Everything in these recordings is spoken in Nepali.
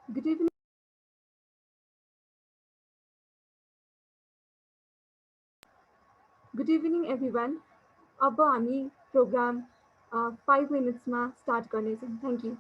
Good evening. Good evening everyone. अब हामी प्रोग्राम 5 मिनट्समा स्टार्ट गर्नेछौँ. Thank you.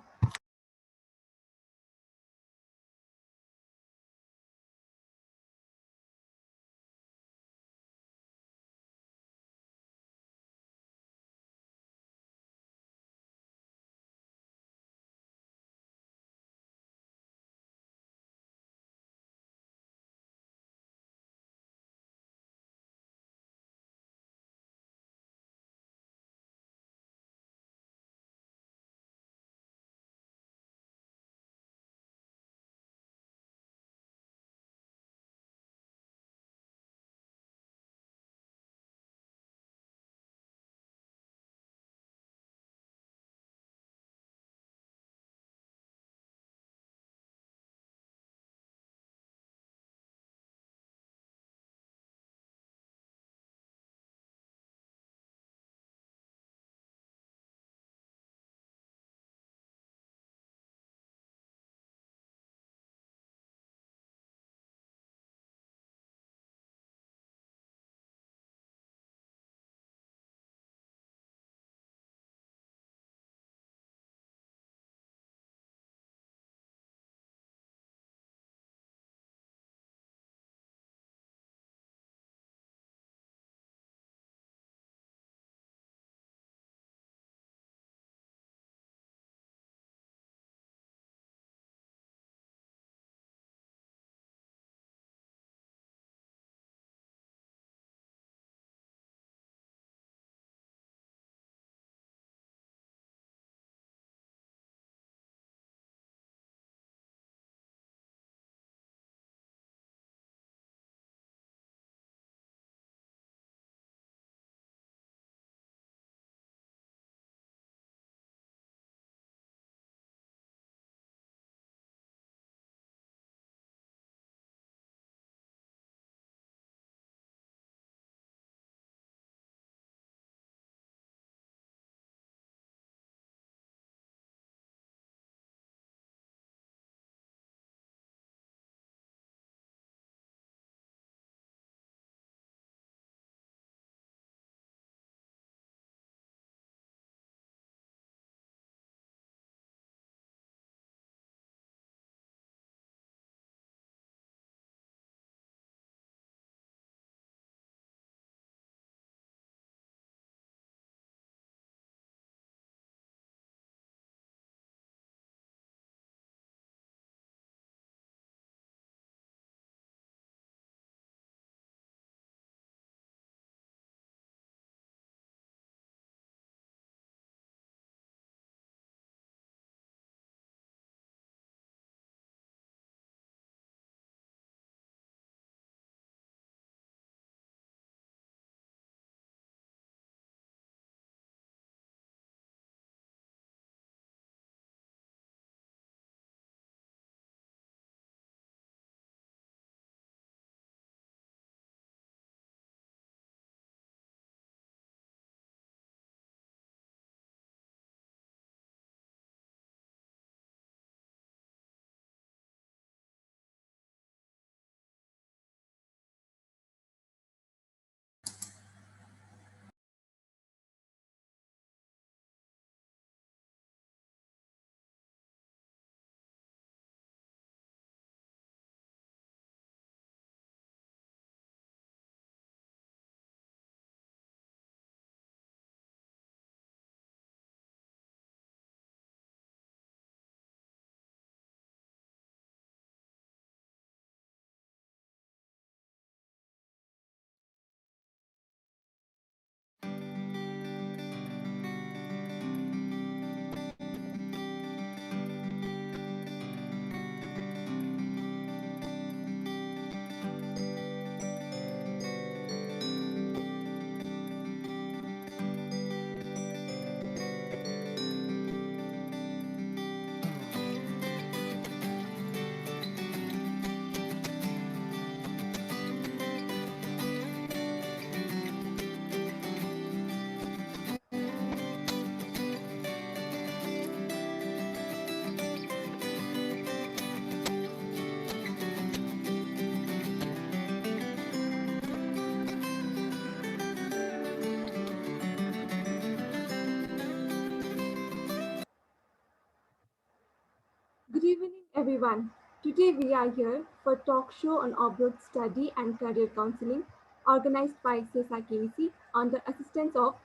everyone. Today we are here for talk show on abroad study and career counseling organized by CESA KC under assistance of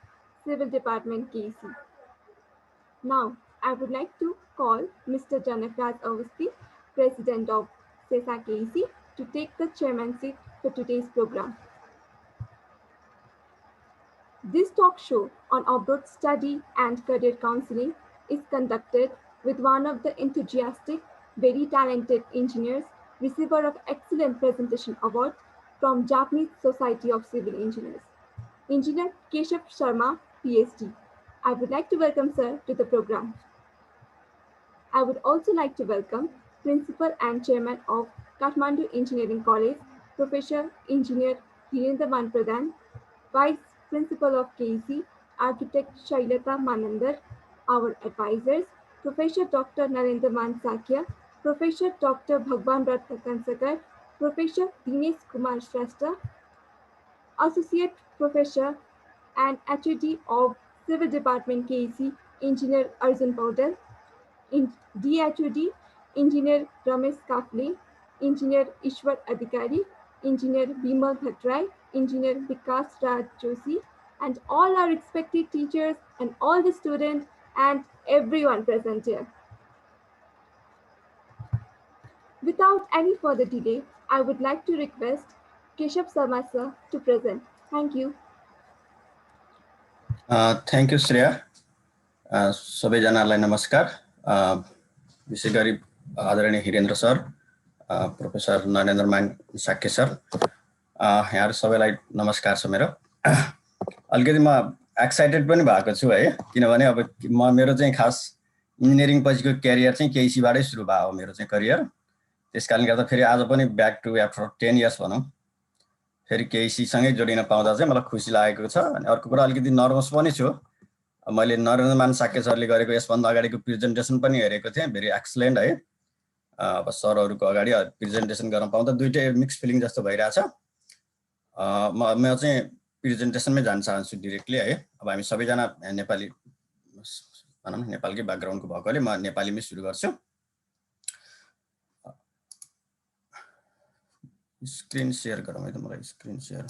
Civil Department KC. Now, I would like to call Mr. Janakraj Awasthi, President of CESA KC, to take the chairmanship for today's program. This talk show on abroad study and career counseling is conducted with one of the enthusiastic, very talented engineers, receiver of Excellent Presentation Award from Japanese Society of Civil Engineers, Engineer Keshav Sharma, PhD. I would like to welcome sir to the program. I would also like to welcome Principal and Chairman of Kathmandu Engineering College, Professor Engineer Hirendraman Pradhan, Vice Principal of KC, Architect Shailata Manandar, our advisors, Professor Dr. Narendraman Sakya, Professor Dr. Bhagwan Rath Kansakar, Professor Dinesh Kumar Shrestha, Associate Professor and HOD of Civil Department KC, Engineer Arjun Paudel, in DHOD, Engineer Ramesh Kafle, Engineer Ishwar Adhikari, Engineer Bimal Bhatrai, Engineer Vikas Raj Joshi, and all our respected teachers and all the students and everyone present here. Without any further delay, I would like to request Keshav Sharma sir to present. Thank you. Thank you, Shreya. सबैजनालाई नमस्कार। विशेष गरी आदरणीय Hirendra sir, professor Narendraman Shakya sir, यहाँहरु सबैलाई नमस्कार छ मेरो। अलिकति म एक्साइटेड पनि भएको छु है, किनभने अब मेरो चाहिँ खास इन्जिनियरिङ पछिको क्यारियर चाहिँ केसी बाटै सुरु भयो मेरो चाहिँ करियर। त्यसकारणले गर्दा फेरि आज पनि ब्याक टु आफ्टर 10 इयर्स भनौं फेरि केसी सँगै जोडिन पाउँदा चाहिँ मलाई खुसी लागेको छ। अनि अर्को कुरा अलिकति नर्भस पनि छु। मैले नरेन्द्रमान साक्य सरले गरेको यसभन्दा अगाडिको प्रेजेन्टेसन पनि हेरेको थिएँ, भेरी एक्सलेन्ट है। अब सरहरुको अगाडि प्रेजेन्टेसन गर्न पाउँदा दुईटै मिक्स फिलिङ जस्तो भइरहेछ। म चाहिँ प्रेजेन्टेसनमै जान चाहन्छु डाइरेक्टली है। अब हामी सबैजना नेपाली भनौं नेपालकै ब्याकग्राउन्डको भएकोले म नेपालीमै सुरु गर्छु। स्क्रिन शेयर गरौँ है त, मलाई स्क्रिन शेयर।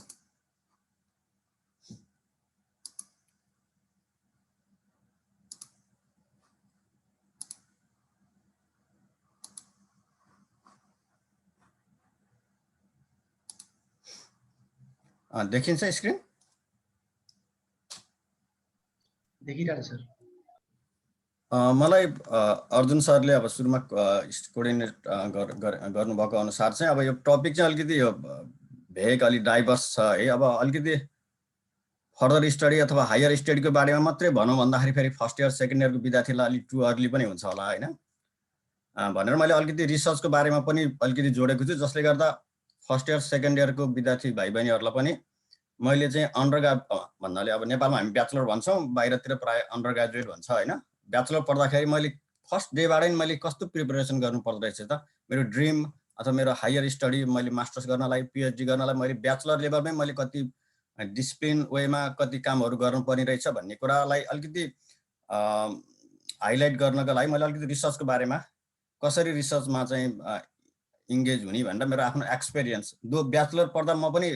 देखिन्छ स्क्रिन? देखिरहेको सर। मलाई अर्जुन सरले अब सुरुमा कोअर्डिनेट गर्नुभएको अनुसार चाहिँ अब यो टपिक चाहिँ अलिकति यो भेग अलि डाइभर्स छ है। अब अलिकति फर्दर स्टडी अथवा हायर स्टडीको बारेमा मात्रै भनौँ भन्दाखेरि फेरि फर्स्ट इयर सेकेन्ड इयरको विद्यार्थीलाई अलिक टु अर्ली पनि हुन्छ होला हैन भनेर मैले अलिकति रिसर्चको बारेमा पनि अलिकति जोडेको छु, जसले गर्दा फर्स्ट इयर सेकेन्ड इयरको विद्यार्थी भाइ बहिनीहरूलाई पनि मैले चाहिँ अन्डरग्रेड भन्नाले अब नेपालमा हामी ब्याचलर भन्छौँ, बाहिरतिर प्राय अन्डरग्रेजुएट भन्छ हैन। ब्याचलर पढ्दाखेरि मैले फर्स्ट डेबाटै मैले कस्तो प्रिपरेसन गर्नु पर्दो रहेछ त, मेरो ड्रिम अथवा मेरो हायर स्टडी मैले मास्टर्स गर्नलाई पीएचडी गर्नलाई मैले ब्याचलर लेभलमै मैले कति डिसिप्लिन वेमा कति कामहरु गर्नुपर्ने रहेछ भन्ने कुरालाई अलिकति हाइलाइट गर्नको लागि मैले अलिकति रिसर्चको बारेमा कसरी रिसर्चमा चाहिँ इन्गेज हुने भनेर मेरो आफ्नो एक्सपिरियन्स दो ब्याचलर पढ्दा म पनि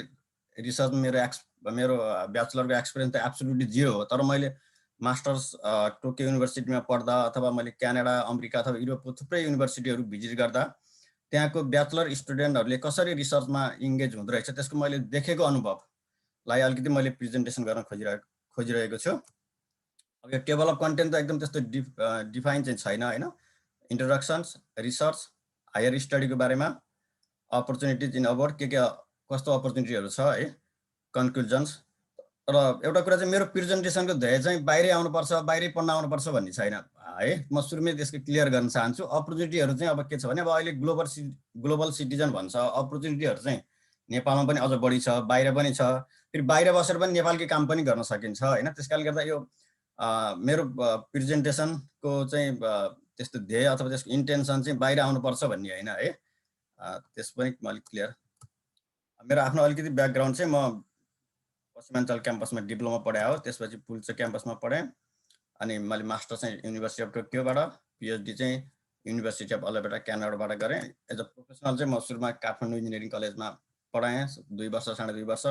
रिसर्च मेरो ब्याचलरको एक्सपिरियन्स त एब्सोल्युटली जिरो हो, तर मैले मास्टर्स टोकियो युनिभर्सिटीमा पढ्दा अथवा मैले क्यानाडा अमेरिका अथवा युरोपको थुप्रै युनिभर्सिटीहरु भिजिट गर्दा त्यहाँको ब्याचलर स्टुडेन्टहरुले कसरी रिसर्चमा इन्गेज हुँदो रहेछ त्यसको मैले देखेको अनुभवलाई अलिकति मैले प्रेजेन्टेसन गर्न खोजिरहेको छु। अब यो टेबल अफ कन्टेन्ट त एकदम त्यस्तो डिफाइन चाहिँ छैन हैन। इन्ट्रोडक्सन्स, रिसर्च, हायर स्टडीको बारेमा, अपर्चुनिटिज इन अबोर्ड के कस्तो अपर्चुनिटीहरु छ है, कन्क्लुजन्स। र एउटा कुरा चाहिँ मेरो प्रेजेन्टेसनको ध्येय चाहिँ बाहिरै आउनुपर्छ, बाहिरै पढ्न आउनुपर्छ भन्ने छैन है। म सुरुमै त्यसको क्लियर गर्न चाहन्छु। अपर्चुनिटीहरु चाहिँ अब के छ भने अब अहिले ग्लोबल सिटिजन भन्छ, अपर्चुनिटीहरु चाहिँ नेपालमा पनि अझ बढी छ, बाहिर पनि छ, फेरि बाहिर बसेर पनि नेपालकै काम पनि गर्न सकिन्छ हैन। त्यसकारणले गर्दा यो मेरो प्रेजेन्टेसनको चाहिँ त्यस्तो ध्येय अथवा त्यसको इन्टेन्सन चाहिँ बाहिर आउनुपर्छ भन्ने हैन है। त्यस पनि मैले क्लियर। मेरो आफ्नो अलिकति ब्याकग्राउन्ड चाहिँ म पश्चिमाञ्चल क्याम्पसमा डिप्लोमा पढाए हो, त्यसपछि पुल्चोक क्याम्पसमा पढे, अनि मैले मास्टर चाहिँ युनिभर्सिटी अफ टोकियोबाट, पीएचडी चाहिँ युनिभर्सिटी अफ अल्बर्टा क्यानाडाबाट गरेँ। एज अ प्रोफेसनल चाहिँ म सुरुमा काठमाडौँ इन्जिनियरिङ कलेजमा पढाएँ 2 वर्ष 2.5 वर्ष।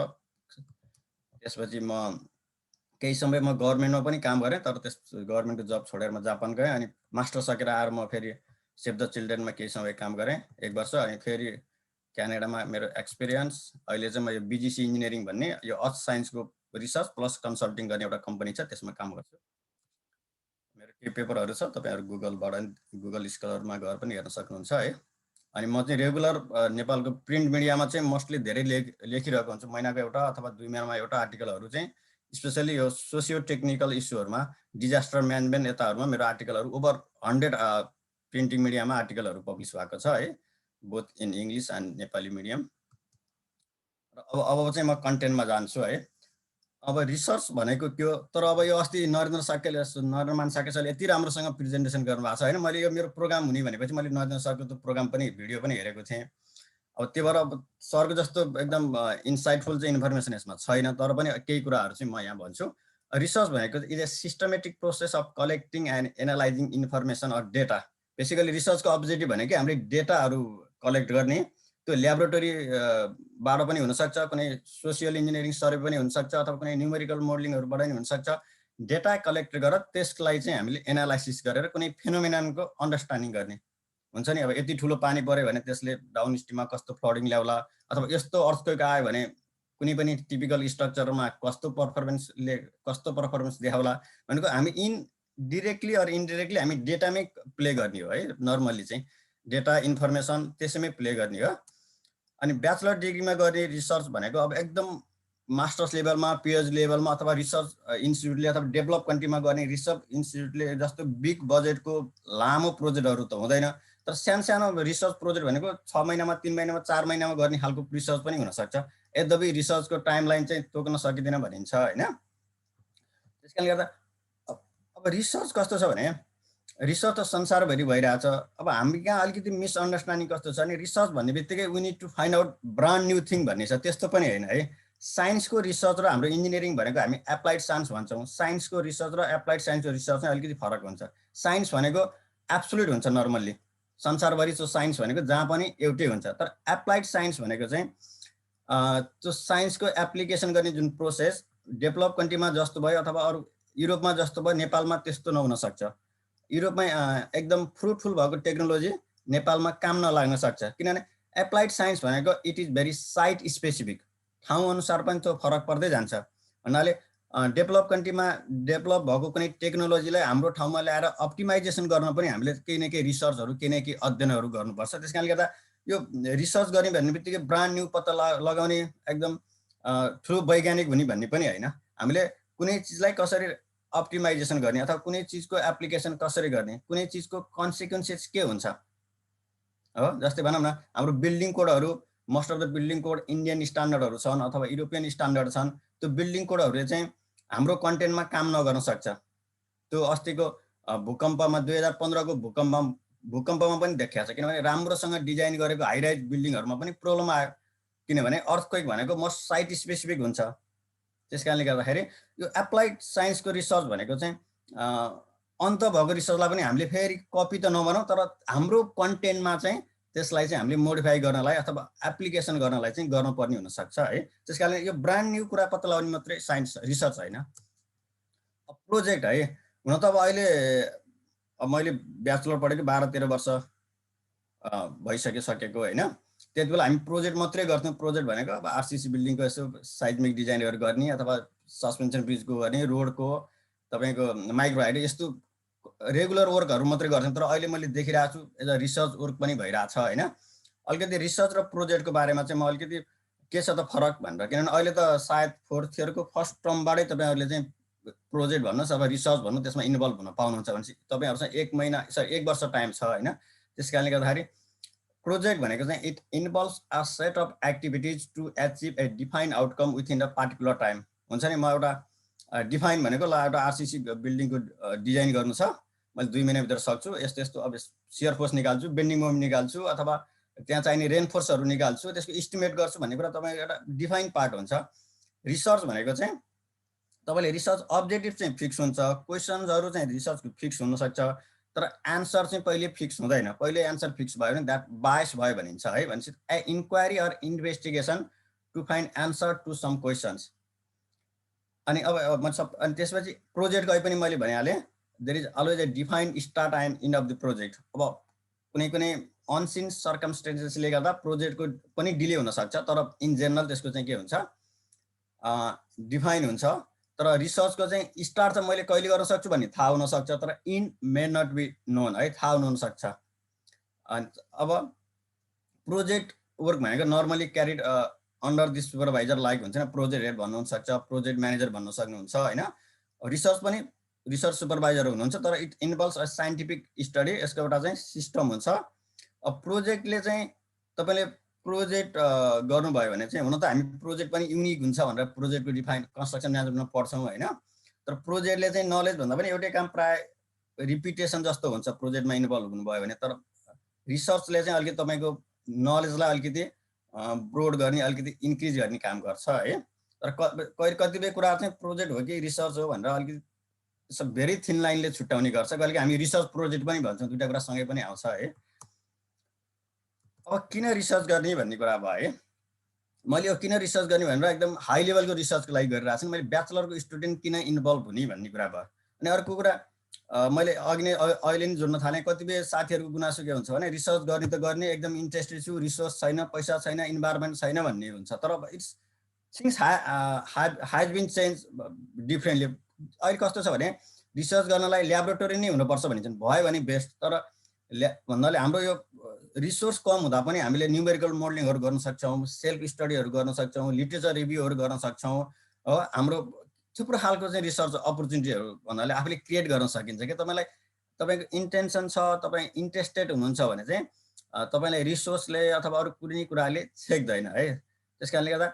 त्यसपछि म केही समय म गभर्मेन्टमा पनि काम गरेँ, तर त्यस गभर्मेन्टको जब छोडेर म जापान गएँ। अनि मास्टर सकेर आएर म फेरि सेभ द चिल्ड्रेनमा केही समय काम गरेँ 1 वर्ष। अनि फेरि क्यानाडामा मेरो एक्सपिरियन्स अहिले चाहिँ म यो BGC इन्जिनियरिङ भन्ने यो अर्थ साइन्सको रिसर्च प्लस कन्सल्टिङ गर्ने एउटा कम्पनी छ, त्यसमा काम गर्छु। मेरो केही पेपरहरू छ, तपाईँहरू गुगल स्कलरमा गएर पनि हेर्न सक्नुहुन्छ है। अनि म चाहिँ रेगुलर नेपालको प्रिन्ट मिडियामा चाहिँ मोस्टली धेरै लेखिरहेको हुन्छु। महिनाको एउटा अथवा 2 महिनामा एउटा आर्टिकलहरू चाहिँ स्पेसली यो सोसियो टेक्निकल इस्युहरूमा, डिजास्टर म्यानेजमेन्ट यताहरूमा मेरो आर्टिकलहरू ओभर 100 प्रिन्टिङ मिडियामा आर्टिकलहरू पब्लिस भएको छ है, both in English and Nepali medium. अब चाहिँ म कन्टेन्टमा जान्छु है। अब रिसर्च भनेको के हो, तर अब यो अस्ति नरेन्द्रमान साकेसाले यति राम्रोसँग प्रेजेन्टेसन गर्नुभएको छ होइन। मैले यो मेरो प्रोग्राम हुने भनेपछि मैले नरेन्द्र सरको त्यो प्रोग्राम पनि भिडियो पनि हेरेको थिएँ। अब त्यो भएर अब सरको जस्तो एकदम इन्साइटफुल चाहिँ इन्फर्मेसन यसमा छैन, तर पनि केही कुराहरू चाहिँ म यहाँ भन्छु। रिसर्च भनेको is a systematic process of collecting and analysing information or data. Basically रिसर्चको अब्जेक्टिभ भनेको हामीले डेटाहरू कलेक्ट गर्ने, त्यो ल्याबोरेटरीबाट पनि हुनसक्छ, कुनै सोसियल इन्जिनियरिङ सर्वे पनि हुनसक्छ, अथवा कुनै न्युमेरिकल मोडलिङहरूबाट पनि हुनसक्छ। डेटा कलेक्ट गरेर त्यसलाई चाहिँ हामीले एनालाइसिस गरेर कुनै फेनोमेननको अन्डरस्ट्यान्डिङ गर्ने हुन्छ नि। अब यति ठुलो पानी पऱ्यो भने त्यसले डाउन स्ट्रिममा कस्तो फ्लडिङ ल्याउला, अथवा यस्तो अर्थक्वेक आयो भने कुनै पनि टिपिकल स्ट्रक्चरमा कस्तो पर्फर्मेन्स देखाउला भनेको हामी इनडिरेक्टली अर इन्डिरेक्टली हामी डेटामै प्ले गर्ने हो है। नर्मल्ली चाहिँ डेटा इन्फर्मेसन त्यसैमै प्ले गर्ने हो। अनि ब्याचलर डिग्रीमा गर्ने रिसर्च भनेको अब एकदम मास्टर्स लेभलमा, PhD लेभलमा अथवा रिसर्च इन्स्टिट्युटले अथवा डेभलप कन्ट्रीमा गर्ने रिसर्च इन्स्टिट्युटले जस्तो बिग बजेटको लामो प्रोजेक्टहरू त हुँदैन, तर सानो रिसर्च प्रोजेक्ट भनेको 6 महिनामा, 3 महिनामा, 4 महिनामा गर्ने खालको रिसर्च पनि हुनसक्छ। यद्यपि रिसर्चको टाइमलाइन चाहिँ तोक्न सकिँदैन भनिन्छ होइन। त्यस कारणले गर्दा अब रिसर्च कस्तो छ भने रिसर्च त संसारभरि भइरहेछ। अब हामी कहाँ अलिकति मिसअन्डरस्ट्यान्डिङ कस्तो छ भने रिसर्च भन्ने बित्तिकै we need to find out brand new thing भन्ने छ, त्यस्तो पनि होइन है। साइन्सको रिसर्च र हाम्रो इन्जिनियरिङ भनेको हामी एप्लाइड साइन्स भन्छौँ। साइन्सको रिसर्च र एप्लाइड साइन्सको रिसर्च चाहिँ अलिकति फरक हुन्छ। साइन्स भनेको एब्सोल्युट हुन्छ नर्मल्ली, संसारभरि त्यो साइन्स भनेको जहाँ पनि एउटै हुन्छ। तर एप्लाइड साइन्स भनेको चाहिँ त्यो साइन्सको एप्लिकेसन गर्ने जुन प्रोसेस डेभलप कन्ट्रीमा जस्तो भयो अथवा अरू युरोपमा जस्तो भयो, नेपालमा त्यस्तो नहुन सक्छ। युरोपमा एकदम फ्रुटफुल भएको टेक्नोलोजी नेपालमा काम नलाग्न सक्छ, किनभने एप्लाइड साइन्स भनेको it is very site specific, ठाउँ अनुसार पनि त्यो फरक पर्दै जान्छ। भन्नाले डेभलप कन्ट्रीमा डेभलप भएको कुनै टेक्नोलोजीलाई हाम्रो ठाउँमा ल्याएर अप्टिमाइजेसन गर्न पनि हामीले केही न केही रिसर्चहरू, केही न केही अध्ययनहरू गर्नुपर्छ। त्यस कारणले गर्दा यो रिसर्च गर्ने भन्ने बित्तिकै ब्रान्ड न्यू पत्ता लगाउने एकदम ठुलो वैज्ञानिक हुने भन्ने पनि होइन। हामीले कुनै चिजलाई कसरी अप्टिमाइजेसन गर्ने अथवा कुनै चिजको एप्लिकेसन कसरी गर्ने, कुनै चिजको कन्सिक्वेन्सेस के हुन्छ हो। जस्तै भनौँ न हाम्रो बिल्डिङ कोडहरू, most of the building code Indian स्ट्यान्डर्डहरू छन् अथवा युरोपियन स्ट्यान्डर्ड छन्। त्यो बिल्डिङ कोडहरूले चाहिँ हाम्रो कन्टेन्टमा काम नगर्न सक्छ। त्यो अस्तिको भूकम्पमा 2015को भूकम्पमा पनि देखिएको छ, किनभने राम्रोसँग डिजाइन गरेको हाई राइज बिल्डिङहरूमा पनि प्रब्लम आयो, किनभने अर्थक्वेक भनेको मोस्ट साइट स्पेसिफिक हुन्छ। त्यस कारणले गर्दाखेरि यो एप्लाइड साइन्सको रिसर्च भनेको चाहिँ अन्त भएको रिसर्चलाई पनि हामीले फेरि कपी त नबनाऊ, तर हाम्रो कन्टेन्टमा चाहिँ त्यसलाई चाहिँ हामीले मोडिफाई गर्नलाई अथवा एप्लिकेसन गर्नलाई चाहिँ गर्नुपर्ने हुनसक्छ है। त्यस कारणले यो ब्रान्ड न्यू कुरा पत्ता लगाउने मात्रै साइन्स रिसर्च होइन। प्रोजेक्ट है, हुन त अब अहिले मैले ब्याचलर पढेको 12-13 वर्ष भइसकेको होइन। त्यति बेला हामी प्रोजेक्ट मात्रै गर्थ्यौँ। प्रोजेक्ट भनेको अब RCC बिल्डिङको यसो साइजमिक डिजाइनहरू गर्ने अथवा सस्पेन्सन ब्रिजको गर्ने, रोडको तपाईँको माइक्रो हाइड्रो, यस्तो रेगुलर वर्कहरू मात्रै गर्थ्यौँ। तर अहिले मैले देखिरहेको छु एज अ रिसर्च वर्क पनि भइरहेछ होइन। अलिकति रिसर्च र प्रोजेक्टको बारेमा चाहिँ म अलिकति के छ त फरक भनेर, किनभने अहिले त सायद 4th इयरको फर्स्ट टर्मबाटै तपाईँहरूले चाहिँ प्रोजेक्ट भन्नुहोस् अब रिसर्च भन्नु त्यसमा इन्भल्भ हुन पाउनुहुन्छ भनेपछि तपाईँहरूसँग 1 वर्ष टाइम छ होइन। त्यस कारणले गर्दाखेरि प्रोजेक्ट भनेको चाहिँ it involves a set of activities to achieve a defined outcome within a particular time. हुन्छ नि, म एउटा डिफाइन भनेको ल एउटा RCC बिल्डिङको डिजाइन गर्नु छ, मैले 2 महिनाभित्र सक्छु, यस्तो यस्तो अब सियर फोर्स निकाल्छु, बेन्डिङ मोमेन्ट निकाल्छु, अथवा त्यहाँ चाहिने रेनफोर्सहरू निकाल्छु, त्यसको इस्टिमेट गर्छु भन्ने कुरा तपाईँको एउटा डिफाइन पार्ट हुन्छ। रिसर्च भनेको चाहिँ तपाईँले रिसर्च अब्जेक्टिभ चाहिँ फिक्स हुन्छ, क्वेसन्सहरू चाहिँ रिसर्चको फिक्स हुनसक्छ, तर एन्सर चाहिँ पहिले फिक्स हुँदैन। पहिले एन्सर फिक्स भयो भने द्याट बायस भयो भनिन्छ है। भनेपछि a inquiry or investigation to find answer to some questions. अनि अब मतलब अनि त्यसपछि प्रोजेक्ट गए पनि मैले भनिहालेँ there is always a defined start and end of the project. अब कुनै कुनै अनसिन सर्कमस्टेन्सेसले गर्दा प्रोजेक्टको पनि डिले हुनसक्छ, तर इन जेनरल त्यसको चाहिँ के हुन्छ डिफाइन हुन्छ। तर रिसर्चको चाहिँ स्टार्ट चाहिँ मैले कहिले गर्न सक्छु भन्ने थाहा हुनसक्छ, तर in may not be known है, थाहा हुनसक्छ। अनि अब प्रोजेक्ट वर्क भनेको normally carried under the supervisor like हुन्छ नि, प्रोजेक्ट हेड भन्नु सक्छ, प्रोजेक्ट म्यानेजर भन्न सक्नुहुन्छ होइन। रिसर्च पनि रिसर्च सुपरभाइजर हुनुहुन्छ, तर it involves a scientific study. यसको एउटा चाहिँ सिस्टम हुन्छ। अब प्रोजेक्टले चाहिँ तपाईँले प्रोजेक्ट गर्नुभयो भने चाहिँ, हुन त हामी प्रोजेक्ट पनि युनिक हुन्छ भनेर प्रोजेक्टको डिफाइन कन्स्ट्रक्सन म्यानेजमेन्टमा पढ्छौँ होइन। तर प्रोजेक्टले चाहिँ नलेज भन्दा पनि एउटै काम प्राय रिपिटेसन जस्तो हुन्छ प्रोजेक्टमा इन्भल्भ हुनुभयो भने। तर रिसर्चले चाहिँ अलिकति तपाईँको नलेजलाई अलिकति ब्रोड गर्ने, अलिकति इन्क्रिज गर्ने काम गर्छ है। तर कतिपय कुराहरू चाहिँ प्रोजेक्ट हो कि रिसर्च हो भनेर अलिकति भेरी थिन लाइनले छुट्याउने गर्छ। कहिले हामी रिसर्च प्रोजेक्ट पनि भन्छौँ, दुईवटा कुरा सँगै पनि आउँछ है। अब किन रिसर्च गर्ने भन्ने कुरा भयो है। मैले यो किन रिसर्च गर्ने भनेर एकदम हाई लेभलको रिसर्चको लागि गरिरहेको छु। मैले ब्याचलरको स्टुडेन्ट किन इन्भल्भ हुने भन्ने कुरा भयो। अनि अर्को कुरा मैले अघि नै अहिले नै जोड्न थालेँ, कतिपय साथीहरूको गुनासो के हुन्छ भने रिसर्च गर्ने त गर्ने, एकदम इन्ट्रेस्टेड छु, रिसोर्स छैन, पैसा छैन, इन्भाइरोमेन्ट छैन भन्ने हुन्छ। तर it's things has been change differently. अहिले कस्तो छ भने रिसर्च गर्नलाई ल्याबोरेटरी नै हुनुपर्छ भने चाहिँ भयो भने बेस्ट। तर भन्नाले हाम्रो यो रिसोर्स कम हुँदा पनि हामीले न्युमेरिकल मोडलिङहरू गर्न सक्छौँ, सेल्फ स्टडीहरू गर्न सक्छौँ, लिटरेचर रिभ्यूहरू गर्न सक्छौँ हो। हाम्रो थुप्रो खालको चाहिँ रिसर्च अपर्च्युनिटीहरू भन्नाले आफूले क्रिएट गर्न सकिन्छ कि। तपाईँलाई तपाईँको इन्टेन्सन छ, तपाईँ इन्ट्रेस्टेड हुनुहुन्छ भने चाहिँ तपाईँलाई रिसोर्सले अथवा अरू कुनै कुराले छेक्दैन है। त्यस कारणले गर्दा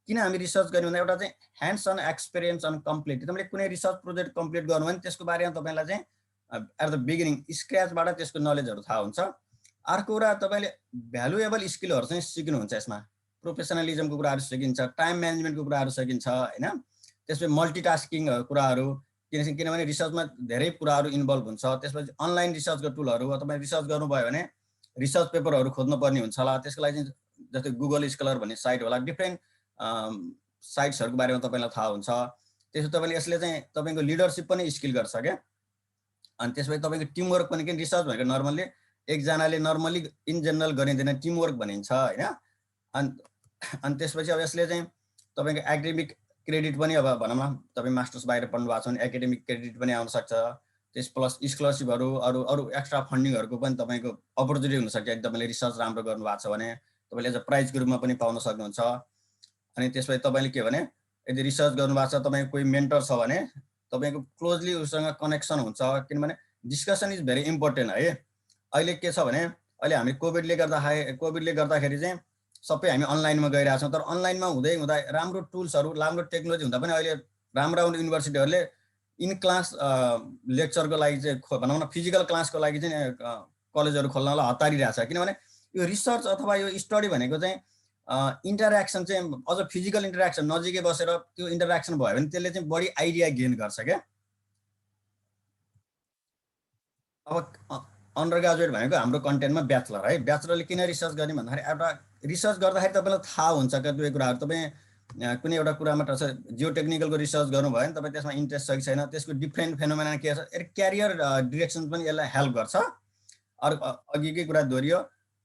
किन हामी रिसर्च गर्ने भन्दा एउटा चाहिँ hands on experience on complete. तपाईँले कुनै रिसर्च प्रोजेक्ट कम्प्लिट गर्नु भने त्यसको बारेमा तपाईँलाई चाहिँ एट द बिगिनिङ स्क्रैचबाट त्यसको नलेजहरू थाहा हुन्छ। अर्को कुरा तपाईँले भ्यालुएबल स्किलहरू चाहिँ सिक्नुहुन्छ। यसमा प्रोफेसनलिजमको कुराहरू सिकिन्छ, टाइम म्यानेजमेन्टको कुराहरू सिकिन्छ होइन। त्यसपछि मल्टिटास्किङ कुराहरू, किनभने रिसर्चमा धेरै कुराहरू इन्भल्भ हुन्छ। त्यसपछि अनलाइन रिसर्चको टुलहरू, तपाईँ रिसर्च गर्नुभयो भने रिसर्च पेपरहरू खोज्नुपर्ने हुन्छ होला। त्यसको लागि चाहिँ जस्तै गुगल स्कलर भन्ने साइट होला, डिफ्रेन्ट साइट्सहरूको बारेमा तपाईँलाई थाहा हुन्छ। त्यसपछि तपाईँले यसले चाहिँ तपाईँको लिडरसिप पनि स्किल गर्छ क्या। अनि त्यसपछि तपाईँको टिमवर्क पनि, किन रिसर्च भनेको नर्मल्ली एकजनाले नर्मली इन जेनरल गरिँदैन, टिमवर्क भनिन्छ होइन। अनि त्यसपछि अब यसले चाहिँ तपाईँको एकाडेमिक क्रेडिट पनि, अब भनौँ न तपाईँ मास्टर्स बाहिर पढ्नु भएको छ भने एकाडेमिक क्रेडिट पनि आउन सक्छ। त्यस प्लस स्कलरसिपहरू, अरू एक्स्ट्रा फन्डिङहरूको पनि तपाईँको अपर्च्युनिटी हुनसक्छ। यदि तपाईँले रिसर्च राम्रो गर्नुभएको छ भने तपाईँले एज अ प्राइजको रूपमा पनि पाउन सक्नुहुन्छ। अनि त्यसपछि तपाईँले के भने यदि रिसर्च गर्नुभएको छ, तपाईँको कोही मेन्टर छ भने तपाईँको क्लोजली उसँग कनेक्सन हुन्छ। किनभने डिस्कसन इज भेरी इम्पोर्टेन्ट है। अहिले के छ भने अहिले हामी कोभिडले गर्दाखेरि चाहिँ सबै हामी अनलाइनमा गइरहेछौँ। तर अनलाइनमा हुँदै राम्रो टुल्सहरू, राम्रो टेक्नोलोजी हुँदा पनि अहिले राम्रो युनिभर्सिटीहरूले इन क्लास लेक्चरको लागि चाहिँ भनौँ न फिजिकल क्लासको लागि चाहिँ कलेजहरू खोल्नलाई हतारिरहेछ। किनभने यो रिसर्च अथवा यो स्टडी भनेको चाहिँ इन्टरेक्सन चाहिँ अझ फिजिकल इन्टरेक्सन, नजिकै बसेर त्यो इन्टरेक्सन भयो भने त्यसले चाहिँ बढी आइडिया गेन गर्छ क्या। अब अन्डर ग्रेजुएट भनेको हाम्रो कन्टेन्टमा ब्याचलर है। ब्याचलरले किन रिसर्च गर्ने भन्दाखेरि एउटा रिसर्च गर्दाखेरि तपाईँलाई थाहा हुन्छ कतिपय कुराहरू। तपाईँ कुनै एउटा कुरामा जियो टेक्निकलको रिसर्च गर्नुभयो भने तपाईँ त्यसमा इन्ट्रेस्ट छ कि छैन, त्यसको डिफ्रेन्ट फेनोमेना के छ, क्यारियर डिरेक्सन पनि यसलाई हेल्प गर्छ। अरू अघिकै कुरा दोहोरियो,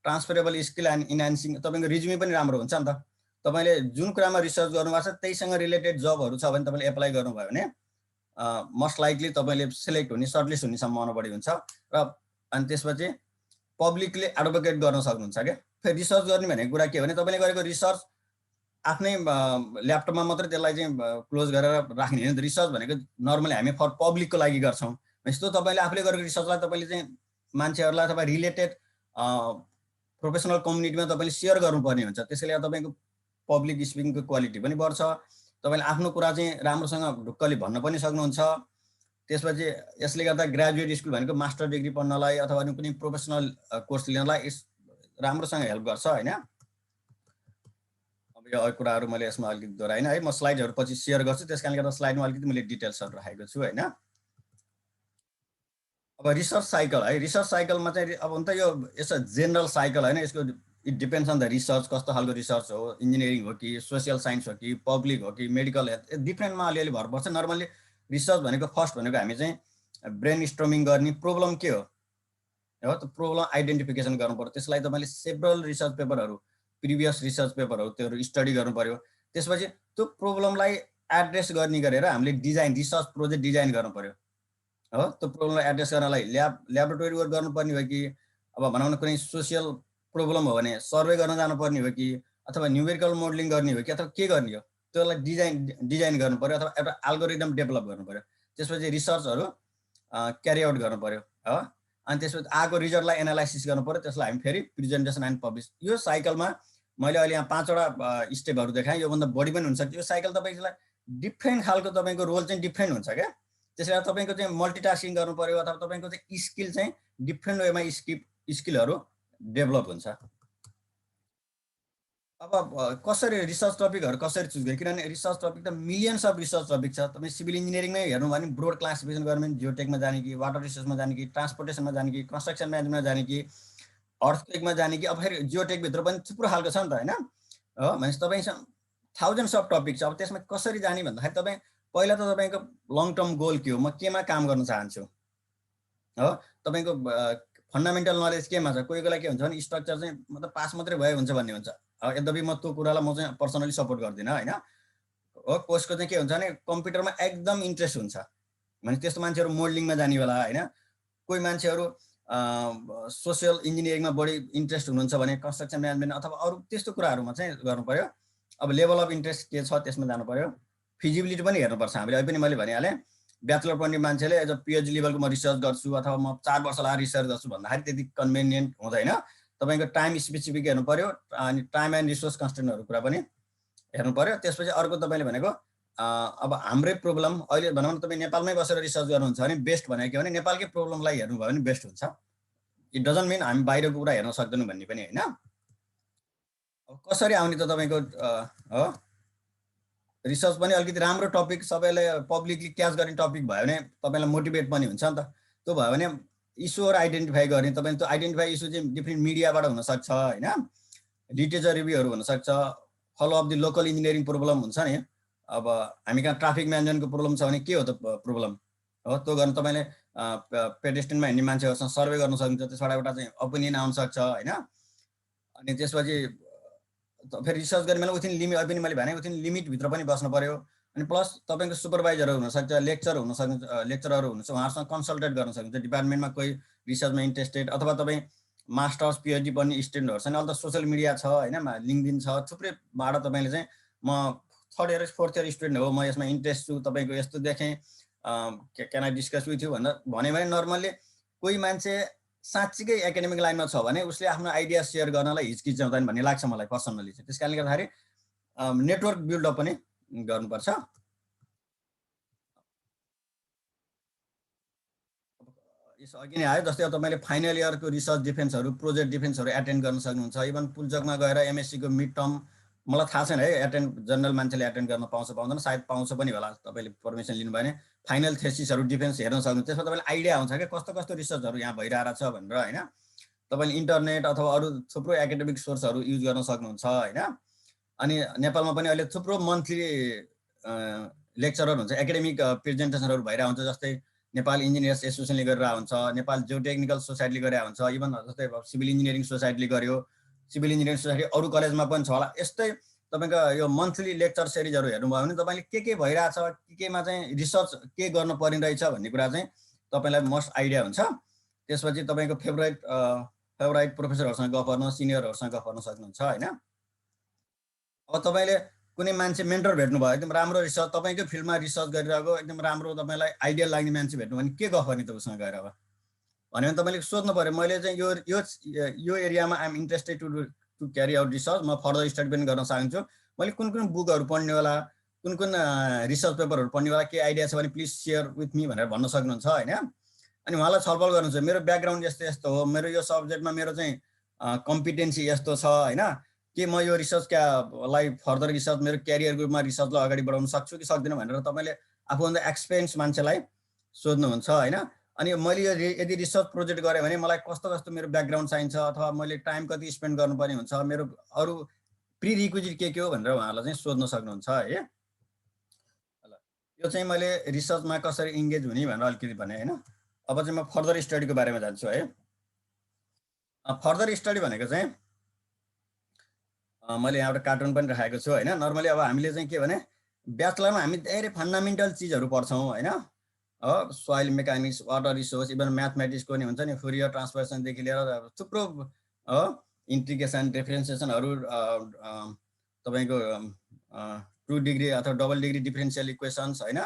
ट्रान्सफरेबल स्किल एन्ड इन्हान्सिङ, तपाईँको रिज्युमे पनि राम्रो हुन्छ नि त। तपाईँले जुन कुरामा रिसर्च गर्नुभएको छ त्यहीसँग रिलेटेड जबहरू छ भने तपाईँले एप्लाई गर्नुभयो भने मोस्ट लाइकली तपाईँले सेलेक्ट हुने, सर्टलिस्ट हुने सम्भावना बढी हुन्छ। र अनि त्यसपछि पब्लिकले एडभोकेट गर्न सक्नुहुन्छ क्या। फेरि रिसर्च गर्ने भनेको कुरा के हो भने तपाईँले गरेको रिसर्च आफ्नै ल्यापटपमा मात्रै त्यसलाई चाहिँ क्लोज गरेर राख्ने होइन। रिसर्च भनेको नर्मली हामी फर पब्लिकको लागि गर्छौँ। यस्तो तपाईँले आफूले गरेको रिसर्चलाई तपाईँले चाहिँ मान्छेहरूलाई अथवा रिलेटेड प्रोफेसनल कम्युनिटीमा तपाईँले सेयर गर्नुपर्ने हुन्छ। त्यसैले तपाईँको पब्लिक स्पिकिङको क्वालिटी पनि बढ्छ। तपाईँले आफ्नो कुरा चाहिँ राम्रोसँग ढुक्कले भन्न पनि सक्नुहुन्छ। त्यसपछि यसले गर्दा ग्रेजुएट स्कुल भनेको मास्टर डिग्री पढ्नलाई अथवा कुनै प्रोफेसनल कोर्स लिनलाई राम्रोसँग हेल्प गर्छ होइन। अब यो कुराहरू मैले यसमा अलिकति दोहोऱ्याइन है। म स्लाइडहरू पछि सेयर गर्छु, त्यस कारणले गर्दा स्लाइडमा अलिकति मैले डिटेल्सहरू राखेको छु होइन। अब रिसर्च साइकल है, रिसर्च साइकलमा चाहिँ अब हुन त यो यसो जेनरल साइकल होइन, यसको it depends on the research, कस्तो खालको रिसर्च हो, इन्जिनियरिङ हो कि सोसियल साइन्स हो कि पब्लिक हो कि मेडिकल हेल्थ, डिफ्रेन्टमा अलिअलि भर पर्छ। नर्मल्ली रिसर्च भनेको फर्स्ट भनेको हामी चाहिँ ब्रेन स्ट्रोमिङ गर्ने, प्रोब्लम के हो त प्रोब्लम आइडेन्टिफिकेसन गर्नु पर्यो। त्यसलाई तपाईँले सेभरल रिसर्च पेपरहरू, प्रिभियस रिसर्च पेपरहरू त्योहरू स्टडी गर्नु पर्यो। त्यसपछि त्यो प्रोब्लमलाई एड्रेस गर्ने गरेर हामीले डिजाइन, रिसर्च प्रोजेक्ट डिजाइन गर्नु पर्यो हो। त्यो प्रोब्लमलाई एड्रेस गर्नलाई ल्याबोरेटरी वर्क गर्नुपर्ने हो कि अब भनौँ न कुनै सोसियल प्रोब्लम हो भने सर्वे गर्न जानुपर्ने हो कि अथवा न्युमेरिकल मोडलिङ गर्ने हो कि अथवा के गर्ने हो, त्यसलाई डिजाइन गर्नु पर्यो अथवा एउटा एल्गोरिदम डेभलप गर्नु पर्यो। त्यसपछि रिसर्चहरू क्यारी आउट गर्नु पर्यो हो। अनि त्यसपछि आएको रिजल्टलाई एनालाइसिस गर्नु पर्यो, त्यसलाई हामी फेरि प्रेजेन्टेसन एन्ड पब्लिस। यो साइकलमा मैले अहिले यहाँ 5वटा स्टेपहरू देखाएँ, योभन्दा बढी पनि हुन्छ। यो साइकल तपाईँलाई डिफ्रेन्ट खालको तपाईँको रोल चाहिँ डिफ्रेन्ट हुन्छ क्या। त्यसले गर्दा तपाईँको चाहिँ मल्टिटास्किङ गर्नु पर्यो अथवा तपाईँको चाहिँ स्किल चाहिँ डिफ्रेन्ट वेमा स्किलहरू डेभलप हुन्छ। अब कसरी रिसर्च टपिकहरू कसरी चुज गर्ने, किनभने रिसर्च टपिक त मिलियन्स अफ रिसर्च टपिक छ। तपाईँ सिभिल इन्जिनियरिङमै हेर्नु भयो भने ब्रोड क्लासिफिकेसन गर्नु भने जियोटेकमा जाने कि, वाटर रिसोर्समा जाने कि, ट्रान्सपोर्टेसनमा जाने कि, कन्स्ट्रक्सन म्यानेजमेन्टमा जाने कि, अर्थक्वेकमा जाने कि। अब फेरि जियोटेकभित्र पनि थुप्रो खालको छ नि त होइन हो। भनेपछि तपाईँसँग थाउजन्ड्स अफ टपिक छ। अब त्यसमा कसरी जाने भन्दाखेरि तपाईँ पहिला त तपाईँको लङ टर्म गोल के हो, म केमा काम गर्न चाहन्छु हो। तपाईँको फन्डामेन्टल नलेज केमा छ। कोही बेला के हुन्छ भने स्ट्रक्चर चाहिँ मतलब पास मात्रै भए हुन्छ भन्ने हुन्छ। यद्यपि म त्यो कुरालाई म चाहिँ पर्सनली सपोर्ट गर्दिनँ होइन हो। कोर्सको चाहिँ के हुन्छ भने कम्प्युटरमा एकदम इन्ट्रेस्ट हुन्छ भने त्यस्तो मान्छेहरू मोडलिङमा जाने बेला होइन। कोही मान्छेहरू सोसियल इन्जिनियरिङमा बढी इन्ट्रेस्ट हुनुहुन्छ भने कन्स्ट्रक्सन म्यानेजमेन्ट अथवा अरू त्यस्तो कुराहरूमा चाहिँ गर्नु पर्यो। अब लेभल अफ इन्ट्रेस्ट के छ त्यसमा जानु पर्यो। फिजिबिलिटी पनि हेर्नुपर्छ हामीले। अहिले पनि मैले भनिहालेँ, ब्याचलर पढ्ने मान्छेले एज अ पिएचडी लेभलको म रिसर्च गर्छु अथवा म 4 वर्ष लगाएर रिसर्च गर्छु भन्दाखेरि त्यति कन्भिनियन्ट हुँदैन। तपाईँको टाइम स्पेसिफिक हेर्नु पर्यो अनि टाइम एन्ड रिसोर्स कन्स्टेन्टहरू कुरा पनि हेर्नु पर्यो। त्यसपछि अर्को तपाईँले भनेको अब हाम्रै प्रब्लम अहिले भनौँ न तपाईँ नेपालमै बसेर रिसर्च गर्नुहुन्छ भने बेस्ट भनेको के भने नेपालकै प्रब्लमलाई हेर्नुभयो भने बेस्ट हुन्छ। इट डजन्ट मिन हामी बाहिरको कुरा हेर्न सक्दैनौँ भन्ने पनि होइन। अब कसरी आउने त तपाईँको हो रिसर्च पनि अलिकति राम्रो टपिक, सबैले पब्लिकली क्याच गर्ने टपिक भयो भने तपाईँलाई मोटिभेट पनि हुन्छ नि त। त्यो भयो भने इस्युहरू आइडेन्टिफाई गर्ने, तपाईँ त्यो आइडेन्टिफाई इस्यु चाहिँ डिफ्रेन्ट मिडियाबाट हुनसक्छ होइन, लिटरेचर रिभ्यूहरू हुनसक्छ, follow of the local engineering problem हुन्छ नि। अब हामी कहाँ ट्राफिक म्यानेजमेन्टको प्रोब्लम छ भने के हो त प्रोब्लम हो, त्यो गर्न तपाईँले पेडेस्ट्रियनमा हिँड्ने मान्छेहरूसँग सर्वे गर्न सक्नुहुन्छ। त्यसबाट एउटा चाहिँ ओपिनियन आउन सक्छ होइन। अनि त्यसपछि फेरि रिसर्च गर्ने बेला विथिन लिमिट, अहिले पनि मैले भने विथिन लिमिटभित्र पनि बस्नु पर्यो। अनि प्लस तपाईँको सुपरभाइजरहरू हुनसक्छ, लेक्चरहरू हुनुहुन्छ, उहाँहरूसँग कन्सल्टेट गर्न सक्नुहुन्छ। डिपार्टमेन्टमा कोही रिसर्चमा इन्ट्रेस्टेड अथवा तपाईँ मास्टर्स पिएचडी पढ्ने स्टुडेन्टहरू छ नि, अहिले त सोसियल मिडिया छ होइन, लिङ्कडिन छ, थुप्रैबाट तपाईँले चाहिँ म 3rd year 4th year student हो, म यसमा इन्ट्रेस्ट छु, तपाईँको यस्तो देखेँ, can I discuss with you भन्यो भने नर्मल्ली कोही मान्छे साँच्चीकै एकाडेमिक लाइनमा छ भने उसले आफ्नो आइडिया सेयर गर्नलाई हिचकिचाउँदैन भन्ने लाग्छ मलाई पर्सनली चाहिँ। त्यस कारणले गर्दाखेरि नेटवर्क बिल्डअप पनि गर्नुपर्छ। यसो अघि नै आयो जस्तै अब तपाईँले फाइनल इयरको रिसर्च डिफेन्सहरू, प्रोजेक्ट डिफेन्सहरू एटेन्ड गर्न सक्नुहुन्छ। इभन पुल्चोकमा गएर एमएससीको मिड टर्म, मलाई थाहा छैन है एटेन्ड, जनरल मान्छेले एटेन्ड गर्न पाउँछ पाउँदैन, सायद पाउँछ पनि होला, तपाईँले पर्मिसन लिनुभयो भने फाइनल थेसिसहरू डिफेन्स हेर्न सक्नुहुन्छ। त्यसमा तपाईँलाई आइडिया हुन्छ क्या कस्तो कस्तो रिसर्चहरू यहाँ भइरहेको छ भनेर होइन। तपाईँले इन्टरनेट अथवा अरू थुप्रो एकाडेमिक सोर्सहरू युज गर्न सक्नुहुन्छ होइन। अनि नेपालमा पनि अहिले थुप्रो मन्थली लेक्चरहरू हुन्छ, एकाडेमिक प्रेजेन्टेसनहरू भइरहेको हुन्छ। जस्तै नेपाल इन्जिनियर्स एसोसिएसनले गरिरहेको हुन्छ, नेपाल जियोटेक्निकल सोसाइटीले गरेको हुन्छ, इभन जस्तै सिभिल इन्जिनियरिङ सोसाइटीले गर्यो, सिभिल इन्जिनियरिङ सोसाइटी अरू कलेजमा पनि छ होला। यस्तै तपाईँको यो मन्थली लेक्चर सिरिजहरू हेर्नुभयो भने तपाईँले के भइरहेछ, केमा चाहिँ रिसर्च के गर्नु पर्ने रहेछ भन्ने कुरा चाहिँ तपाईँलाई मस्ट आइडिया हुन्छ। त्यसपछि तपाईँको फेभराइट प्रोफेसरहरूसँग गफ गर्न, सिनियरहरूसँग गफ गर्न सक्नुहुन्छ होइन। अब तपाईँले कुनै मान्छे मेन्टर भेट्नुभयो, एकदम राम्रो रिसर्च तपाईँकै फिल्डमा रिसर्च गरिरहेको एकदम राम्रो तपाईँलाई आइडिया लाग्ने मान्छे भेट्नु भने के गफ गर्ने त उसँग गएर अब भन्यो भने तपाईँले सोध्नु पऱ्यो, मैले चाहिँ यो एरियामा I'm interested to carry out research, म फर्दर स्टडी पनि गर्न चाहन्छु, मैले कुन कुन बुकहरू पढ्ने होला, कुन कुन रिसर्च पेपरहरू पढ्ने होला, के आइडिया छ भने प्लिज सेयर विथ मी भनेर भन्न सक्नुहुन्छ होइन। अनि उहाँलाई छलफल गर्नुहुन्छ, मेरो ब्याकग्राउन्ड यस्तो यस्तो हो, मेरो यो सब्जेक्टमा मेरो चाहिँ कम्पिटेन्सी यस्तो छ होइन, के म यो रिसर्चलाई फर्दर रिसर्च मेरो क्यारियर ग्रुपमा रिसर्चलाई अगाडि बढाउन सक्छु कि सक्दिनँ भनेर तपाईँले आफूभन्दा एक्सपिरियन्स मान्छेलाई सोध्नुहुन्छ होइन। अनि मैले यदि रिसर्च प्रोजेक्ट गरेँ भने मलाई कस्तो कस्तो मेरो ब्याकग्राउन्ड चाहिन्छ अथवा मैले टाइम कति स्पेन्ड गर्नुपर्ने हुन्छ, मेरो अरू प्री रिक्विजिट के हो भनेर उहाँहरूलाई चाहिँ सोध्न सक्नुहुन्छ है। यो चाहिँ मैले रिसर्चमा कसरी इन्गेज हुने भनेर अलिकति भने होइन। अब चाहिँ म फर्दर स्टडीको बारेमा जान्छु है। फर्दर स्टडी भनेको चाहिँ मैले यहाँ एउटा कार्टुन पनि राखेको छु होइन। नर्मली अब हामीले चाहिँ के भने ब्याचलरमा हामी धेरै फन्डामेन्टल चिजहरू पढ्छौँ होइन। Soil mechanics, water resource, even म्याथमेटिक्सको नि हुन्छ नि, फोरियर ट्रान्सफर्मेसनदेखि लिएर थुप्रो इन्टिग्रेसन, डिफ्रेन्सिएसनहरू, तपाईँको 2 डिग्री अथवा डबल डिग्री डिफ्रेन्सियल इक्वेसन्स होइन,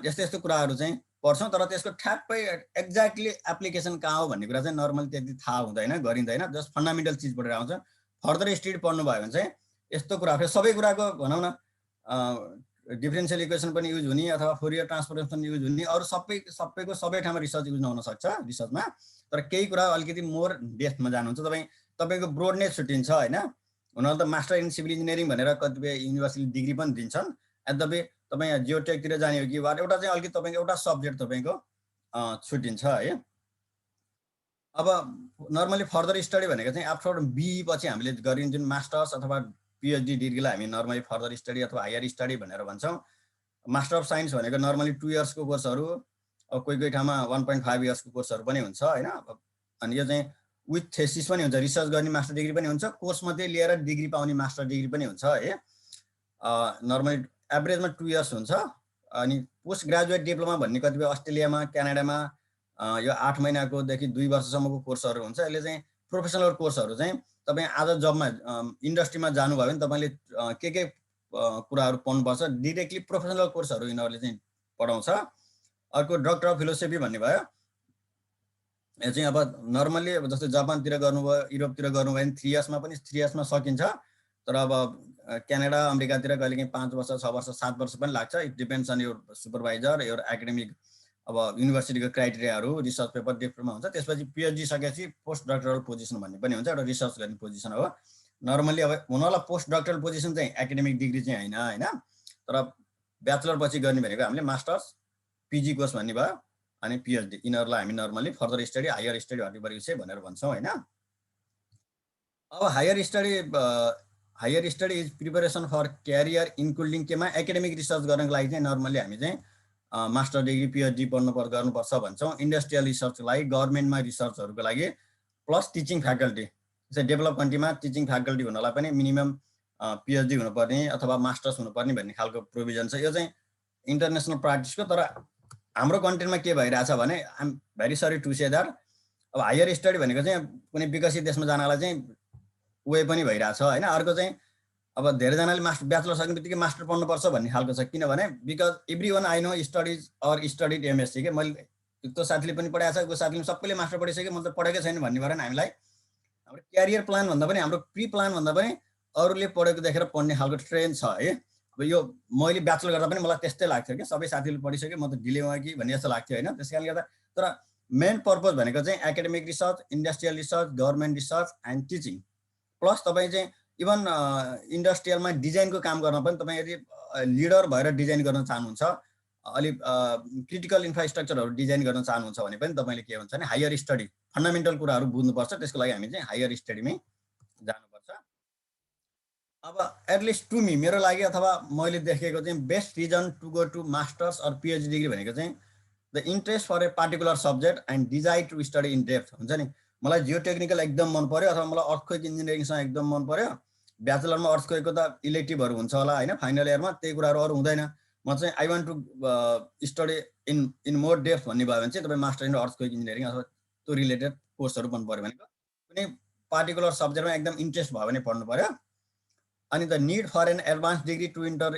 यस्तो यस्तो कुराहरू चाहिँ पढ्छौँ। तर त्यसको ठ्याक्कै एक्ज्याक्टली एप्लिकेसन कहाँ हो भन्ने कुरा चाहिँ नर्मली त्यति थाहा हुँदैन, गरिँदैन। जस्ट फन्डामेन्टल चिज पढेर आउँछ। फर्दर स्टडी पढ्नुभयो भने चाहिँ यस्तो कुराहरू सबै कुराको भनौँ न डिफ्रेन्सियल इक्वेसन पनि युज हुने अथवा फोरियर ट्रान्सफर्मेसन युज हुने, अरू सबैको सबै ठाउँमा रिसर्च युज नहुन सक्छ रिसर्चमा। तर केही कुरा अलिकति मोर डेप्थमा जानुहुन्छ तपाईँको ब्रोडनेस छुट्टिन्छ होइन। हुन त मास्टर इन सिभिल इन्जिनियरिङ भनेर कतिपय युनिभर्सिटीले डिग्री पनि दिन्छन्। यद्यपि तपाईँ जियोटेकतिर जाने हो कि वा एउटा चाहिँ अलिकति तपाईँको एउटा सब्जेक्ट तपाईँको छुट्टिन्छ है। अब नर्मली फर्दर स्टडी भनेको चाहिँ आफ्टर बिई पछि हामीले गरिने जुन मास्टर्स अथवा पिएचडी डिग्रीलाई हामी नर्मली फर्दर स्टडी अथवा हायर स्टडी भनेर भन्छौँ। मास्टर अफ साइन्स भनेको नर्मली 2 इयर्सको कोर्सहरू, अब कोही ठाउँमा 1.5 इयर्सको कोर्सहरू पनि हुन्छ होइन। अनि यो चाहिँ विथ थेसिस पनि हुन्छ, रिसर्च गर्ने मास्टर डिग्री पनि हुन्छ, कोर्स मात्रै लिएर डिग्री पाउने मास्टर डिग्री पनि हुन्छ है। नर्मली एभरेजमा 2 इयर्स हुन्छ। अनि पोस्ट ग्रेजुएट डिप्लोमा भन्ने कतिपय अस्ट्रेलियामा, क्यानाडामा यो 8 महिनाकोदेखि 2 वर्षसम्मको कोर्सहरू हुन्छ। यसले चाहिँ प्रोफेसनल कोर्सहरू चाहिँ तपाईँ आज जबमा इन्डस्ट्रीमा जानुभयो भने तपाईँले के कुराहरू पढ्नुपर्छ, डिरेक्टली प्रोफेसनल कोर्सहरू यिनीहरूले चाहिँ पढाउँछ। अर्को डक्टर अफ फिलोसफी भन्ने भयो। यो चाहिँ अब नर्मल्ली अब जस्तै जापानतिर गर्नुभयो, युरोपतिर गर्नुभयो भने 3 इयर्समा पनि 3 इयर्समा सकिन्छ। तर अब क्यानाडा, अमेरिकातिर कहिलेकाहीँ 5 वर्ष, 6 वर्ष, 7 वर्ष पनि लाग्छ। It depends on your supervisor, your academic अब युनिभर्सिटीको क्राइटेरियाहरू, रिसर्च पेपर डिप्लोमा हुन्छ। त्यसपछि पिएचडी सकेपछि पोस्ट डक्टरल पोजिसन भन्ने पनि हुन्छ, एउटा रिसर्च गर्ने पोजिसन हो। नर्मली अब हुनला पोस्ट डक्टरल पोजिसन चाहिँ एकाडेमिक डिग्री चाहिँ होइन। तर ब्याचलर पछि गर्ने भनेको हामीले मास्टर्स, पिजी कोर्स भन्ने भयो, अनि पिएचडी, यिनीहरूलाई हामी normally further study, higher study horticulture भनेर भन्छौँ होइन। अब higher study is preparation for career including केमा एकाडेमिक रिसर्च गर्नको लागि चाहिँ नर्मली हामी चाहिँ मास्टर डिग्री, पिएचडी गर्नुपर्छ भन्छौँ। इन्डस्ट्रियल रिसर्चको लागि, गभर्मेन्टमा रिसर्चहरूको लागि, प्लस टिचिङ फ्याकल्टी। जस्तै डेभलप कन्ट्रीमा टिचिङ फ्याकल्टी हुनलाई पनि मिनिमम पिएचडी हुनुपर्ने अथवा मास्टर्स हुनुपर्ने भन्ने खालको प्रोभिजन छ। यो चाहिँ इन्टरनेसनल प्र्याक्टिसको। तर हाम्रो कन्ट्रीमा के भइरहेछ भने, I'm very sorry to say that, अब हायर स्टडी भनेको चाहिँ कुनै विकसित देशमा जानलाई चाहिँ वे पनि भइरहेछ होइन। अर्को चाहिँ अब धेरैजनाले ब्याचलर सक्ने बित्तिकै मास्टर पढ्नुपर्छ भन्ने खालको छ। किनभने because every one I know studies or studied MSc के, मैले त्यो साथीले पनि पढाएको छ, त्यो साथीले सबैले मास्टर पढिसक्यो, म त पढेकै छैन भन्ने भएर हामीलाई हाम्रो क्यारियर प्लान भन्दा पनि, हाम्रो प्री प्लान भन्दा पनि अरूले पढेको देखेर पढ्ने खालको ट्रेन्ड छ है। अब यो मैले ब्याचलर गर्दा पनि मलाई त्यस्तै लाग्थ्यो कि सबै साथीले पढिसक्यो, म त ढिलै भयो कि भन्ने जस्तो लाग्थ्यो होइन। त्यस कारणले गर्दा तर मेन पर्पज भनेको चाहिँ academic research, industrial research, government research and teaching. Plus तपाईँ चाहिँ इभन इन्डस्ट्रियलमा डिजाइनको काम गर्न पनि तपाईँ यदि लिडर भएर डिजाइन गर्न चाहनुहुन्छ, अलिक क्रिटिकल इन्फ्रास्ट्रक्चरहरू डिजाइन गर्न चाहनुहुन्छ भने पनि तपाईँले के हुन्छ भने हायर स्टडी, फन्डामेन्टल कुराहरू बुझ्नुपर्छ। त्यसको लागि हामी चाहिँ हायर स्टडीमै जानुपर्छ। अब एटलिस्ट टु मी, मेरो लागि अथवा मैले देखेको चाहिँ best reason to go to masters or PhD degree भनेको चाहिँ the interest for a particular subject and desire to study in depth हुन्छ नि। मलाई जियोटेक्निकल एकदम मन पर्यो अथवा मलाई अर्थक्वेक इन्जिनियरिङसँग एकदम मन पर्यो। ब्याचलरमा अर्थक्वेकको त इलेक्टिभहरू हुन्छ होला होइन, फाइनल इयरमा त्यही कुराहरू अरू हुँदैन। म चाहिँ I want to study in more depth भन्ने भयो भने चाहिँ तपाईँ मास्टर इन अर्थक्वेक इन्जिनियरिङ अथवा त्यो रिलेटेड कोर्सहरू पढ्नु पऱ्यो भनेको कुनै पार्टिकुलर सब्जेक्टमा एकदम इन्ट्रेस्ट भयो भने पढ्नु पऱ्यो। अनि the need for an advance degree to enter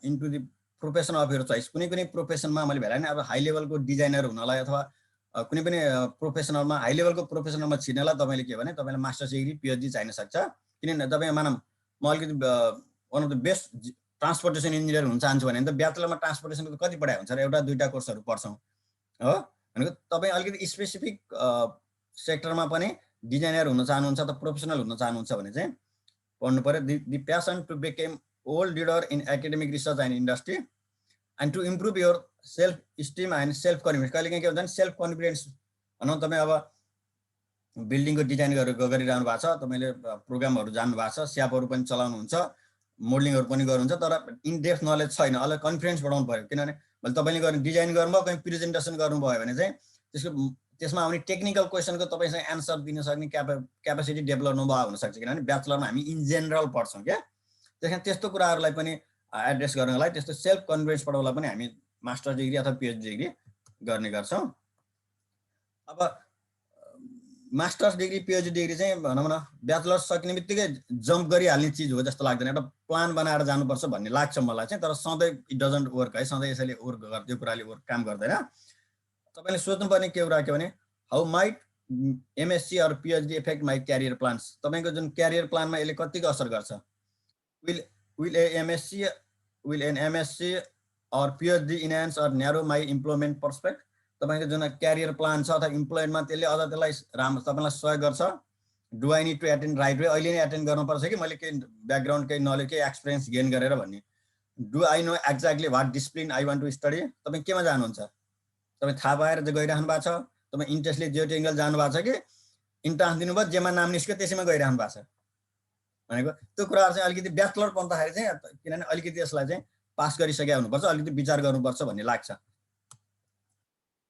into the profession of your choice. कुनै प्रोफेसनमा मैले भने अब हाई लेभलको डिजाइनर हुनलाई अथवा कुनै पनि प्रोफेसनलमा, हाई लेभलको प्रोफेसनलमा छिर्नलाई तपाईँले के भने तपाईँलाई मास्टर्स डिग्री, पिएचडी चाहिन सक्छ। किनभने तपाईँ मानौँ म अलिकति one of the best transportation engineer हुन चाहन्छु भने त ब्याचलरमा ट्रान्सपोर्टेसनको कति पढाइ हुन्छ र एउटा दुईवटा कोर्सहरू पढ्छौँ हो। भनेको तपाईँ अलिकति स्पेसिफिक सेक्टरमा पनि डिजाइनर हुन चाहनुहुन्छ त प्रोफेसनल हुन चाहनुहुन्छ भने चाहिँ पढ्नु पऱ्यो। The passion to became old leader in academic research and industry and to improve your self esteem and self confidence. कहिलेकाहीँ के हुन्छ भने सेल्फ कन्फिडेन्स भनौँ तपाईँ अब बिल्डिङको डिजाइन गरिरहनु भएको छ, तपाईँले प्रोग्रामहरू जान्नुभएको छ, स्यापहरू पनि चलाउनुहुन्छ, मोडलिङहरू पनि गर्नुहुन्छ, तर इन डेप्थ नलेज छैन। अलि कन्फिडेन्स बढाउनु पऱ्यो, किनभने मैले तपाईँले गर्ने डिजाइन गर्नुभयो, कहीँ प्रेजेन्टेसन गर्नुभयो भने चाहिँ त्यसमा आउने टेक्निकल क्वेसनको तपाईँसँग एन्सर दिन सक्ने क्यापेसिटी डेभलप नभएको हुनसक्छ, किनभने ब्याचलरमा हामी इन जेनरल पढ्छौँ क्या। त्यस कारण त्यस्तो कुराहरूलाई पनि एड्रेस गर्नको लागि त्यस्तो सेल्फ कन्फिडेन्स बढाउनलाई पनि हामी मास्टर डिग्री अथवा पिएचडी डिग्री गर्ने गर्छौँ। अब मास्टर्स डिग्री पिएचडी डिग्री चाहिँ भनौँ न ब्याचलर्स सकिने बित्तिकै जम्प गरिहाल्ने चिज हो जस्तो लाग्दैन। एउटा प्लान बनाएर जानुपर्छ भन्ने लाग्छ मलाई चाहिँ, तर सधैँ इट डजन्ट वर्क है, सधैँ यसैले वर्क त्यो कुराले काम गर्दैन। तपाईँले सोच्नुपर्ने के कुरा के भने how might MSc or PhD effect my career plans. तपाईँको जुन क्यारियर प्लानमा यसले कतिको असर गर्छ। Will an MSc or PhD enhance or narrow my employment prospect. तपाईँको जुन क्यारियर प्लान छ अथवा इम्प्लोइमेन्टमा त्यसले अझ त्यसलाई राम्रो तपाईँलाई सहयोग गर्छ। Do I need to attend right way, अहिले नै एटेन्ड गर्नुपर्छ कि मैले केही ब्याकग्राउन्ड केही नलेज केही एक्सपिरियन्स गेन गरेर भन्ने। Do I know exactly what discipline I want to study. तपाईँ केमा जानुहुन्छ, तपाईँ थाहा पाएर गइरहनु भएको छ, तपाईँ इन्ट्रेस्टले जियोटी एङ्गल जानुभएको छ कि इन्ट्रान्स दिनुभयो जेमा नाम निस्क्यो त्यसैमा गइरहनु भएको छ भनेको त्यो कुराहरू चाहिँ अलिकति ब्याचलर पढ्दाखेरि चाहिँ, किनभने अलिकति यसलाई चाहिँ पास गरिसकेका हुनुपर्छ, अलिकति विचार गर्नुपर्छ भन्ने लाग्छ।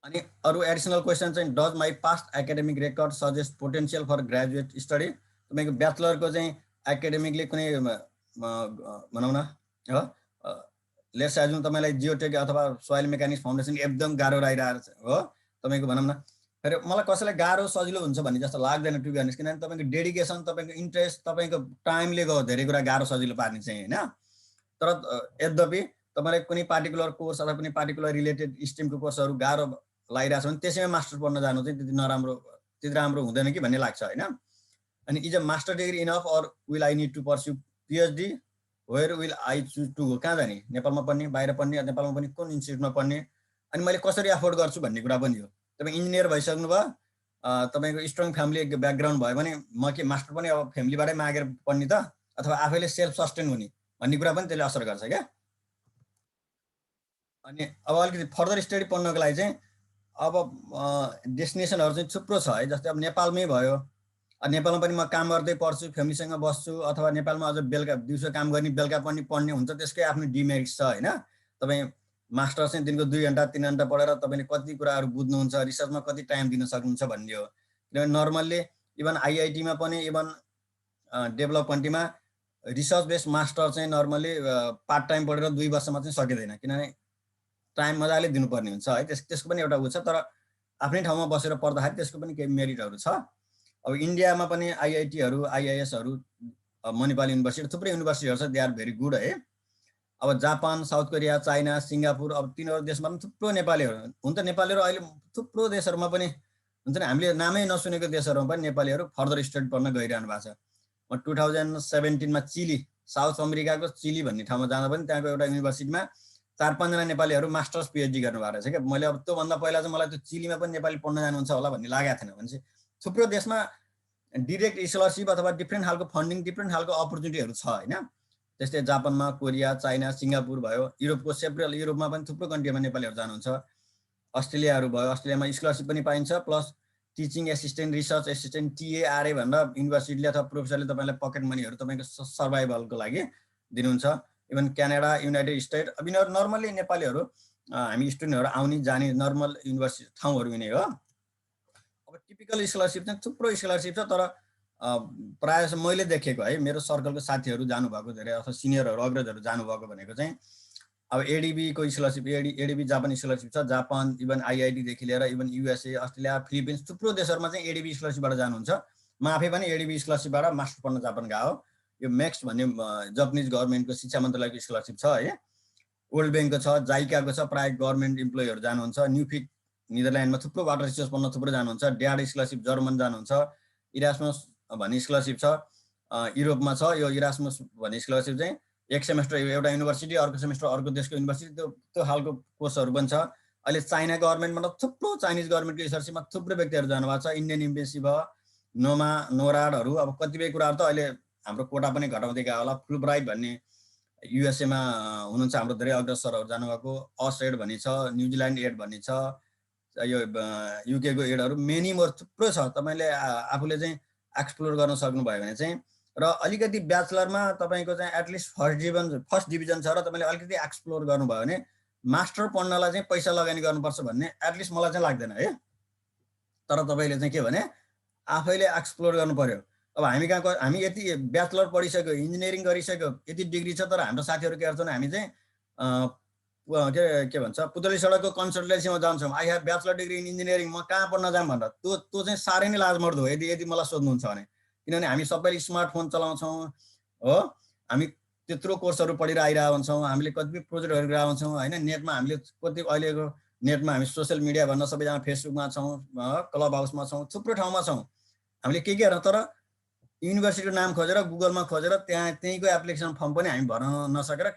अनि अरू एडिसनल क्वेसन चाहिँ does my past academic record suggest potential for graduate study. तपाईँको ब्याचलरको चाहिँ एकाडेमिकले कुनै भनौँ न लेट्स एज्युम तपाईँलाई जियोटेक अथवा सोइल मेकानिक्स फाउन्डेसन एकदम गाह्रो रहिरहेको हो तपाईँको भनौँ न, फेरि मलाई कसैलाई गाह्रो सजिलो हुन्छ भन्ने जस्तो लाग्दैन टु बी अनेस्ट, किनभने तपाईँको डेडिकेसन, तपाईँको इन्ट्रेस्ट, तपाईँको टाइमले गयो धेरै कुरा गाह्रो सजिलो पार्ने चाहिँ होइन। तर यद्यपि तपाईँलाई कुनै पार्टिकुलर कोर्स अथवा कुनै पार्टिकुलर रिलेटेड स्ट्रिमको कोर्सहरू गाह्रो लागिरहेको छ भने त्यसैमा मास्टर पढ्न जानु चाहिँ त्यति राम्रो हुँदैन कि भन्ने लाग्छ होइन। अनि is a master degree enough or will I need to pursue PhD, where will I choose to go. कहाँ जाने, नेपालमा पढ्ने, बाहिर पढ्ने, नेपालमा पनि कुन इन्स्टिट्युटमा पढ्ने, अनि मैले कसरी एफोर्ड गर्छु भन्ने कुरा पनि हो। तपाईँ इन्जिनियर भइसक्नु भयो, तपाईँको स्ट्रङ फ्यामिली ब्याकग्राउन्ड भयो भने म के मास्टर पनि अब फ्यामिलीबाटै मागेर पढ्ने त अथवा आफैले सेल्फ सस्टेन हुने भन्ने कुरा पनि त्यसले असर गर्छ क्या। अनि अब अलिकति फर्दर स्टडी पढ्नको लागि चाहिँ अब डेस्टिनेसनहरू चाहिँ थुप्रो छ है। जस्तै अब नेपालमै भयो, नेपालमा पनि म काम गर्दै पढ्छु, फ्यामिलीसँग बस्छु, अथवा नेपालमा अझ बेलुका दिउँसो काम गर्ने बेलुका पनि पढ्ने हुन्छ, त्यसकै आफ्नो डिमेरिट्स छ होइन। तपाईँ मास्टर चाहिँ दिनको 2 घन्टा 3 घन्टा पढेर तपाईँले कति कुराहरू बुझ्नुहुन्छ, रिसर्चमा कति टाइम दिन सक्नुहुन्छ भन्ने हो। किनभने नर्मल्ली इभन आइआइटीमा पनि इभन डेभलपमेन्टमा रिसर्च बेस्ड मास्टर चाहिँ नर्मल्ली पार्ट टाइम पढेर 2 वर्षमा चाहिँ सकिँदैन, किनभने टाइम मजाले दिनुपर्ने हुन्छ है। त्यसको पनि एउटा उ छ, तर आफ्नै ठाउँमा बसेर पढ्दाखेरि त्यसको पनि केही मेरिटहरू छ। अब इन्डियामा पनि आइआइटीहरू, आइआइएसहरू, मणिपाल युनिभर्सिटी, थुप्रै युनिभर्सिटीहरू छ, दे आर भेरी गुड है। अब Japan, south Korea, China, Singapore, अब तिनीहरू देशमा पनि थुप्रो नेपालीहरू हुन्। त नेपालीहरू अहिले थुप्रो देशहरूमा पनि हुन्छ नि, हामीले नामै नसुनेको देशहरूमा पनि नेपालीहरू फर्दर स्टडी पढ्न गइरहनु भएको छ। म 2017मा चिली, साउथ अमेरिकाको चिली भन्ने ठाउँमा जाँदा पनि त्यहाँको एउटा युनिभर्सिटीमा 4-5 जना नेपालीहरू मास्टर्स पिएचडी गर्नुभएको रहेछ क्या। मैले अब त्योभन्दा पहिला चाहिँ मलाई त्यो चिलीमा पनि नेपाली पढ्न जानुहुन्छ होला भन्ने लागेको थिएन। भनेपछि थुप्रो देशमा डिरेक्ट स्कलरसिप अथवा डिफ्रेन्ट खालको फन्डिङ, डिफ्रेन्ट खालको अपर्च्युनिटीहरू छ होइन। त्यस्तै जापानमा, कोरिया, चाइना, सिङ्गापुर भयो, युरोपको सेपरल युरोपमा पनि थुप्रो कन्ट्रीमा नेपालीहरू जानुहुन्छ। अस्ट्रेलियाहरू भयो, अस्ट्रेलियामा स्कलरसिप पनि पाइन्छ, plus teaching assistant, research assistant, TA RA भनेर युनिभर्सिटीले अथवा प्रोफेसरले तपाईँलाई पकेट मनीहरू तपाईँको सर्भाइभलको लागि दिनुहुन्छ। इभन क्यानाडा, युनाइटेड स्टेट, अब यिनीहरू नर्मल्ली नेपालीहरू हामी स्टुडेन्टहरू आउने जाने नर्मल युनिभर्सिटी ठाउँहरू यिनै हो। अब टिपिकल स्कलरसिप चाहिँ थुप्रो स्कलरसिप छ, तर प्रायः मैले देखेको है, मेरो सर्कलको साथीहरू जानुभएको धेरै अथवा सिनियरहरू अग्रजहरू जानुभएको भनेको चाहिँ अब एडिबीको स्कलरसिप, एडिबी जापान स्कलरसिप छ, जापान, इभन आइआइटीदेखि लिएर इभन युएसए, अस्ट्रेलिया, फिलिपिन्स, थुप्रो देशहरूमा चाहिँ एडिबी स्कलरसिपबाट जानुहुन्छ। म आफै पनि एडिबी स्कलरसिपबाट मास्टर पढ्न जापान गएको हो। यो मेक्स भन्ने जापानिज गभर्मेन्टको शिक्षा मन्त्रालयको स्कलरसिप छ है। वर्ल्ड ब्याङ्कको छ, जाइकाको छ, प्रायः गभर्मेन्ट इम्प्लोइहरू जानुहुन्छ। न्युफिक नेदरल्यान्डमा थुप्रो वाटर रिसोर्स पढ्न थुप्रो जानुहुन्छ। ड्याड स्कलरसिप जर्मन जानुहुन्छ। इरास्मस भन्ने स्कलरसिप छ, युरोपमा छ। यो इरास्मस भन्ने स्कलरसिप चाहिँ एक सेमेस्टर एउटा युनिभर्सिटी, अर्को सेमेस्टर अर्को देशको युनिभर्सिटी, त्यो खालको कोर्सहरू पनि छ। अहिले चाइना गभर्मेन्टमा थुप्रो चाइनिज गभर्मेन्टको स्कलरसिपमा थुप्रो व्यक्तिहरू जानुभएको छ। इन्डियन इम्बेसी भयो, नोमा, नोराडहरू, अब कतिपय कुराहरू त अहिले हाम्रो कोटा पनि घटाउँदै गयो होला। फुलब्राइट भन्ने युएसएमा हुनुहुन्छ हाम्रो धेरै अग्रसरहरू जानुभएको, एड भन्ने छ, न्युजिल्यान्ड एड भन्ने छ, यो युकेको एडहरू मेनी मोर थुप्रो छ। तपाईँले आफूले चाहिँ एक्सप्लोर गर्न सक्नुभयो भने चाहिँ, र अलिकति ब्याचलरमा तपाईँको चाहिँ एटलिस्ट फर्स्ट डिभिजन छ र तपाईँले अलिकति एक्सप्लोर गर्नुभयो भने मास्टर पढ्नलाई चाहिँ पैसा लगानी गर्नुपर्छ भन्ने एटलिस्ट मलाई चाहिँ लाग्दैन है। तर तपाईँले चाहिँ के भने आफैले एक्सप्लोर गर्नु पर्यो। अब हामी यति ब्याचलर पढिसक्यो, इन्जिनियरिङ गरिसक्यो, यति डिग्री छ, तर हाम्रो साथीहरू के गर्छन्, हामी चाहिँ के भन्छ पुतली सडकको कन्सल्टेन्सीमा जान्छौँ, I have bachelor degree in engineering, म कहाँ पढ्न जाम भनेर। त्यो चाहिँ साह्रै नै लाजमर्दो हो यदि मलाई सोध्नुहुन्छ भने। किनभने हामी सबैले स्मार्टफोन चलाउँछौँ हो, हामी त्यत्रो कोर्सहरू पढेर आइरहेको हुन्छौँ, हामीले कतिपय प्रोजेक्टहरू गरिरहेको हुन्छौँ होइन। नेटमा हामीले कति अहिलेको नेटमा हामी सोसियल मिडिया भन्न सबैजना फेसबुकमा छौँ, क्लब हाउसमा छौँ, थुप्रो ठाउँमा छौँ। हामीले के गर्न, तर युनिभर्सिटीको नाम खोजेर गुगलमा खोजेर त्यहीँको एप्लिकेसन फर्म पनि हामी भर्न नसकेर,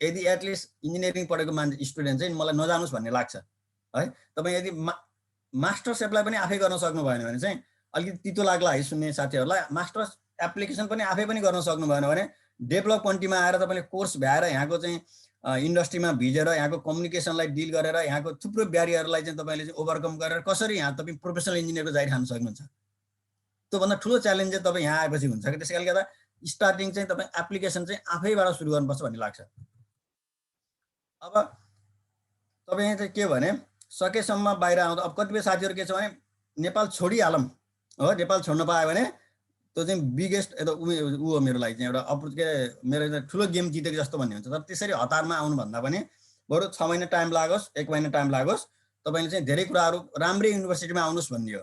यदि एटलिस्ट इन्जिनियरिङ पढेको मान्छे स्टुडेन्ट चाहिँ मलाई नजानुस् भन्ने लाग्छ है। तपाईँ यदि मास्टर्स एप्लाई पनि आफै गर्न सक्नु भएन भने चाहिँ अलिकति तितो लाग्ला है सुन्ने साथीहरूलाई। मास्टर्स एप्लिकेसन पनि आफै पनि गर्न सक्नु भएन भने डेभलप कन्ट्रीमा आएर तपाईँले कोर्स भ्याएर यहाँको चाहिँ इन्डस्ट्रीमा भिजेर यहाँको कम्युनिकेसनलाई डिल गरेर यहाँको थुप्रो ब्यारियरलाई चाहिँ तपाईँले चाहिँ ओभरकम गरेर कसरी यहाँ तपाईँ प्रोफेसनल इन्जिनियरको जागिर खान सक्नुहुन्छ। त्योभन्दा ठुलो च्यालेन्ज चाहिँ तपाईँ यहाँ आएपछि हुन्छ कि। त्यसैले गर्दा स्टार्टिङ चाहिँ तपाईँ एप्लिकेसन चाहिँ आफैबाट सुरु गर्नुपर्छ भन्ने लाग्छ। अब तपाईँ चाहिँ के भने सकेसम्म बाहिर आउँदा, अब कतिपय साथीहरू के छ भने नेपाल छोडिहालौँ हो, नेपाल छोड्न पायो भने त्यो चाहिँ बिगेस्ट ऊ हो मेरो लागि चाहिँ एउटा मेरो ठुलो गेम जितेको जस्तो भन्ने हुन्छ। तर त्यसरी हतारमा आउनुभन्दा पनि बरु 6 महिना टाइम लागोस्, 1 महिना टाइम लागोस्, तपाईँले चाहिँ धेरै कुराहरू राम्रै युनिभर्सिटीमा आउनुहोस् भन्ने हो।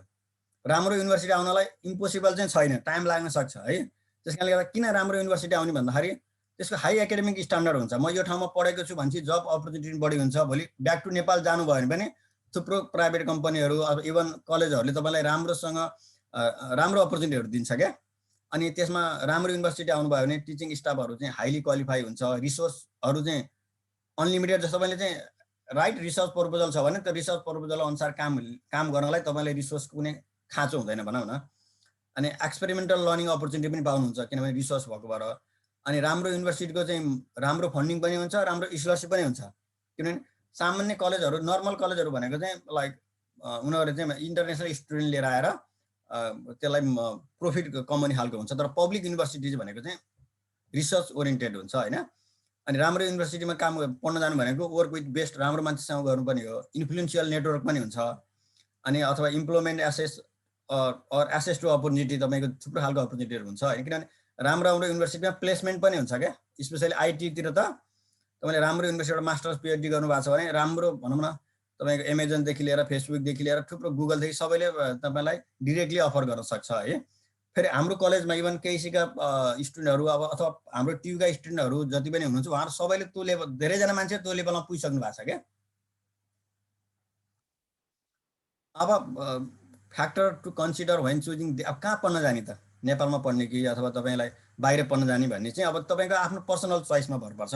राम्रो युनिभर्सिटी आउनलाई इम्पोसिबल चाहिँ छैन, टाइम लाग्न सक्छ है। त्यस कारणले गर्दा किन राम्रो युनिभर्सिटी आउने भन्दाखेरि त्यसको हाई एकाडेमिक स्ट्यान्डर्ड हुन्छ। म यो ठाउँमा पढेको छु भनेपछि जब अपर्च्युनिटी बढी हुन्छ। भोलि ब्याक टु नेपाल जानुभयो भने पनि थुप्रो प्राइभेट कम्पनीहरू अब इभन कलेजहरूले तपाईँलाई राम्रो अपर्च्युनिटीहरू दिन्छ क्या। अनि त्यसमा राम्रो युनिभर्सिटी आउनुभयो भने टिचिङ स्टाफहरू चाहिँ हाइली क्वालिफाई हुन्छ, रिसोर्सहरू चाहिँ अनलिमिटेड। जस्तो तपाईँले चाहिँ राइट रिसर्च प्रपोजल छ भने त्यो रिसर्च प्रपोजल अनुसार काम गर्नलाई तपाईँलाई रिसोर्सको कुनै खाँचो हुँदैन भनौँ न। अनि एक्सपेरिमेन्टल लर्निङ अपर्च्युनिटी पनि पाउनुहुन्छ किनभने रिसोर्स भएको भएर। अनि राम्रो युनिभर्सिटीको चाहिँ राम्रो फन्डिङ पनि हुन्छ, राम्रो स्कलरसिप पनि हुन्छ। किनभने सामान्य कलेजहरू, नर्मल कलेजहरू भनेको चाहिँ लाइक उनीहरूले चाहिँ इन्टरनेसनल स्टुडेन्ट लिएर आएर त्यसलाई प्रोफिट कमाउने खालको हुन्छ। तर पब्लिक युनिभर्सिटी भनेको चाहिँ रिसर्च ओरिएन्टेड हुन्छ होइन। अनि राम्रो युनिभर्सिटीमा काम पढ्न जानु भनेको वर्क विथ बेस्ट राम्रो मान्छेसँग गर्नुपर्ने हो, इन्फ्लुएन्सियल नेटवर्क पनि हुन्छ। अनि अथवा इम्प्लोइमेन्ट एसेस टु अपर्च्युनिटी, तपाईँको थुप्रो खालको अपर्च्युनिटीहरू हुन्छ होइन। किनभने राम्रो युनिभर्सिटीमा प्लेसमेन्ट पनि हुन्छ क्या। स्पेसली आइटीतिर त तपाईँले राम्रो युनिभर्सिटीबाट मास्टर्स पिएचडी गर्नुभएको छ भने राम्रो भनौँ न, तपाईँको एमाजोनदेखि लिएर फेसबुकदेखि लिएर थुप्रो गुगलदेखि सबैले तपाईँलाई डिरेक्टली अफर गर्न सक्छ है। फेरि हाम्रो कलेजमा इभन केसीका स्टुडेन्टहरू अब अथवा हाम्रो ट्युका स्टुडेन्टहरू जति पनि हुनुहुन्छ उहाँहरू सबैले त्यो लेभल, धेरैजना मान्छे त्यो लेभलमा पुगिसक्नु भएको छ क्या। अब factor to consider when choosing, अब कहाँ पढ्न जाने त, नेपालमा पढ्ने कि अथवा तपाईँलाई बाहिर पढ्न जाने भन्ने चाहिँ अब तपाईँको आफ्नो पर्सनल चोइसमा भर पर्छ।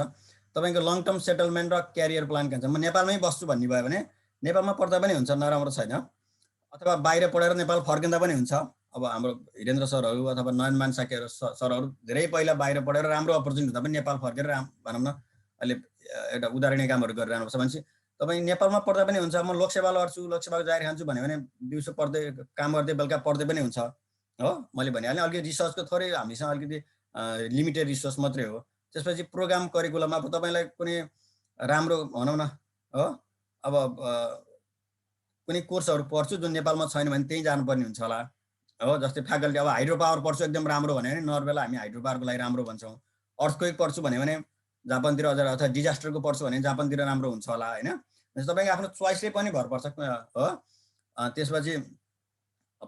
तपाईँको लङ टर्म सेटलमेन्ट र क्यारियर प्लान के हुन्छ, म नेपालमै बस्छु भन्ने भयो भने नेपालमा पढ्दा पनि हुन्छ, नराम्रो छैन। अथवा बाहिर पढेर नेपाल फर्किँदा पनि हुन्छ। अब हाम्रो हिरेन्द्र सरहरू अथवा नयनमान साकेहरू सरहरू धेरै पहिला बाहिर पढेर राम्रो अपर्च्युनिटी हुँदा पनि नेपाल फर्केर भनौँ न अहिले एउटा उदाहरणीय कामहरू गरिरहनु पर्छ भनेपछि तपाईँ नेपालमा पढ्दा पनि हुन्छ। म लोकसेवा गर्छु, लोकसेवाको जागिर खान्छु भन्यो भने दिउँसो पढ्दै काम गर्दै बेलुका पढ्दै पनि हुन्छ हो। मैले भनिहालेँ अलिकति रिसर्चको थोरै हामीसँग अलिकति लिमिटेड रिसोर्स मात्रै हो। त्यसपछि प्रोग्राम करिकुलममा अब तपाईँलाई कुनै राम्रो भनौँ न हो, अब कुनै कोर्सहरू पढ्छु जुन नेपालमा छैन भने त्यहीँ जानुपर्ने हुन्छ होला हो। जस्तै फ्याकल्टी अब हाइड्रो पावर पढ्छु एकदम राम्रो भन्यो भने नर्वेलाई हामी हाइड्रो पावरको लागि राम्रो भन्छौँ। अर्थक्वेक पढ्छु भन्यो भने जापानतिर अझ, अथवा डिजास्टरको पढ्छु भने जापानतिर राम्रो हुन्छ होला होइन। तपाईँको आफ्नो चोइसले पनि भर पर्छ हो। त्यसपछि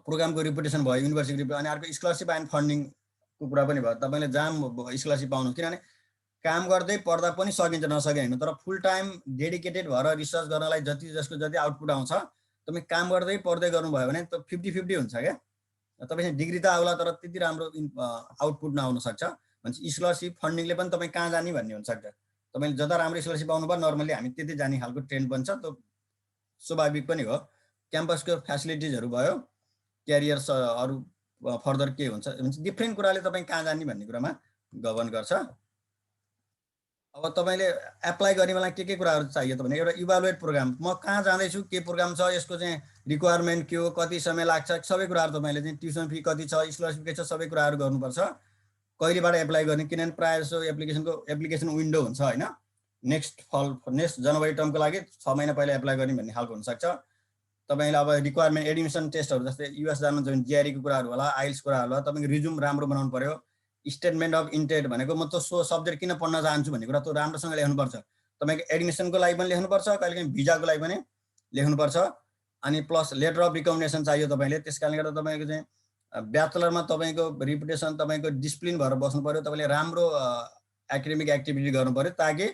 प्रोग्रामको रिपुटेसन भयो, युनिभर्सिटी भयो, अनि अर्को स्कलरसिप एन्ड फन्डिङको कुरा पनि भयो। तपाईँले जहाँ स्कलरसिप पाउनु, किनभने काम गर्दै पढ्दा पनि सकिन्छ नसके होइन, तर फुल टाइम डेडिकेटेड भएर रिसर्च गर्नलाई जसको जति आउटपुट आउँछ तपाईँ काम गर्दै पढ्दै गर्नुभयो भने त 50-50 हुन्छ क्या। तपाईँसँग डिग्री त आउला तर त्यति राम्रो आउटपुट नआउन सक्छ। भनेपछि स्कलरसिप फन्डिङले पनि तपाईँ कहाँ जाने भन्ने हुनसक्छ। तपाईँले जता राम्रो स्कलरसिप आउनु भयो नर्मली हामी त्यति जाने खालको ट्रेन्ड बन्छ, त्यो स्वाभाविक पनि हो। क्याम्पसको फेसिलिटिजहरू भयो, क्यारियर अरू फर्दर के हुन्छ डिफ्रेन्ट कुराले तपाईँ कहाँ जाने भन्ने कुरामा गभर्न गर्छ। अब तपाईँले एप्लाई गर्ने बेला के कुराहरू चाहियो त भने एउटा इभालुएट प्रोग्राम, म कहाँ जाँदैछु, के प्रोग्राम छ, यसको चाहिँ रिक्वायरमेन्ट के हो, कति समय लाग्छ, सबै कुराहरू तपाईँले चाहिँ ट्युसन फी कति छ, स्कलरसिप के छ, सबै कुराहरू गर्नुपर्छ। कहिलेबाट एप्लाई गर्ने, किनभने प्रायः जसो एप्लिकेसन विन्डो हुन्छ होइन, नेक्स्ट जनवरी टर्मको लागि 6 महिना पहिला एप्लाई गर्ने भन्ने खालको हुनसक्छ। तपाईँले अब रिक्वायरमेन्ट एडमिसन टेस्टहरू जस्तै युएस जानुहुन्छ भने जिआरईको कुराहरू होला, आइल्स कुराहरू होला, तपाईँको रिज्युम राम्रो बनाउनु पर्यो। स्टेटमेन्ट अफ इन्टेन्ट भनेको म त सो सब्जेक्ट किन पढ्न चाहन्छु भन्ने कुरा त राम्रोसँग लेख्नुपर्छ। तपाईँको एडमिसनको लागि पनि लेख्नुपर्छ, कहिलेकाहीँ भिजाको लागि पनि लेख्नुपर्छ। अनि प्लस लेटर अफ रिकमेन्डेसन चाहियो तपाईँले। त्यस कारणले गर्दा तपाईँको चाहिँ ब्याचलरमा तपाईँको रिपुटेसन, तपाईँको डिसिप्लिन भएर बस्नु पर्यो, तपाईँले राम्रो एकाडेमिक एक्टिभिटी गर्नु पर्यो, ताकि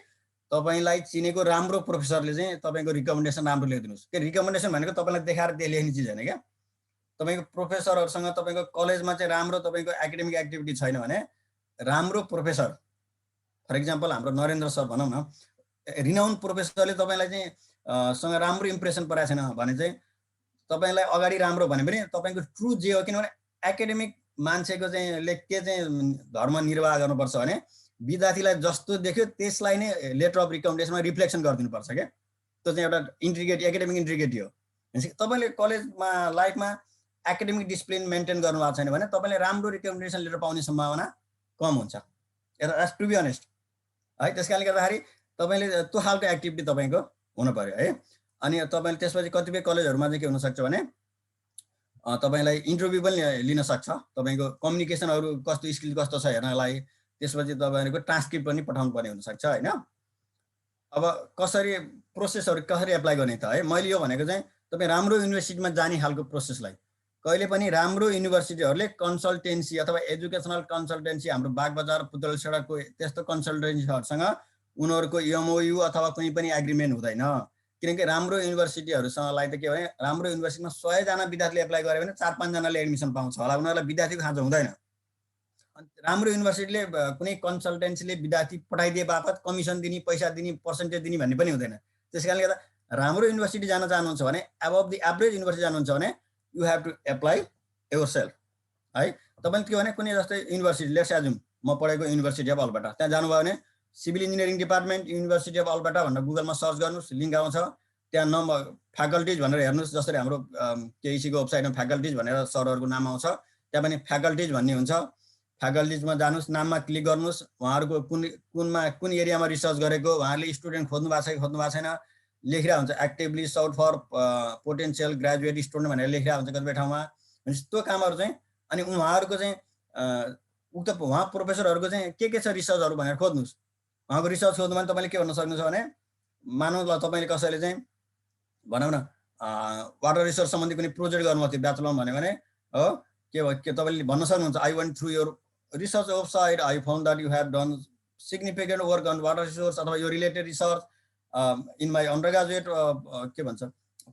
तपाईँलाई चिनेको राम्रो प्रोफेसरले चाहिँ तपाईँको रिकमेन्डेसन राम्रो लेखिदिनुहोस्। के रिकमेन्डेसन भनेको तपाईँलाई देखाएर लेख्ने चिज होइन क्या। तपाईँको प्रोफेसरहरूसँग तपाईँको कलेजमा चाहिँ राम्रो तपाईँको एकाडेमिक एक्टिभिटी छैन भने राम्रो प्रोफेसर, फर इक्जाम्पल हाम्रो नरेन्द्र सर भनौँ न, रिनाउन्ड प्रोफेसरले तपाईँलाई चाहिँ सँग राम्रो इम्प्रेसन पराएको छैन भने चाहिँ तपाईँलाई अगाडि राम्रो भने पनि तपाईँको ट्रु जे हो, किनभने एकाडेमिक मान्छेको चाहिँ के चाहिँ धर्म निर्वाह गर्नुपर्छ भने विद्यार्थीलाई जस्तो देख्यो त्यसलाई नै लेटर अफ रिकमेन्डेसनमा रिफ्लेक्सन गरिदिनुपर्छ क्या। त्यो चाहिँ एउटा इन्ट्रिग्रेटी, एकाडेमिक इन्ट्रिग्रेटी हो। तपाईँले कलेजमा लाइफमा एकाडेमिक डिसिप्लिन मेन्टेन गर्नु भएको छैन भने तपाईँले राम्रो रिकमेन्डेसन लेटर पाउने सम्भावना कम हुन्छ, टु बी अनेस्ट है। त्यस कारणले गर्दाखेरि तपाईँले त्यो खालको एक्टिभिटी तपाईँको हुनु पर्यो है। अनि तपाईँले त्यसपछि कतिपय कलेजहरूमा चाहिँ के हुनसक्छ भने तपाईँलाई इन्टरभ्यू पनि लिन सक्छ, तपाईँको कम्युनिकेसनहरू कस्तो, स्किल कस्तो छ हेर्नलाई। त्यसपछि तपाईँहरूको ट्रान्सक्रिप्ट पनि पठाउनु पर्ने हुनसक्छ होइन। अब कसरी प्रोसेसहरू कसरी एप्लाई गर्ने त है, मैले यो भनेको चाहिँ तपाईँ राम्रो युनिभर्सिटीमा जाने खालको प्रोसेसलाई। कहिले पनि राम्रो युनिभर्सिटीहरूले कन्सल्टेन्सी अथवा एजुकेसनल कन्सल्टेन्सी, हाम्रो बागबजार पुतल सडकको त्यस्तो कन्सल्टेन्सीहरूसँग उनीहरूको एमओयू अथवा कुनै पनि एग्रिमेन्ट हुँदैन। किनकि राम्रो युनिभर्सिटीहरूसँगलाई त के भने राम्रो युनिभर्सिटीमा 100 जना विद्यार्थीले एप्लाई गर्यो भने 4-5 जनाले एडमिसन पाउँछ होला, उनीहरूलाई विद्यार्थीको खाँचो हुँदैन। अनि राम्रो युनिभर्सिटीले कुनै कन्सल्टेन्सीले विद्यार्थी पठाइदिए बापत कमिसन दिने, पैसा दिने, पर्सेन्टेज दिने भन्ने पनि हुँदैन। त्यस कारणले गर्दा राम्रो युनिभर्सिटी जान चाहनुहुन्छ भने, एबभ द एभरेज युनिभर्सिटी जानुहुन्छ भने you have to apply your self है। तपाईँले के भने कुनै जस्तै युनिभर्सिटी, लेट्स एज्युम म पढेको युनिभर्सिटी अफ अल्बर्टा, त्यहाँ जानुभयो भने civil engineering department university of Alberta भनेर गुगलमा सर्च गर्नुहोस्, लिङ्क आउँछ। त्यहाँ नम्बर फ्याकल्टिज भनेर हेर्नुहोस्, जसरी हाम्रो केइसीको वेबसाइटमा फ्याकल्टिज भनेर सरहरूको नाम आउँछ, त्यहाँ पनि फ्याकल्टिज भन्ने हुन्छ। फ्याकल्टिजमा जानुहोस्, नाममा क्लिक गर्नुहोस्, उहाँहरूको कुन एरियामा रिसर्च गरेको, उहाँहरूले स्टुडेन्ट खोज्नु भएको छ कि खोज्नु भएको छैन लेखिरहेको हुन्छ। Actively sought for potential graduate student भनेर लेखिरहेको हुन्छ कतिपय ठाउँमा। भनेपछि त्यो कामहरू चाहिँ, अनि उहाँहरूको चाहिँ उहाँ प्रोफेसरहरूको चाहिँ के छ रिसर्चहरू भनेर खोज्नुहोस्। उहाँको रिसर्च खोज्नु भने तपाईँले के भन्न सक्नुहुन्छ भने, मानौँ ल तपाईँले कसैले चाहिँ भनौँ न वाटर रिसर्च सम्बन्धी कुनै प्रोजेक्ट गर्नुभएको थियो ब्याचलरमा भन्यो भने हो, के तपाईँले भन्न सक्नुहुन्छ, I want through your research website I found that you have done significant work on water resource अथवा यो related research in my under graduate के भन्छ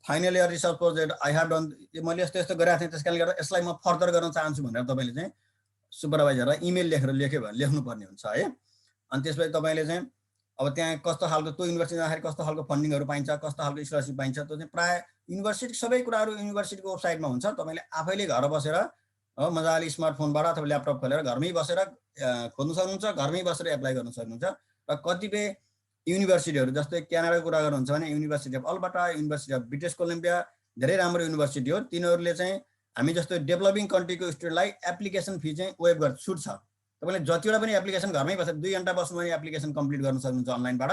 final year research project I have done, मैले यस्तो यस्तो गरेको थिएँ, त्यस कारणले गर्दा यसलाई म फर्दर गर्न चाहन्छु भनेर तपाईँले चाहिँ सुपरभाइजरलाई इमेल लेखेर लेख्नुपर्ने हुन्छ है। अनि त्यसपछि तपाईँले चाहिँ अब त्यहाँ कस्तो खालको, त्यो युनिभर्सिटी जाँदाखेरि कस्तो खालको फन्डिङहरू पाइन्छ, कस्तो खालको स्कलरसिप पाइन्छ, त्यो चाहिँ प्रायः युनिभर्सिटी सबै कुराहरू युनिभर्सिटीको वेबसाइटमा हुन्छ। तपाईँले आफैले घर बसेर मजाले स्मार्टफोनबाट अथवा ल्यापटप खोलेर घरमै बसेर खोज्नु सक्नुहुन्छ, घरमै बसेर एप्लाई गर्न सक्नुहुन्छ। र कतिपय युनिभर्सिटीहरू जस्तै क्यानाडाको कुरा गर्नुहुन्छ भने university of Alberta, university of British Columbia धेरै राम्रो युनिभर्सिटी हो। तिनीहरूले चाहिँ हामी जस्तो डेभलपिङ कन्ट्रीको स्टुडेन्टलाई एप्लिकेसन फी चाहिँ वेभ गर्छ, छुट छ। तपाईँले जतिवटा पनि एप्लिकेसन घरमै बसेर 2 घन्टा बस्नु भने एप्लिकेसन कम्प्लिट गर्न सक्नुहुन्छ अनलाइनबाट,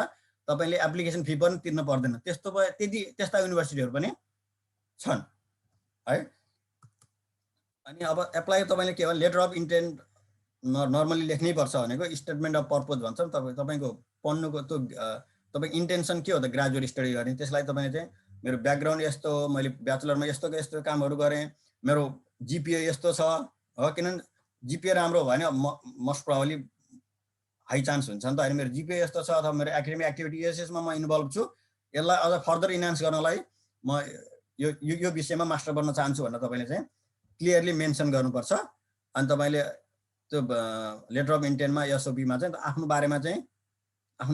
तपाईँले एप्लिकेसन फी पनि तिर्न पर्दैन। त्यस्ता युनिभर्सिटीहरू पनि छन् है। अनि अब एप्लाई तपाईँले के भने लेटर अफ इन्टेन्ट नर्मली लेख्नै पर्छ भनेको, स्टेटमेन्ट अफ पर्पज भन्छ तपाईँको पढ्नुको त्यो तपाईँको इन्टेन्सन के हो त ग्रेजुएट स्टडी गर्ने, त्यसलाई तपाईँले चाहिँ मेरो ब्याकग्राउन्ड यस्तो हो, मैले ब्याचलरमा यस्तो यस्तो कामहरू गरेँ, मेरो जिपिए यस्तो छ हो, किनभने जिपिए राम्रो भयो भने मोस्ट प्रोबेबली हाई चान्स हुन्छ नि त होइन। मेरो जिपिए यस्तो छ अथवा मेरो एकाडेमिक एक्टिभिटी यसमा म इन्भल्भ छु, यसलाई अझ फर्दर इन्हान्स गर्नलाई म यो विषयमा मास्टर बन्न चाहन्छु भनेर तपाईँले चाहिँ क्लियरली मेन्सन गर्नुपर्छ। अनि तपाईँले त्यो लेटर अफ इन्टेन्टमा एसओपीमा चाहिँ आफ्नो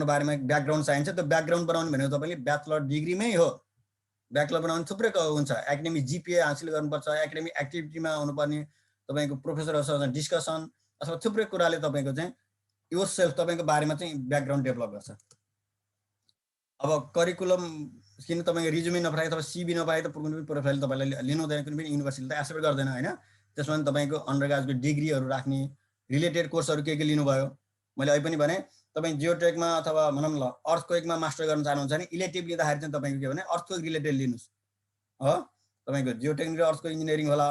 बारेमा ब्याकग्राउन्ड चाहिन्छ। त्यो ब्याकग्राउन्ड बनाउनु भनेको तपाईँले ब्याचलर डिग्रीमै हो, ब्याचलर बनाउनु थुप्रै हुन्छ। एकाडेमिक जिपिए हासिल गर्नुपर्छ, एकाडेमिक एक्टिभिटीमा आउनुपर्ने, तपाईँको प्रोफेसरहरूसँग डिस्कसन अथवा थुप्रै कुराले तपाईँको चाहिँ यो सेल्फ तपाईँको बारेमा चाहिँ ब्याकग्राउन्ड डेभलप गर्छ। अब करिकुलम किन तपाईँको रिज्युमे नपठाए अथवा सिबी नपाए त कुनै पनि प्रोफाइल तपाईँलाई लिनु हुँदैन, कुनै पनि युनिभर्सिटीले त एक्सेप्ट गर्दैन होइन। त्यसमा पनि तपाईँको अन्डरग्रेजुएट डिग्रीहरू राख्ने, रिलेटेड कोर्सहरू के लिनुभयो। मैले अहिले पनि भने तपाईँ जियोटेकमा अथवा भनौँ न अर्थक्वेकमा मास्टर गर्न चाहनुहुन्छ भने इलेक्टिभ लिँदाखेरि चाहिँ तपाईँको के भने अर्थक्वेक रिलेटेड लिनुहोस् हो। तपाईँको जियोटेक्निकल अर्थक्वेक इन्जिनियरिङ होला,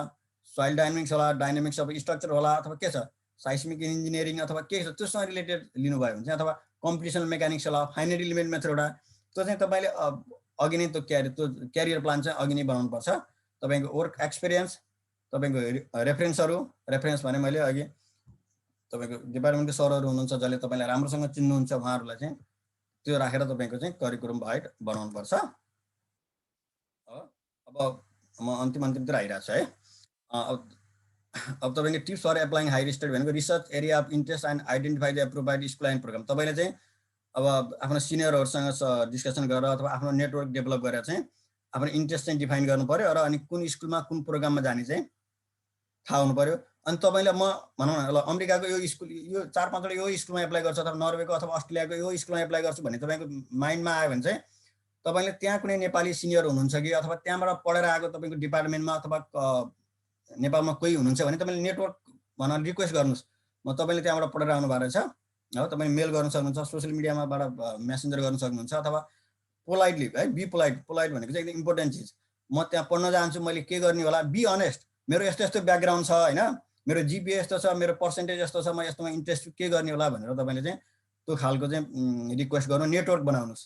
सोइल डाइनामिक्स होला, डाइनामिक्स अफ स्ट्रक्चर होला, अथवा के छ साइस्मिक इन्जिनियरिङ अथवा के छ त्योसँग रिलेटेड लिनुभयो भने चाहिँ, अथवा कम्पिटिसनल मेकानिक्स होला, फाइनाइट इलिमेन्ट मेथड एउटा, त्यो चाहिँ तपाईँले अघि नै त्यो क्यारियर प्लान चाहिँ अघि नै बनाउनुपर्छ। तपाईँको वर्क एक्सपिरियन्स, तपाईँको रेफरेन्स भने मैले अघि तपाईँको डिपार्टमेन्टको सरहरू हुनुहुन्छ जसले तपाईँलाई राम्रोसँग चिन्नुहुन्छ, उहाँहरूलाई चाहिँ त्यो राखेर तपाईँको चाहिँ करिकुलम गाइड बनाउनुपर्छ। अब म अन्तिमतिर आइरहेको छु है। अब तपाईँको tips for applying higher study भनेको research area of interest and identify the approved school and program. तपाईँले चाहिँ अब आफ्नो सिनियरहरूसँग डिस्कसन गरेर अथवा आफ्नो नेटवर्क डेभलप गरेर चाहिँ आफ्नो इन्ट्रेस्ट चाहिँ डिफाइन गर्नु पर्यो र अनि कुन स्कुलमा कुन प्रोग्राममा जाने चाहिँ थाहा हुनु पर्यो। अनि तपाईँले म भनौँ न ल अमेरिकाको यो स्कुल यो 4-5वटा यो स्कुलमा एप्लाई गर्छु अथवा नर्वेको अथवा अस्ट्रेलियाको यो स्कुलमा एप्लाई गर्छु भन्ने तपाईँको माइन्डमा आयो भने चाहिँ तपाईँले त्यहाँ कुनै नेपाली सिनियर हुनुहुन्छ कि अथवा त्यहाँबाट पढेर आएको तपाईँको डिपार्टमेन्टमा अथवा नेपालमा कोही हुनुहुन्छ भने तपाईँले नेटवर्क भनेर रिक्वेस्ट गर्नुहोस्, म तपाईँले त्यहाँबाट पढेर आउनु भएको रहेछ हो, तपाईँले मेल गर्न सक्नुहुन्छ, सोसियल मिडियामाबाट मेसेन्जर गर्न सक्नुहुन्छ, अथवा पोलाइटली है, बी पोलाइट भनेको चाहिँ एकदम इम्पोर्टेन्ट चिज। म त्यहाँ पढ्न जान्छु, मैले के गर्ने होला, बी अनेस्ट, मेरो यस्तो यस्तो ब्याकग्राउन्ड छ होइन, मेरो जिपिए यस्तो छ, मेरो पर्सेन्टेज यस्तो छ, म यस्तोमा इन्ट्रेस्ट के गर्ने होला भनेर तपाईँले चाहिँ त्यो खालको चाहिँ रिक्वेस्ट गर्नु, नेटवर्क बनाउनुहोस्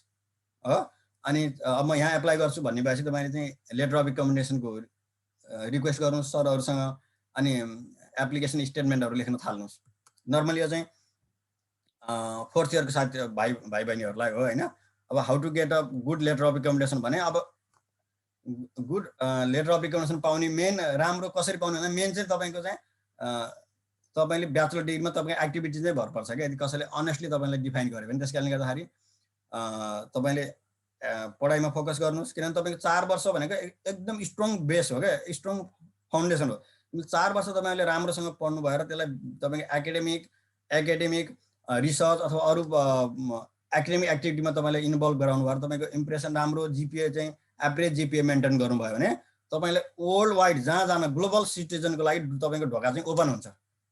हो। अनि अब म यहाँ एप्लाई गर्छु भन्ने भएपछि तपाईँले चाहिँ लेटर अफ रिकमेन्डेसनको रिक्वेस्ट गर्नुहोस् सरहरूसँग, अनि एप्लिकेसन स्टेटमेन्टहरू लेख्न थाल्नुहोस्। नर्मली यो चाहिँ 4th इयरको साथी भाइ बहिनीहरूलाई हो होइन। अब how to get a good letter of recommendation भने अब गुड लेटर अफ रिकमेन्डेसन पाउने मेन राम्रो कसरी पाउने भन्दा मेन चाहिँ तपाईँको चाहिँ तपाईँले ब्याचलर डिग्रीमा तपाईँको एक्टिभिटी चाहिँ भर पर्छ क्या। यदि कसैले अनेस्टली तपाईँलाई डिफाइन गर्यो भने त्यस कारणले गर्दाखेरि तपाईँले पढाइमा फोकस गर्नुहोस्, किनभने तपाईँको 4 वर्ष भनेको एकदम स्ट्रङ बेस हो क्या, स्ट्रङ फाउन्डेसन हो। 4 वर्ष तपाईँले राम्रोसँग पढ्नु भएर त्यसलाई तपाईँको एकाडेमिक रिसर्च अथवा अरू एकाडेमिक एक्टिभिटीमा तपाईँले इन्भल्भ गराउनु भएर तपाईँको इम्प्रेसन राम्रो, जिपिए चाहिँ एभरेज जिपिए मेन्टेन गर्नुभयो भने तपाईँले वर्ल्ड वाइड जहाँ जान ग्लोबल सिटिजनको लागि तपाईँको ढोका चाहिँ ओपन हुन्छ।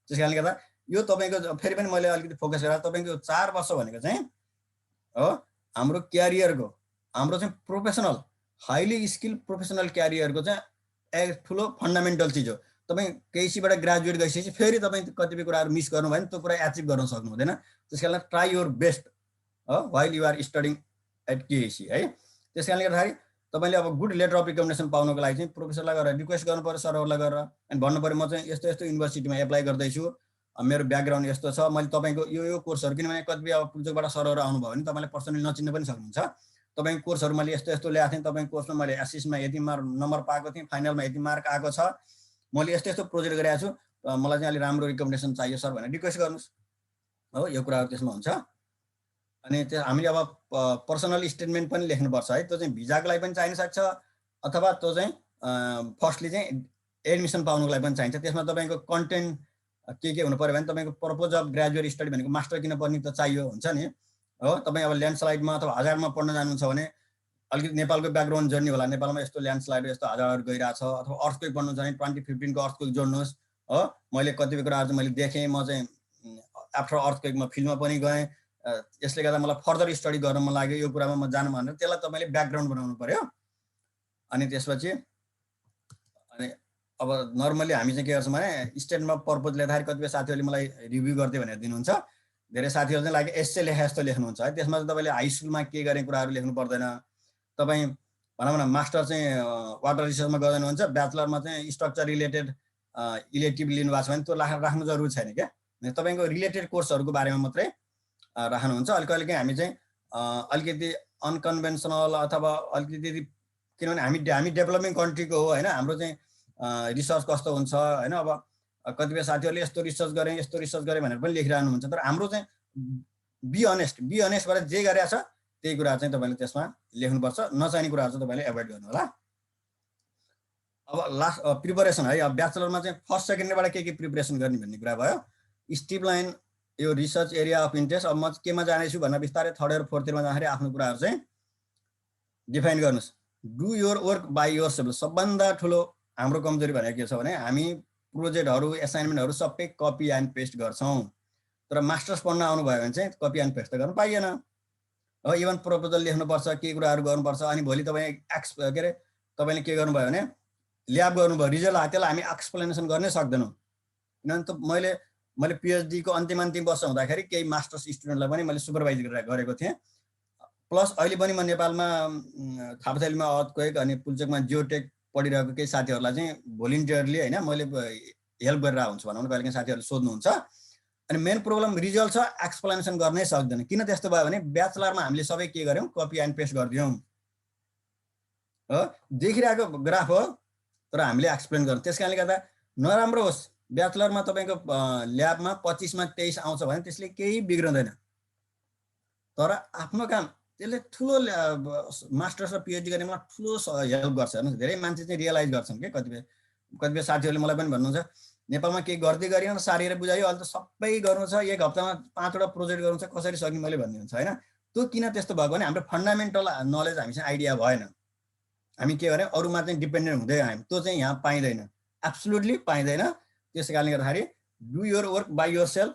त्यस कारणले गर्दा यो तपाईँको फेरि पनि मैले अलिकति फोकस गरेर तपाईँको 4 वर्ष भनेको चाहिँ हो हाम्रो क्यारियरको, हाम्रो चाहिँ प्रोफेसनल हाइली स्किल प्रोफेसनल क्यारियरको चाहिँ एक ठुलो फन्डामेन्टल चिज हो। तपाईँ केसीबाट ग्रेजुएट गइसकेपछि फेरि तपाईँ कतिपय कुराहरू मिस गर्नुभयो भने त्यो कुरा एचिभ गर्न सक्नु हुँदैन। त्यस कारण try your best while you are studying at KC है। त्यस कारणले गर्दाखेरि तपाईँले अब गुड लेटर अफ रिकमेन्डेसन पाउनको लागि चाहिँ प्रोफेसरलाई गएर रिक्वेस्ट गर्नु पर्यो, सरहरूलाई गएर अनि भन्नु पर्यो म चाहिँ यस्तो यस्तो युनिभर्सिटीमा एप्लाई गर्दैछु, मेरो ब्याकग्राउन्ड यस्तो छ, मैले तपाईँको यो कोर्सहरू, किनभने कतिपय अब पुल्चोकबाट सरहरू आउनुभयो भने तपाईँले पर्सनली नचिन्न पनि सक्नुहुन्छ। तपाईँको कोर्सहरू मैले यस्तो यस्तो ल्याएको थिएँ, तपाईँको कोर्समा मैले एसएसमा यति नम्बर पाएको थिएँ, फाइनलमा यति मार्क आएको छ, मैले यस्तो यस्तो प्रोजेक्ट गरेको छु, मलाई चाहिँ अलिक राम्रो रिकमेन्डेसन चाहियो सर भनेर रिक्वेस्ट गर्नुहोस् हो। यो कुराहरू त्यसमा हुन्छ। अनि त्यो हामीले अब पर्सनल स्टेटमेन्ट पनि लेख्नुपर्छ है। त्यो चाहिँ भिजाको लागि पनि चाहिन सक्छ अथवा त्यो चाहिँ फर्स्टली चाहिँ एडमिसन पाउनुको लागि पनि चाहिन्छ। त्यसमा तपाईँको कन्टेन्ट के हुनु पऱ्यो भने तपाईँको पर्पज अफ ग्रेजुएट स्टडी भनेको मास्टर किन पर्ने त चाहियो हुन्छ नि हो। तपाईँ अब ल्यान्डस्लाइडमा अथवा हजारमा पढ्न जानुहुन्छ भने अलिकति नेपालको ब्याकग्राउन्ड जोड्ने होला, नेपालमा यस्तो ल्यान्डस्लाइड यस्तो हजारहरू गइरहेछ, अथवा अर्थक्वेक पढ्नुहुन्छ भने 2015 को अर्थक्वेक जोड्नुहोस् हो। मैले कतिपय कुराहरू चाहिँ मैले देखेँ, म चाहिँ आफ्टर अर्थक्वेकमा फिल्डमा पनि गएँ, यसले गर्दा मलाई फर्दर स्टडी गर्न मन लाग्यो, यो कुरामा म जानु भनेर त्यसलाई तपाईँले ब्याकग्राउन्ड बनाउनु पर्यो। अनि त्यसपछि अनि अब नर्मली हामी चाहिँ के गर्छौँ भने स्टेटमा पर्पज लेख्दाखेरि कतिपय साथीहरूले मलाई रिभ्यू गर्दै भनेर दिनुहुन्छ। धेरै साथीहरू चाहिँ लागि एसए लेखा जस्तो लेख्नुहुन्छ है। त्यसमा चाहिँ तपाईँले हाई स्कुलमा के गर्ने कुराहरू लेख्नु पर्दैन। तपाईँ भनौँ न मास्टर चाहिँ वाटर रिसर्चमा गर्दैन हुन्छ, ब्याचलरमा चाहिँ स्ट्रक्चर रिलेटेड इलेक्टिभ लिनुभएको छ भने त्यो राख्नु जरुरी छैन क्या। तपाईँको रिलेटेड कोर्सहरूको बारेमा मात्रै राख्नुहुन्छ। अलिकति हामी चाहिँ अलिकति अनकन्भेन्सनल अथवा अलिकति, किनभने हामी डेभलपिङ कन्ट्रीको हो होइन, हाम्रो चाहिँ रिसर्च कस्तो हुन्छ होइन। अब कतिपय साथीहरूले यस्तो रिसर्च गरेँ भनेर पनि लेखिरहनुहुन्छ, तर हाम्रो चाहिँ बी अनेस्टबाट जे गरेछ त्यही कुरा चाहिँ तपाईँले त्यसमा लेख्नुपर्छ, नचाहिने कुराहरू चाहिँ तपाईँले एभोइड गर्नु होला। अब लास्ट प्रिपरेसन है। अब ब्याचलरमा चाहिँ फर्स्ट सेकेन्डबाट के प्रिपरेसन गर्ने भन्ने कुरा भयो। स्ट्रिम लाइन यो रिसर्च एरिया अफ इन्ट्रेस्ट अब म केमा जानेछु भनेर बिस्तारै थर्ड इयर फोर्थ इयरमा जाँदाखेरि आफ्नो कुराहरू चाहिँ डिफाइन गर्नुस्। Do your work by your self. सबभन्दा ठुलो हाम्रो कमजोरी भनेको के छ भने हामी प्रोजेक्टहरू एसाइनमेन्टहरू सबै कपी एन्ड पेस्ट गर्छौँ, तर मास्टर्स पढ्न आउनुभयो भने चाहिँ कपी एन्ड पेस्ट त गर्नु पाइएन। हो इभन प्रपोजल लेख्नुपर्छ, के कुराहरू गर्नुपर्छ, अनि भोलि तपाईँ के अरे तपाईँले के गर्नुभयो भने ल्याब गर्नुभयो, रिजल्ट आयो, त्यसलाई हामी एक्सप्लेनेसन गर्नै सक्दैनौँ। किनभने त मैले पिएचडीको अन्तिम वर्ष हुँदाखेरि केही मास्टर्स स्टुडेन्टलाई पनि मैले सुपरभाइज गरेको थिएँ। प्लस अहिले पनि म नेपालमा थापाथलीमा अर्थक्वेक अनि पुल्चोकमा जियोटेक पढिरहेको केही साथीहरूलाई चाहिँ भोलिन्टियरली होइन मैले हेल्प गरेर हुन्छु भनौँ न। कहिलेकाहीँ साथीहरूले सोध्नुहुन्छ, अनि मेन प्रब्लम रिजल्ट छ, एक्सप्लेनेसन गर्नै सक्दैन। किन त्यस्तो भयो भने ब्याचलरमा हामीले सबै के गर्यौँ, कपी एन्ड पेस्ट गरिदियौँ। हो देखिरहेको ग्राफ हो, तर हामीले एक्सप्लेन गर्छौँ। त्यस कारणले गर्दा नराम्रो होस्, ब्याचलरमा तपाईँको ल्याबमा 25 मा 23 आउँछ भने त्यसले केही बिग्रदैन, तर आफ्नो काम त्यसले ठुलो मास्टर्स र पिएचडी गर्नेमा ठुलो हेल्प गर्छ। हेर्नुहोस् धेरै मान्छे चाहिँ रियलाइज गर्छन् कि कतिपय साथीहरूले मलाई पनि भन्नुहुन्छ नेपालमा केही गर्दै गरिएन, सारेर बुझायो, अहिले त सबै गर्नु छ, एक हप्तामा 5वटा प्रोजेक्ट गर्नु छ, कसरी सक्ने मैले भन्ने हुन्छ होइन। त्यो किन त्यस्तो भएको भने हाम्रो फन्डामेन्टल नलेज हामीसँग आइडिया भएन। हामी के गर्ने अरूमा चाहिँ डिपेन्डेन्ट हुँदै आयौँ, त्यो चाहिँ यहाँ पाइँदैन, एब्सोल्युटली पाइँदैन। त्यस कारणले गर्दाखेरि do your work by your self,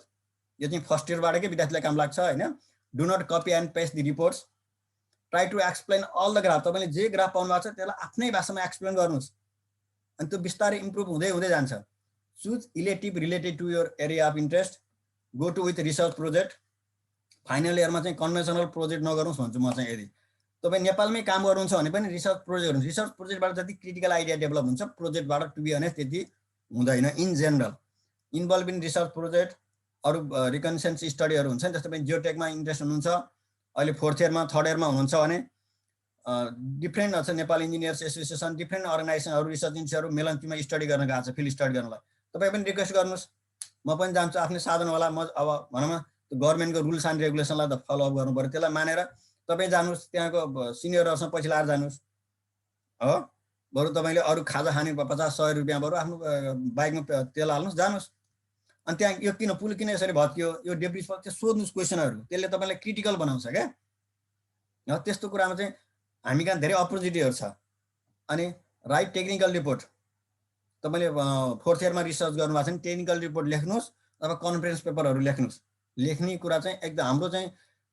यो चाहिँ फर्स्ट इयरबाटकै विद्यार्थीलाई काम लाग्छ होइन। Do not copy and paste the reports, try to explain all the graph. तपाईँले जे ग्राफ पाउनु भएको छ त्यसलाई आफ्नै भाषामा एक्सप्लेन गर्नुहोस्, अनि त्यो बिस्तारै इम्प्रुभ हुँदै जान्छ। Choose elective related to your area of interest, go to with research project. Final इयरमा चाहिँ कन्भेन्सनल प्रोजेक्ट नगर्नुहोस् भन्छु म चाहिँ। यदि तपाईँ नेपालमै काम गर्नुहुन्छ भने पनि रिसर्च प्रोजेक्ट गर्नुहोस्। रिसर्च प्रोजेक्टबाट जति क्रिटिकल आइडिया डेभलप हुन्छ, प्रोजेक्टबाट टु बी अनेस्ट त्यति हुँदैन in general. Involve in research project, अरू रिकन्सेन्स स्टडीहरू हुन्छ नि, जस्तो तपाईँ जियोटेकमा इन्ट्रेस्ट हुनुहुन्छ, अहिले फोर्थ इयरमा थर्ड इयरमा हुनुहुन्छ भने डिफ्रेन्ट छ नेपाल इन्जिनियर्स एसोसिएसन, डिफ्रेन्ट अर्गनाइजेसनहरू रिसर्च इन्स्टिट्युटहरू मेलम्चीमा स्टडी गर्न गएको छ, फिल्ड स्टडी गर्नलाई। तपाईँ पनि रिक्वेस्ट गर्नुहोस्, म पनि जान्छु आफ्नै साधन होला। म अब भनौँ न गभर्मेन्टको रुल्स एन्ड रेगुलेसनलाई त फलोअप गर्नु पऱ्यो, त्यसलाई मानेर तपाईँ जानुहोस्, त्यहाँको सिनियरहरूसँग पछि लाएर जानुहोस्। हो बरु तपाईँले अरू खाजा खाने 50-100 रुपियाँ बरु आफ्नो बाइकमा तेल हाल्नुहोस्, जानुहोस्। अनि त्यहाँ यो किन पुल किन यसरी भत्कियो, यो डेब्रिज त्यो सोध्नुहोस् क्वेसनहरू, त्यसले तपाईँलाई क्रिटिकल बनाउँछ क्या। त्यस्तो कुरामा चाहिँ हामी कहाँ धेरै अपर्च्युनिटीहरू छ। अनि राइट टेक्निकल रिपोर्ट, तपाईँले फोर्थ इयरमा रिसर्च गर्नुभएको छ भने टेक्निकल रिपोर्ट लेख्नुहोस् अथवा कन्फरेन्स पेपरहरू लेख्नुहोस्। लेख्ने कुरा चाहिँ एकदम हाम्रो चाहिँ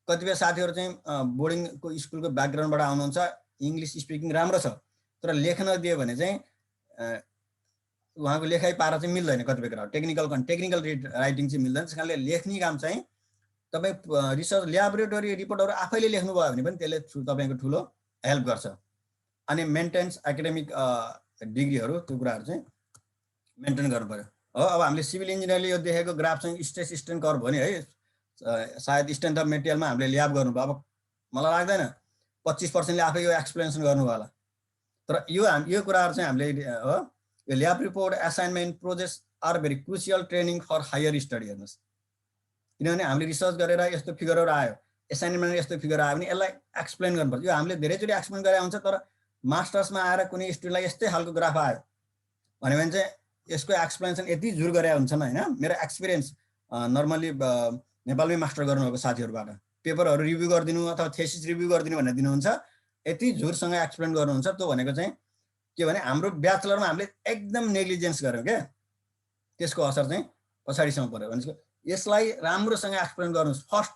कतिपय साथीहरू चाहिँ बोर्डिङको स्कुलको ब्याकग्राउन्डबाट आउनुहुन्छ, इङ्ग्लिस स्पिकिङ राम्रो छ, तर लेख्न दियो भने चाहिँ उहाँको लेखाइ पारा चाहिँ मिल्दैन। कतिपय कुरा टेक्निकल राइटिङ चाहिँ मिल्दैन। त्यस कारणले लेख्ने काम चाहिँ तपाईँ रिसर्च ल्याबोरेटरी रिपोर्टहरू आफैले लेख्नुभयो भने पनि त्यसले तपाईँको ठुलो हेल्प गर्छ। अनि मेन्टेन्स एकाडेमिक डिग्रीहरू, त्यो कुराहरू चाहिँ मेन्टेन गर्नु पऱ्यो। हो अब हामीले सिभिल इन्जिनियरले यो देखेको ग्राफ चाहिँ स्ट्रेस स्ट्रेन कर्भ हो नि है, सायद स्ट्रेन्थ अफ मेटेरियलमा हामीले ल्याब गर्नुभयो। अब मलाई लाग्दैन 25%ले आफै यो एक्सप्लेनेसन गर्नुभयो होला, तर यो कुराहरू चाहिँ हामीले हो यो lab report, assignment, projects are very crucial training for higher study. हेर्नुहोस्, किनभने हामीले रिसर्च गरेर यस्तो फिगरहरू आयो, एसाइनमेन्ट यस्तो फिगर आयो भने यसलाई एक्सप्लेन गर्नुपर्छ। यो हामीले धेरैचोटि एक्सप्लेन गरेर हुन्छ, तर मास्टर्समा आएर कुनै स्टुडेन्टलाई यस्तै खालको ग्राफ आयो भन्यो भने चाहिँ यसको एक्सप्लेनेसन यति जोर गरे हुन्छन् होइन। मेरो एक्सपिरियन्स नर्मली नेपालमै मास्टर गर्नुभएको साथीहरूबाट पेपरहरू रिभ्यू गरिदिनु अथवा थेसिस रिभ्यू गरिदिनु भनेर दिनुहुन्छ, यति जोरसँग एक्सप्लेन गर्नुहुन्छ। त्यो भनेको चाहिँ के भने हाम्रो ब्याचलरमा हामीले एकदम नेग्लिजेन्स गऱ्यौँ क्या, त्यसको असर चाहिँ पछाडिसम्म पऱ्यो। भनेको यसलाई राम्रोसँग एक्सप्लेन गर्नुहोस्। फर्स्ट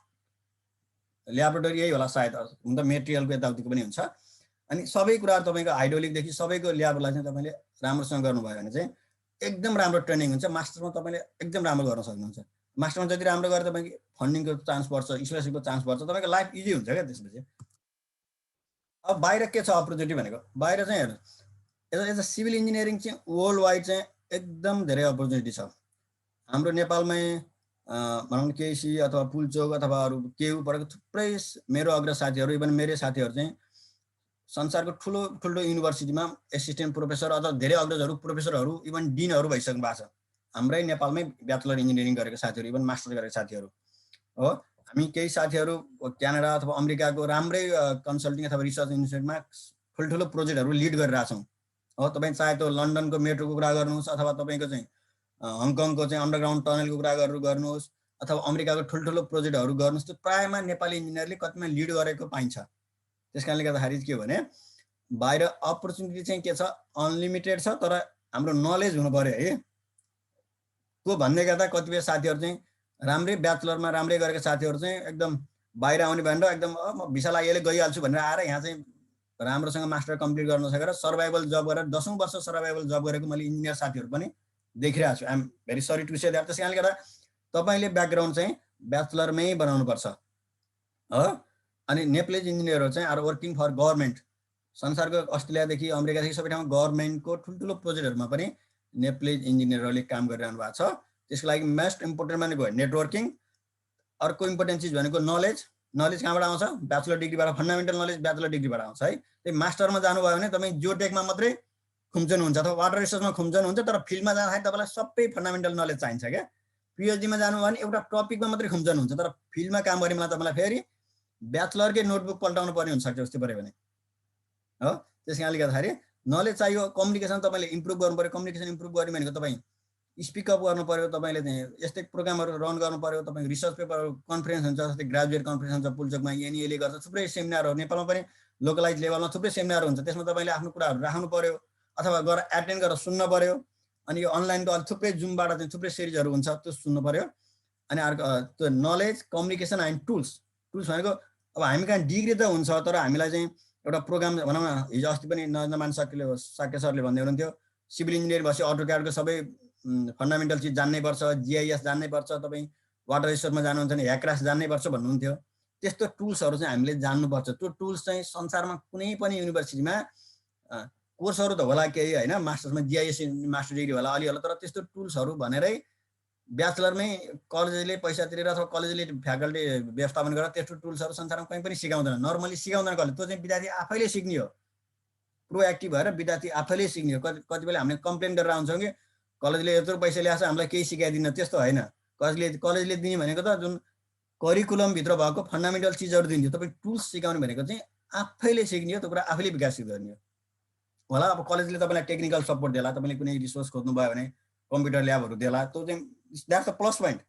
ल्याबोरेटरी यही होला सायद, हुन त मेटेरियलको यताउतिको पनि हुन्छ। अनि सबै कुराहरू तपाईँको हाइड्रोलिकदेखि सबैको ल्याबलाई चाहिँ तपाईँले राम्रोसँग गर्नुभयो भने चाहिँ एकदम राम्रो ट्रेनिङ हुन्छ। मास्टरमा तपाईँले एकदम राम्रो गर्न सक्नुहुन्छ। मास्टरमा जति राम्रो गरेर तपाईँको फन्डिङको चान्स बढ्छ, स्कलरसिपको चान्स बढ्छ, तपाईँको लाइफ इजी हुन्छ क्या त्यसपछि। अब बाहिर के छ अपर्च्युनिटी भनेको, बाहिर चाहिँ हेर्नु एज अ सिभिल इन्जिनियरिङ चाहिँ वर्ल्ड वाइड चाहिँ एकदम धेरै अपर्च्युनिटी छ। हाम्रो नेपालमै भनौँ न केसी अथवा पुल्चोक अथवा अरू केयु पढेको थुप्रै मेरो अग्र साथीहरू, इभन मेरै साथीहरू चाहिँ संसारको ठुलो ठुलो युनिभर्सिटीमा एसिस्टेन्ट प्रोफेसर अथवा धेरै अग्रजहरू प्रोफेसरहरू इभन डिनहरू भइसक्नु भएको छ। हाम्रै नेपालमै ब्याचलर इन्जिनियरिङ गरेको साथीहरू, इभन मास्टर गरेको साथीहरू हो। हामी केही साथीहरू क्यानाडा अथवा अमेरिकाको राम्रै कन्सल्टिङ अथवा रिसर्च इन्स्टिट्युटमा ठुल्ठुलो प्रोजेक्टहरू लिड गरिरहेको छौँ। हो तपाईँ चाहे त्यो लन्डनको मेट्रोको कुरा गर्नुहोस् अथवा तपाईँको चाहिँ हङकङको चाहिँ अन्डरग्राउन्ड टनलको कुरा गर्नुहोस् अथवा अमेरिकाको ठुल्ठुलो प्रोजेक्टहरू गर्नुहोस् त्यो प्रायमा नेपाली इन्जिनियरले कतिमा लिड गरेको पाइन्छ। त्यस कारणले गर्दाखेरि के भने बाहिर अपर्च्युनिटी चाहिँ के छ अनलिमिटेड छ, तर हाम्रो नलेज हुनु पर्यो है। त्यो भन्दै गर्दा कतिपय साथीहरू चाहिँ राम्रै ब्याचलरमा राम्रै गरेका साथीहरू चाहिँ एकदम बाहिर आउने भनेर एकदम म भिसा लागेले गइहाल्छु भनेर आएर यहाँ चाहिँ राम्रोसँग मास्टर कम्प्लिट गर्न सकेर सर्भाइभल जब गरेर 10औं वर्ष सर्भाइभल जब गरेको मैले इन्जिनियर साथीहरू पनि देखिरहेको छु। I'm very sorry to say that. त्यस कारणले गर्दा तपाईँले ब्याकग्राउन्ड चाहिँ ब्याचलरमै बनाउनुपर्छ हो। अनि नेप्लिज इन्जिनियरहरू चाहिँ आर वर्किङ फर गभर्मेन्ट। संसारको अस्ट्रेलियादेखि अमेरिकादेखि सबै ठाउँमा गभर्मेन्टको ठुल्ठुलो प्रोजेक्टहरूमा पनि नेप्लिज इन्जिनियरहरूले काम गरिरहनु भएको छ। त्यसको लागि मोस्ट इम्पोर्टेन्ट भनेको नेटवर्किङ, अर्को इम्पोर्टेन्ट चिज भनेको नलेज। नलेज कहाँबाट आउँछ? ब्याचलर डिग्रीबाट। फन्डामेन्टल नलेज ब्याचलर डिग्रीबाट आउँछ है। त्यही मास्टरमा जानुभयो भने तपाईँ जियोटेकमा मात्रै खुम्चनुहुन्छ अथवा वाटर रिसोर्समा खुम्चनुहुन्छ, तर फिल्डमा जाँदाखेरि तपाईँलाई सबै फन्डामेन्टल नलेज चाहिन्छ क्या। पिएचडीमा जानुभयो भने एउटा टपिकमा मात्रै खुम्चनुहुन्छ, तर फिल्डमा काम गर्ने बेला तपाईँलाई फेरि ब्याचलरकै नोटबुक पल्टाउनु पर्ने हुनसक्छ जस्तो पऱ्यो भने हो। त्यस कारणले गर्दाखेरि नलेज चाहियो। कम्युनिकेसन तपाईँले इम्प्रुभ गर्नु पऱ्यो। कम्युनिकेसन इम्प्रुभ गर्ने भनेको तपाईँ स्पिकअप गर्नु पऱ्यो, तपाईँले चाहिँ यस्तै प्रोग्रामहरू रन गर्नु पऱ्यो, तपाईँ रिसर्च पेपर कन्फरेन्स हुन्छ, जस्तै ग्रेजुएट कन्फरेन्स हुन्छ पुल्चोकमा, एनईएले गर्छ, थुप्रै सेमिनारहरू नेपालमा पनि लोकलाइज लेभलमा थुप्रै सेमिनार हुन्छ। त्यसमा तपाईँले आफ्नो कुराहरू राख्नु पऱ्यो अथवा गएर एटेन्ड गरेर सुन्नु पऱ्यो। अनि यो अनलाइनको अहिले थुप्रै जुमबाट चाहिँ थुप्रै सिरिजहरू हुन्छ, त्यो सुन्नु पऱ्यो। अनि अर्को त्यो knowledge, communication and tools. Tools भनेको अब हामी कहाँ डिग्री त हुन्छ, तर हामीलाई चाहिँ एउटा प्रोग्राम भनौँ न, हिजो अस्ति पनि नमान साक्य सरले भन्दै हुनुहुन्थ्यो सिभिल इन्जिनियर भएपछि अटोक्याडको सबै फन्डामेन्टल चिज जान्नै पर्छ, जिआइएस जान्नै पर्छ, तपाईँ वाटर रिसोर्समा जानुहुन्छ भने ह्याक्रास जान्नै पर्छ भन्नुहुन्थ्यो। त्यस्तो टुल्सहरू चाहिँ हामीले जान्नुपर्छ। त्यो टुल्स चाहिँ संसारमा कुनै पनि युनिभर्सिटीमा कोर्सहरू त होला केही होइन, मास्टर्समा जिआइएस मास्टर डिग्री होला अलि होला, तर त्यस्तो टुल्सहरू भनेरै ब्याचलरमै कलेजले पैसा तिरेर अथवा कलेजले फ्याकल्टी व्यवस्थापन गरेर त्यस्तो टुल्सहरू संसारमा कहीँ पनि सिकाउँदैन, नर्मली सिकाउँदैन कलेज। त्यो चाहिँ विद्यार्थी आफैले सिक्ने हो, प्रोएक्टिभ भएर विद्यार्थी आफैले सिक्ने हो। कति बेला हामीले कम्प्लेन गरेर आउँछौँ कि कलेजले यत्रो पैसा ल्याएको छ हामीलाई केही सिकाइदिन्न, त्यस्तो होइन। कलेजले दिने भनेको त जुन करिकुलमभित्र भएको फन्डामेन्टल चिजहरू दिन्थ्यो, तपाईँ टुल्स सिकाउने भनेको चाहिँ आफैले सिक्ने हो, त्यो कुरा आफैले विकसित गर्ने हो होला। अब कलेजले तपाईँलाई टेक्निकल सपोर्ट दिएला, तपाईँले कुनै रिसोर्स खोज्नुभयो भने कम्प्युटर ल्याबहरू दिएला, त्यो चाहिँ द्याट्स अ प्लस पोइन्ट।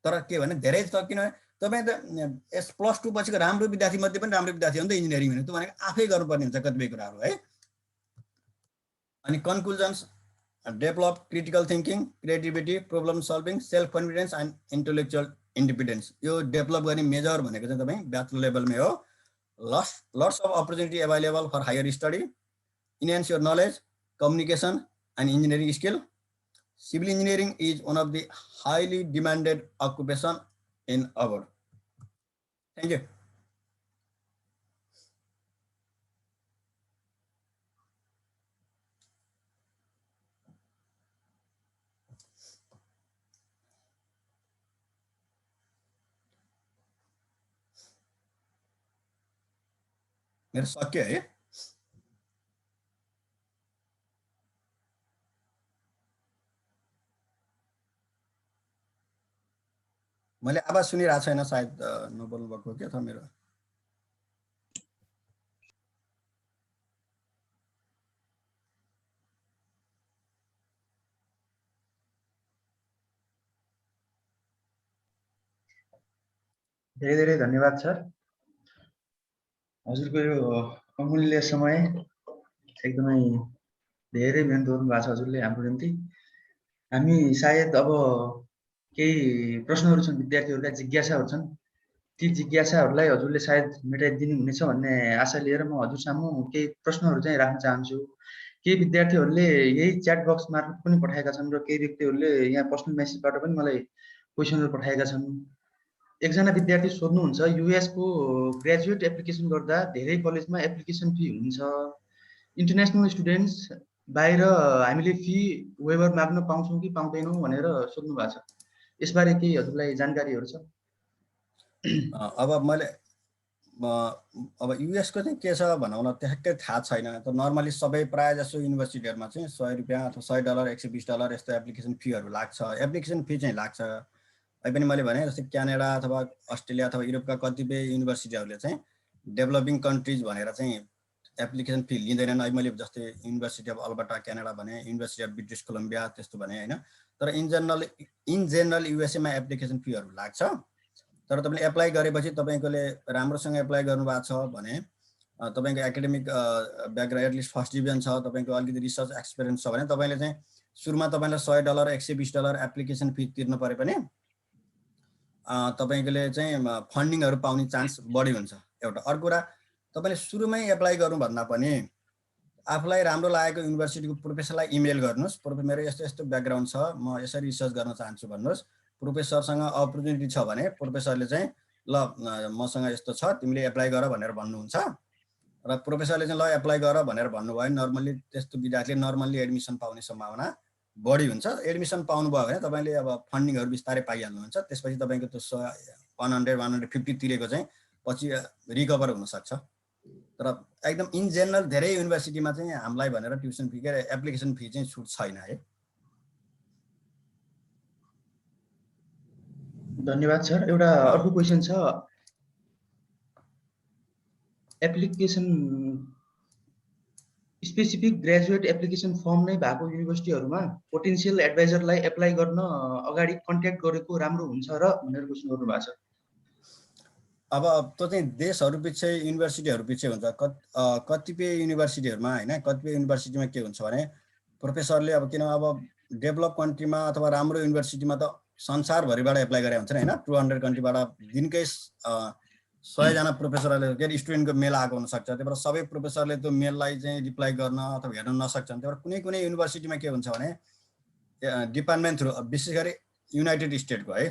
तर के भने धेरै त किन तपाईँ त यस +2 पछिको राम्रो विद्यार्थी मध्ये पनि राम्रो विद्यार्थी हो नि त इन्जिनियरिङ भने, त्यो भनेको आफै गर्नुपर्ने हुन्छ कतिपय कुराहरू है। अनि conclusions, develop critical thinking, creativity, problem solving, self confidence and intellectual independence. यो डेभलप गर्ने मेजर भनेको चाहिँ तपाईँ ब्याचलर लेभलमै हो। Lots of opportunity available for higher study, enhance your knowledge, communication and engineering skill. Civil engineering is one of the highly demanded occupation in our. Thank you. मेरो सक्यो है। मैले आवाज सुनिरहेको छैन, सायद नबोल्नु भएको के अथवा मेरो धेरै धेरै धन्यवाद सर। हजुरको यो अमूल्य समय एकदमै धेरै मेहनत गर्नु भएको छ हजुरले हाम्रो निम्ति। हामी सायद अब केही प्रश्नहरू छन्, विद्यार्थीहरूका जिज्ञासाहरू छन्, ती जिज्ञासाहरूलाई हजुरले सायद मेटाइदिनु हुनेछ भन्ने आशा लिएर म हजुर सामु केही प्रश्नहरू चाहिँ राख्न चाहन्छु। केही विद्यार्थीहरूले यही च्याट बक्स मार्फत पनि पठाएका छन् र केही व्यक्तिहरूले यहाँ पर्सनल मेसेजबाट पनि मलाई क्वेसनहरू पठाएका छन्। एकजना विद्यार्थी सोध्नुहुन्छ, युएसको ग्रेजुएट एप्लिकेसन गर्दा धेरै कलेजमा एप्लिकेसन फी हुन्छ, इन्टरनेसनल स्टुडेन्ट्स बाहिर हामीले फी वेभर माग्न पाउँछौँ कि पाउँदैनौँ भनेर सोध्नु भएको छ। यसबारे केही हजुरलाई जानकारीहरू छ? अब मैले अब युएसको चाहिँ के छ भनौँ न, ठ्याक्कै थाहा छैन। त नर्मली सबै प्रायः जसो युनिभर्सिटीहरूमा चाहिँ $100 अथवा $100 $120 यस्तो एप्लिकेसन फीहरू लाग्छ। एप्लिकेसन फी चाहिँ लाग्छ। अहिले पनि मैले भने जस्तै क्यानाडा अथवा अस्ट्रेलिया अथवा युरोपका कतिपय युनिभर्सिटीहरूले चाहिँ डेभलपिङ कन्ट्रिज भनेर चाहिँ एप्लिकेसन फी लिँदैनन्। अहिले मैले जस्तै युनिभर्सिटी अफ अल्बर्टा क्यानाडा भने, युनिभर्सिटी अफ ब्रिटिस कोलम्बिया त्यस्तो भने होइन। तर इन जेनरल युएसएमा एप्लिकेसन फीहरू लाग्छ। तर तपाईँले एप्लाई गरेपछि तपाईँकोले राम्रोसँग एप्लाई गर्नुभएको छ भने तपाईँको academic background at least first division छ, तपाईँको अलिकति रिसर्च एक्सपिरियन्स छ भने तपाईँले चाहिँ सुरुमा तपाईँलाई $100 $120 एप्लिकेसन फी तिर्नु परे पनि तपाईँकोले चाहिँ फन्डिङहरू पाउने चान्स बढी हुन्छ एउटा। अर्को कुरा तपाईँले सुरुमै एप्लाई गर्नुभन्दा पनि आफूलाई राम्रो लागेको युनिभर्सिटीको प्रोफेसरलाई इमेल गर्नुहोस्, मेरो यस्तो यस्तो ब्याकग्राउन्ड छ, म यसरी रिसर्च गर्न चाहन्छु भन्नुहोस्। प्रोफेसरसँग अपर्च्युनिटी छ भने प्रोफेसरले चाहिँ ल मसँग यस्तो छ तिमीले एप्लाई गर भनेर भन्नुहुन्छ र प्रोफेसरले चाहिँ ल एप्लाई गर भनेर भन्नुभयो भने नर्मल्ली त्यस्तो विद्यार्थीले नर्मल्ली एडमिसन पाउने सम्भावना बढी हुन्छ। एडमिसन पाउनुभयो भने तपाईँले अब फन्डिङहरू बिस्तारै पाइहाल्नुहुन्छ। त्यसपछि तपाईँको त्यो 100-150 तिरेको चाहिँ पछि रिकभर हुनसक्छ। तर एकदम इन जेनरल धेरै युनिभर्सिटीमा चाहिँ हामीलाई भनेर ट्युसन फी के एप्लिकेसन फी चाहिँ छुट छैन है। धन्यवाद सर। एउटा अर्को क्वेसन छ, application specific graduate application form नै भएको युनिभर्सिटीहरूमा पोटेन्शियल एडभाइजरलाई एप्लाई गर्न अगाडि कन्ट्याक्ट गरेको राम्रो हुन्छ र भनेर क्वेसन गर्नु भएको छ। अब त्यो चाहिँ देशहरू पछि युनिभर्सिटीहरू पछि हुन्छ। कतिपय युनिभर्सिटीहरूमा होइन, कतिपय युनिभर्सिटीमा के हुन्छ भने प्रोफेसरले अब किन अब डेभलप कन्ट्रीमा अथवा राम्रो युनिभर्सिटीमा त संसारभरिबाट एप्लाई गरे हुन्छ हैन, 200 कन्ट्रीबाट दिनकै 100 जना प्रोफेसरले के स्टुडेन्टको मेल आएको हुनसक्छ। त्यही भएर सबै प्रोफेसरले त्यो मेललाई चाहिँ रिप्लाई गर्न अथवा हेर्न नसक्छन्। त्यही भएर कुनै कुनै युनिभर्सिटीमा के हुन्छ भने डिपार्टमेन्ट थ्रु, विशेष गरी युनाइटेड स्टेटको है,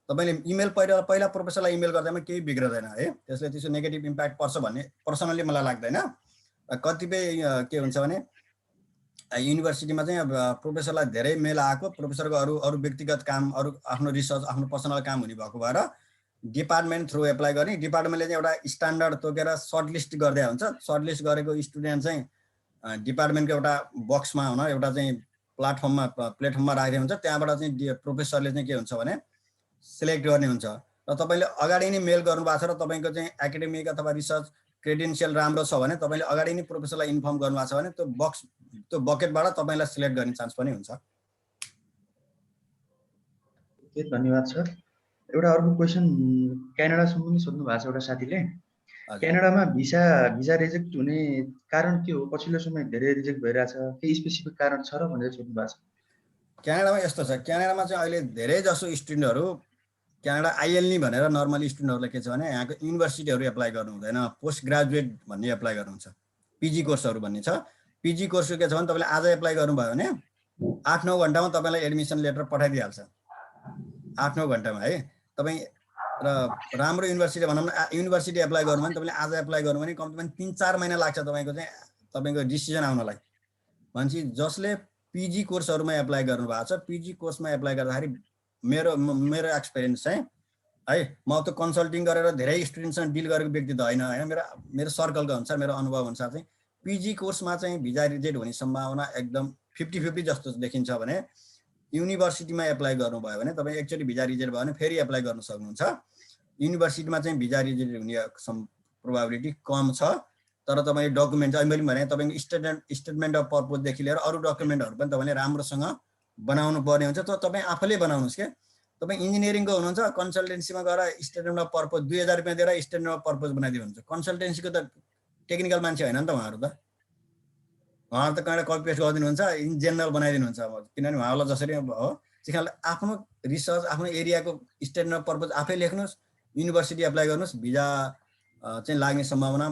तपाईँले इमेल पहिला प्रोफेसरलाई इमेल गर्दामा केही बिग्रदैन है, त्यसले त्यसो नेगेटिभ इम्प्याक्ट पर्छ भन्ने पर्सनल्ली मलाई लाग्दैन। कतिपय के हुन्छ भने युनिभर्सिटीमा चाहिँ अब प्रोफेसरलाई धेरै मेल आएको, प्रोफेसरको अरू व्यक्तिगत काम, अरू आफ्नो रिसर्च, आफ्नो पर्सनल काम हुने भएको भएर डिपार्टमेन्ट थ्रु एप्लाई गर्ने, डिपार्टमेन्टले चाहिँ एउटा स्ट्यान्डर्ड तोकेर सर्टलिस्ट गर्दै हुन्छ। सर्टलिस्ट गरेको स्टुडेन्ट चाहिँ डिपार्टमेन्टको एउटा बक्समा हुन एउटा चाहिँ प्लेटफर्ममा राखेको हुन्छ। त्यहाँबाट चाहिँ प्रोफेसरले चाहिँ के हुन्छ भने सिलेक्ट गर्ने हुन्छ। र तपाईँले अगाडि नै मेल गर्नुभएको छ र तपाईँको चाहिँ एकाडेमिक अथवा रिसर्च क्रेडेन्सियल राम्रो छ भने तपाईँले अगाडि नै प्रोफेसरलाई इन्फर्म गर्नुभएको छ भने त्यो बकेटबाट तपाईँलाई सिलेक्ट गर्ने चान्स पनि हुन्छ। धन्यवाद सर। एउटा अर्को क्वेसन क्यानाडासम्म पनि सोध्नु भएको छ एउटा साथीले। क्यानाडामा भिसा रिजेक्ट हुने कारण के हो? पछिल्लो समय धेरै रिजेक्ट भइरहेछ, केही स्पेसिफिक कारण छ र भनेर सोध्नु भएको छ। क्यानाडामा यस्तो छ, क्यानाडामा चाहिँ अहिले धेरै जसो स्टुडेन्टहरू क्यानाडा आइएलनी भनेर नर्मली स्टुडेन्टहरूलाई के छ भने यहाँको युनिभर्सिटीहरू एप्लाई गर्नु हुँदैन, पोस्ट ग्रेजुएट भन्ने एप्लाई गर्नुहुन्छ, पिजी कोर्सहरू भन्ने छ। पिजी कोर्सको के छ भने तपाईँले आज एप्लाई गर्नुभयो भने 8-9 घन्टामा तपाईँलाई एडमिसन लेटर पठाइदिइहाल्छ, 8-9 घन्टामा है। तपाईँ र राम्रो युनिभर्सिटी भनौँ न, युनिभर्सिटी एप्लाई गर्नु भने तपाईँले आज एप्लाई गर्नु भने कम्तीमा 3-4 महिना लाग्छ तपाईँको डिसिजन आउनलाई। भनेपछि जसले पिजी कोर्सहरूमा एप्लाई गर्नुभएको छ, पिजी कोर्समा एप्लाई गर्दाखेरि मेरो एक्सपिरियन्स चाहिँ है, म त कन्सल्टिङ गरेर धेरै स्टुडेन्टसँग डिल गरेको व्यक्ति त होइन होइन, मेरो सर्कलको अनुसार, मेरो अनुभव अनुसार चाहिँ पिजी कोर्समा चाहिँ भिजा रिजेक्ट हुने सम्भावना एकदम 50-50 जस्तो देखिन्छ। भने युनिभर्सिटीमा एप्लाई गर्नुभयो भने तपाईँ एकचोटि भिजा रिजेक्ट भयो भने फेरि एप्लाई गर्न सक्नुहुन्छ। युनिभर्सिटीमा चाहिँ भिजा रिजेक्ट हुने प्रोबाबिलिटी कम छ। तर तपाईँले डकुमेन्ट चाहिँ मैले भने तपाईँको स्टेटमेन्ट अफ पर्पजदेखि लिएर अरू डकुमेन्टहरू पनि तपाईँले राम्रोसँग बनाउनु पर्ने हुन्छ। त तपाईँ आफैले बनाउनुहोस् के। तपाईँ इन्जिनियरिङको हुनुहुन्छ, कन्सल्टेन्सीमा गएर स्टेटमेन्ट अफ पर्पज 2000 रुपियाँ दिएर स्टेटमेन्ट अफ पर्पज बनाइदिनुहुन्छ। कन्सल्टेन्सीको त टेक्निकल मान्छे होइन नि त उहाँहरू त कहीँबाट कपी पेस्ट गरिदिनुहुन्छ, इन जेनरल बनाइदिनुहुन्छ। किनभने उहाँलाई जसरी हो त्यही आफ्नो रिसर्च, आफ्नो एरियाको स्टेटमेन्ट अफ पर्पज आफै लेख्नुहोस्, युनिभर्सिटी एप्लाई गर्नुहोस्, भिजा चाहिँ लाग्ने सम्भावना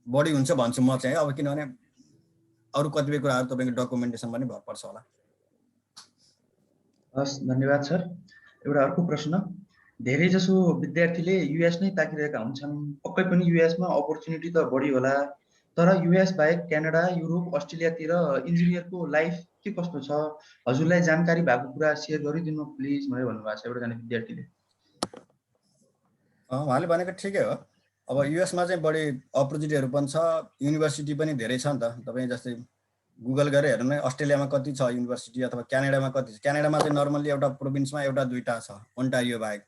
बढी हुन्छ भन्छु म चाहिँ। अब किनभने अरू कतिपय कुराहरू तपाईँको डकुमेन्टेसन पनि भर पर्छ होला। हस्, धन्यवाद सर। एउटा अर्को प्रश्न, धेरै जसो विद्यार्थीले युएस नै ताकिरहेका हुन्छन्, पक्कै पनि युएसमा अपर्च्युनिटी त बढी होला, तर युएस बाहेक क्यानाडा, युरोप, अस्ट्रेलियातिर इन्जिनियरको लाइफ के कस्तो छ? हजुरलाई जानकारी भएको कुरा सेयर गरिदिनु प्लिज भनेर भन्नुभएको छ एउटाजना विद्यार्थीले। उहाँले भनेको ठिकै हो। अब युएसमा चाहिँ बढी अपर्च्युनिटीहरू पनि छ, युनिभर्सिटी पनि धेरै छ नि त। तपाईँ जस्तै गुगल गरेर हेर्नु न, अस्ट्रेलियामा कति छ युनिभर्सिटी अथवा क्यानाडामा कति छ। क्यानाडामा चाहिँ नर्मल्ली एउटा प्रोभिन्समा 1-2टा छ, ओन्टारियो बाहेक,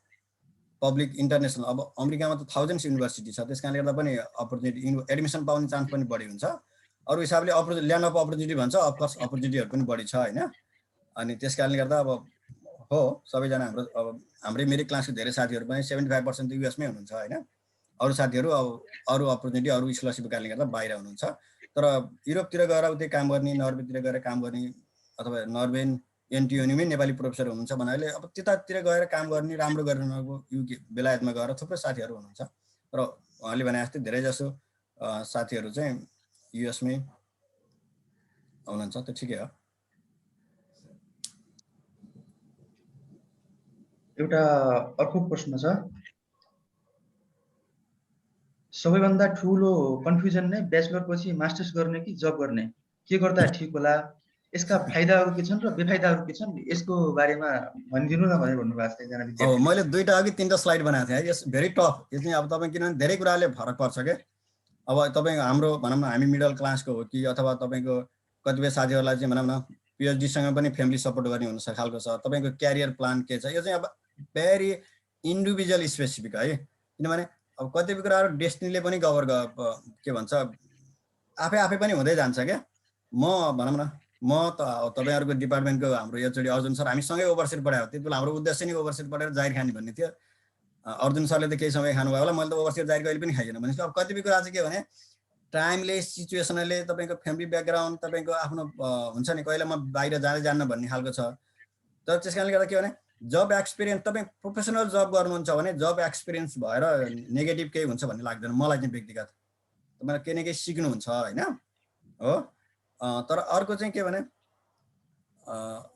पब्लिक इन्टरनेसनल। अब अमेरिकामा त थाउजन्ड्स युनिभर्सिटी छ, त्यस कारणले गर्दा पनि अपर्च्युनिटी एडमिसन पाउने चान्स पनि बढी हुन्छ। अरू हिसाबले ल्यान्ड अफ अपर्च्युनिटी भन्छ, अफकोर्स अपर्च्युनिटीहरू पनि बढी छ होइन। अनि त्यस कारणले गर्दा अब हो सबैजना हाम्रो अब मेरै क्लासको धेरै साथीहरू पनि 75% त युएसमै हुनुहुन्छ होइन। अरू साथीहरू अब अरू अपर्च्युनिटी अरू स्कलरसिपको कारणले गर्दा बाहिर हुनुहुन्छ। तर युरोपतिर गएर उतै काम गर्ने, नर्वेतिर गएर काम गर्ने अथवा नर्वे एनटियुनीमै नेपाली प्रोफेसर हुनुहुन्छ भन्नाले अब त्यतातिर गएर काम गर्ने, राम्रो गरेर युके बेलायतमा गएर थुप्रै साथीहरू हुनुहुन्छ। र उहाँले भने जस्तै धेरै जसो साथीहरू चाहिँ युएसमै हुनुहुन्छ, त्यो ठिकै हो। एउटा अर्को प्रश्न छ, सबैभन्दा ठुलो कन्फ्युजन नै ब्याचलर पछि मास्टर्स गर्ने कि जब गर्ने, के गर्दा ठिक होला, यसका फाइदाहरू के छन् र बेफाइदाहरू के छन्, यसको बारेमा भनिदिनु न भनेर भन्नुभएको छ एकजना विद्यार्थी। मैले 2टा अघि 3टा स्लाइड बनाएको थिएँ है। यस भेरी टफ, यो चाहिँ अब तपाईँ किनभने धेरै कुराले फरक पर्छ क्या। अब तपाईँ हाम्रो भनौँ न हामी मिडल क्लासको हो कि अथवा तपाईँको कतिपय साथीहरूलाई चाहिँ भनौँ न पिएचडीसँग पनि फ्यामिली सपोर्ट गर्ने हुन खालको छ, तपाईँको क्यारियर प्लान के छ, यो चाहिँ अब भेरी इन्डिभिजुअल स्पेसिफिक है। किनभने अब कतिपय कुराहरू डेस्टिनीले पनि कभर के भन्छ आफै पनि हुँदै जान्छ क्या। म भनौँ न म त तपाईँहरूको डिपार्टमेन्टको हाम्रो एचओडी अर्जुन सर हामीसँगै ओभरसिट पढायो। त्यति बेला हाम्रो उद्देश्य नै ओभरसिट पढेर जाहिर खाने भन्ने थियो। अर्जुन सरले त केही समय खानुभयो होला, मैले त ओभरसिट जाहिर कहिले पनि खाइएन। भनेपछि अब कतिपय कुरा चाहिँ के भने टाइमले, सिचुएसनले, तपाईँको फ्यामिली ब्याकग्राउन्ड, तपाईँको आफ्नो हुन्छ नि कहिले म बाहिर जान्न भन्ने खालको छ। तर त्यस कारणले गर्दा के भने जब एक्सपिरियन्स, तपाईँ प्रोफेसनल जब गर्नुहुन्छ भने जब एक्सपिरियन्स भएर नेगेटिभ केही हुन्छ भन्ने लाग्दैन मलाई चाहिँ व्यक्तिगत। तपाईँले केही न केही सिक्नुहुन्छ होइन हो। तर अर्को चाहिँ के भने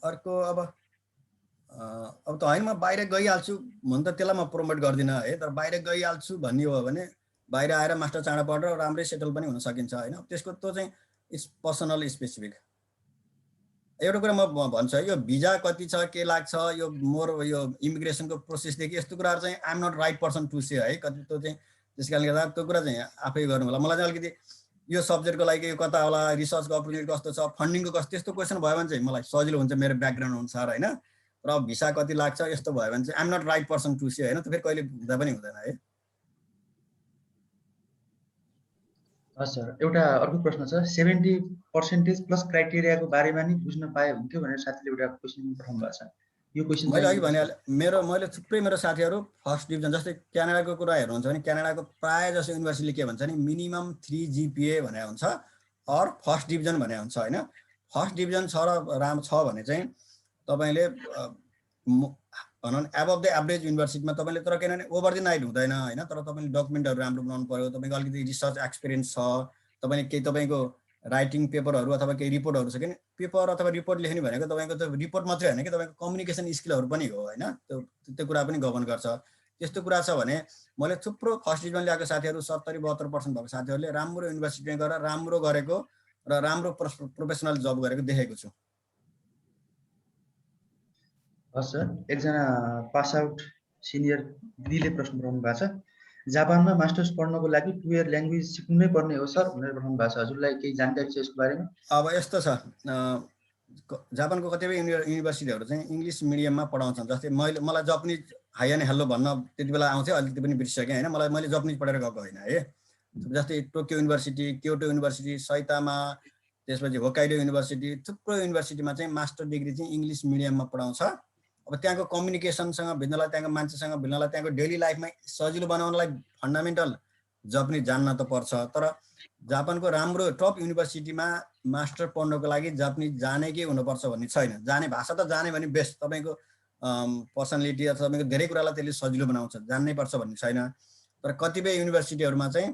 अर्को अब त होइन म बाहिर गइहाल्छु भने त त्यसलाई म प्रमोट गर्दिनँ है। तर बाहिर गइहाल्छु भन्ने हो भने बाहिर आएर मास्टर चाँडो पढेर राम्रै सेटल पनि हुन सकिन्छ होइन। त्यसको त्यो चाहिँ इट्स पर्सनल स्पेसिफिक। एउटा कुरा म भन्छु है, यो भिजा कति छ, के लाग्छ, यो यो इमिग्रेसनको प्रोसेसदेखि यस्तो कुराहरू चाहिँ I'm not right person to say है। कति त्यो चाहिँ त्यस कारणले गर्दा त्यो कुरा चाहिँ आफै गर्नु होला। मलाई चाहिँ अलिकति यो सब्जेक्टको लागि यो कता होला, रिसर्चको अपर्च्युनिटी कस्तो छ, फन्डिङको कस्तो, त्यस्तो क्वेसन भयो भने चाहिँ मलाई सजिलो हुन्छ मेरो ब्याकग्राउन्ड अनुसार होइन। र भिसा कति लाग्छ यस्तो भयो भने चाहिँ I'm not right person to say होइन। त्यो फेरि कहिले हुँदा पनि हुँदैन है। हस् सर, एउटा अर्को प्रश्न छ, 70% प्लस क्राइटेरियाको बारेमा नि बुझ्न पाए हुन्थ्यो भनेर साथीले एउटा क्वेसन पठाउनु भएको छ। यो क्वेसन मैले अघि भनिहालेँ, मैले थुप्रै मेरो साथीहरू फर्स्ट डिभिजन, जस्तै क्यानाडाको कुरा हेर्नुहुन्छ भने क्यानाडाको प्रायः जसो युनिभर्सिटीले के भन्छ नि मिनिमम 3 GPA भने हुन्छ अर फर्स्ट डिभिजन भने हुन्छ होइन। फर्स्ट डिभिजन छ र राम्रो छ भने चाहिँ तपाईँले भनौँ एबभ द एभरेज युनिभर्सिटीमा तपाईँले, तर किनभने ओभर द नाइट हुँदैन होइन। तर तपाईँले डकुमेन्टहरू राम्रो बनाउनु पऱ्यो, तपाईँको अलिकति रिसर्च एक्सपिरियन्स छ, तपाईँले केही तपाईँको राइटिङ पेपरहरू अथवा केही रिपोर्टहरू छ कि पेपर अथवा रिपोर्ट लेख्ने भनेको तपाईँको त रिपोर्ट मात्रै होइन कि तपाईँको कम्युनिकेसन स्किलहरू पनि हो होइन। त्यो कुरा पनि गभर्न गर्छ। त्यस्तो कुरा छ भने मैले थुप्रो फर्स्ट डिभिजन ल्याएको साथीहरू 70-72% भएको साथीहरूले राम्रो युनिभर्सिटीमा गएर राम्रो गरेको र राम्रो प्रोफेसनल जब गरेको देखेको छु। हस् सर, एकजना पास आउट सिनियर दिदीले प्रश्न पठाउनु भएको छ, जापानमा मास्टर्स पढ्नको लागि 2 इयर ल्याङ्ग्वेज सिक्नु नै पर्ने हो सर भनेर पठाउनु भएको छ। हजुरलाई केही जानकारी छ यसको बारेमा? अब यस्तो छ, जापानको कतिपय युनिभर्सिटीहरू चाहिँ इङ्ग्लिस मिडियममा पढाउँछन्। जस्तै मलाई जापानिज हाई एन्ड हेलो भन्न त्यति बेला आउँथ्यो, अलिकति पनि बिर्सिसकेँ होइन। मैले जापानिज पढेर गएको होइन है। जस्तै Tokyo university, Kyoto university, Saitama, त्यसपछि होक्काइडो युनिभर्सिटी, थुप्रो युनिभर्सिटीमा चाहिँ मास्टर डिग्री चाहिँ इङ्ग्लिस मिडियममा पढाउँछ। अब त्यहाँको कम्युनिकेसनसँग भिन्नलाई, त्यहाँको मान्छेसँग भिन्नलाई, त्यहाँको डेली लाइफमा सजिलो बनाउनलाई फन्डामेन्टल जापानिज जान्न त पर्छ। तर जापानको राम्रो टप युनिभर्सिटीमा मास्टर पढ्नको लागि जापानिज जानेकै हुनुपर्छ भन्ने छैन। जाने भाषा त जाने भने बेस्ट, तपाईँको पर्सनालिटी अथवा तपाईँको धेरै कुरालाई त्यसले सजिलो बनाउँछ, जान्नै पर्छ भन्ने छैन। तर कतिपय युनिभर्सिटीहरूमा चाहिँ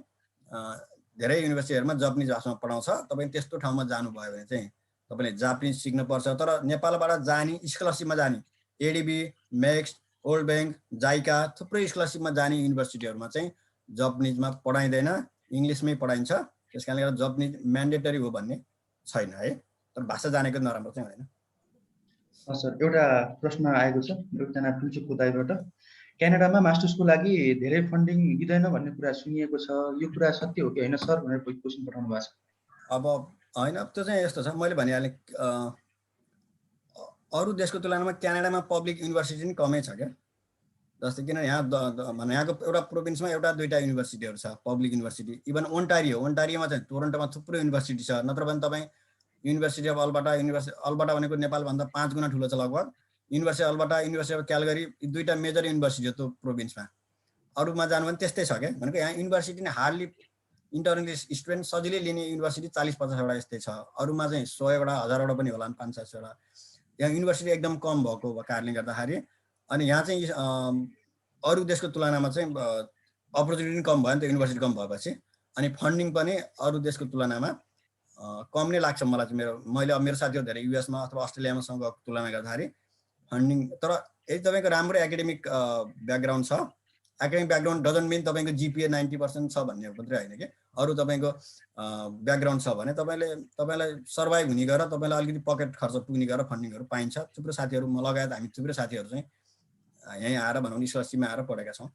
धेरै युनिभर्सिटीहरूमा जापानिज भाषामा पढाउँछ। तपाईँ त्यस्तो ठाउँमा जानुभयो भने चाहिँ तपाईँले जापानिज सिक्नुपर्छ। तर नेपालबाट जाने स्कलरसिपमा जाने ADB, MEXT, world bank, JICA थुप्रै स्कलरसिपमा जाने युनिभर्सिटीहरूमा चाहिँ जापानिजमा पढाइँदैन, इङ्ग्लिसमै पढाइन्छ। त्यस कारणले गर्दा जापानिज म्यान्डेटरी हो भन्ने छैन है। तर भाषा जानेको नराम्रो चाहिँ होइन। सर, एउटा प्रश्न आएको छ एकजना पुल्चोकको दाइबाट, क्यानाडामा मास्टर्सको लागि धेरै फन्डिङ दिँदैन भन्ने कुरा सुनिएको छ, यो कुरा सत्य हो कि होइन सर भनेर क्वेसन पठाउनु भएको छ। अब होइन, त्यो चाहिँ यस्तो छ, मैले भनिहालेँ अरू देशको तुलनामा क्यानाडामा पब्लिक युनिभर्सिटी पनि कमै छ क्या। जस्तै किनभने यहाँको एउटा प्रोभिन्समा एउटा दुईटा युनिभर्सिटीहरू छ पब्लिक युनिभर्सिटी। इभन ओन्टारियोमा चाहिँ टोरन्टोमा थुप्रो युनिभर्सिटी छ। नत्र भने तपाईँ युनिभर्सिटी अफ अल्बर्टा भनेको नेपालभन्दा 5 गुणा ठुलो छ लगभग। युनिभर्सिटी अल्बर्टा, युनिभर्सिटी अफ क्यालगरी, यी दुईटा मेजर युनिभर्सिटी हो त्यो प्रोभिन्समा। अरूमा जानु भने त्यस्तै छ क्या, भनेको यहाँ युनिभर्सिटी नै हार्डली इन्टरनल स्टुडेन्ट सजिलै लिने युनिभर्सिटी 40-50 वटा यस्तै छ। अरूमा चाहिँ 100 वटा 1000 वटा पनि होला, 500-600 वटा। यहाँ युनिभर्सिटी एकदम कम भएको कारणले गर्दाखेरि अनि यहाँ चाहिँ अरू देशको तुलनामा चाहिँ अपर्च्युनिटी कम भयो नि त, युनिभर्सिटी कम भएपछि। अनि फन्डिङ पनि अरू देशको तुलनामा कम नै लाग्छ मलाई चाहिँ। मैले अब मेरो साथीहरू धेरै युएसमा अथवा अस्ट्रेलियामासँग तुलना गर्दाखेरि फन्डिङ। तर यदि तपाईँको राम्रो एकाडेमिक ब्याकग्राउन्ड छ, एकाडेमिक ब्याकग्राउन्ड डजन्ट मिन तपाईँको जिपिए 90% छ भन्ने मात्रै होइन कि, अरू तपाईँको ब्याकग्राउन्ड छ भने तपाईँलाई सर्भाइभ हुने गरेर तपाईँलाई अलिकति पकेट खर्च पुग्ने गरेर फन्डिङहरू पाइन्छ। थुप्रो साथीहरू म लगायत हामी थुप्रो साथीहरू चाहिँ यहीँ आएर भनौँ स्कलरसिपमा आएर पढेका छौँ।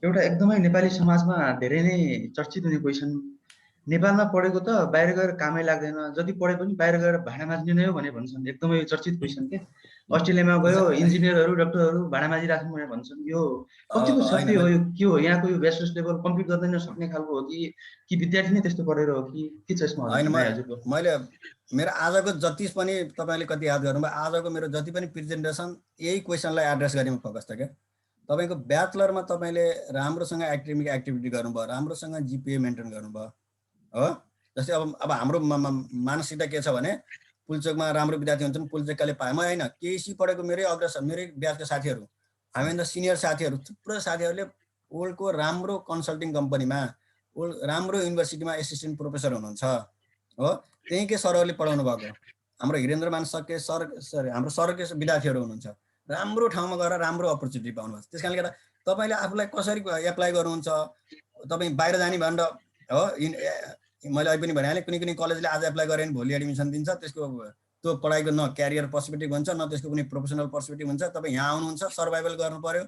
एउटा एकदमै नेपाली समाजमा धेरै नै चर्चित हुने क्वेसन, नेपालमा पढेको त बाहिर गएर कामै लाग्दैन, जति पढे पनि बाहिर गएर भाडा माझ्ने नै हो भने भन्छन्। एकदमै चर्चित क्वेसन के। अस्ट्रेलियामा गयो इन्जिनियरहरू डक्टरहरू भाडा माझी राख्नु भनेर भन्छन्। यो कतिको सत्य हो? यो के हो? यहाँको यो ब्याचलर्स लेभल कम्प्लिट गर्दैन सक्ने खालको हो कि विद्यार्थी नै त्यस्तो पढेर हो कि के छ यसमा? मैले मेरो आजको जति पनि तपाईँले कति याद गर्नुभयो, आजको मेरो जति पनि प्रेजेन्टेसन यही क्वेसनलाई एड्रेस गरेमा फोकस छ क्या। तपाईँको ब्याचलरमा तपाईँले राम्रोसँग एकाडेमिक एक्टिभिटी गर्नुभयो, राम्रोसँग जिपिए मेन्टेन गर्नुभयो हो। जस्तै अब हाम्रो मानसिकता के छ भने पुल्चोकमा राम्रो विद्यार्थी हुन्छन्, पुल्चोकले पाए। म होइन, केसी पढेको मेरै अग्रसर मेरै ब्याचका साथीहरू, हामीभन्दा सिनियर साथीहरू, थुप्रो साथीहरूले ओल्डको राम्रो कन्सल्टिङ कम्पनीमा, राम्रो युनिभर्सिटीमा एसिस्टेन्ट प्रोफेसर हुनुहुन्छ हो। त्यहीँ के सरहरूले पढाउनु भएको। हाम्रो हिरेन्द्रमान सके सर हाम्रो सरकै विद्यार्थीहरू हुनुहुन्छ, राम्रो ठाउँमा गएर राम्रो अपर्च्युनिटी पाउनुहुन्छ। त्यस कारणले गर्दा तपाईँले आफूलाई कसरी एप्लाई गर्नुहुन्छ, तपाईँ बाहिर जाने भनेर हो। मैले अहिले पनि भनिहालेँ, कुनै कलेजले आज एप्लाई गरे भने भोलि एडमिसन दिन्छ, त्यसको त्यो पढाइको न क्यारियर पर्सपेक्टिभ हुन्छ न त्यसको कुनै प्रोफेसनल पर्सपेक्टिभ हुन्छ। तपाईँ यहाँ आउनुहुन्छ, सर्भाइभल गर्नु पर्यो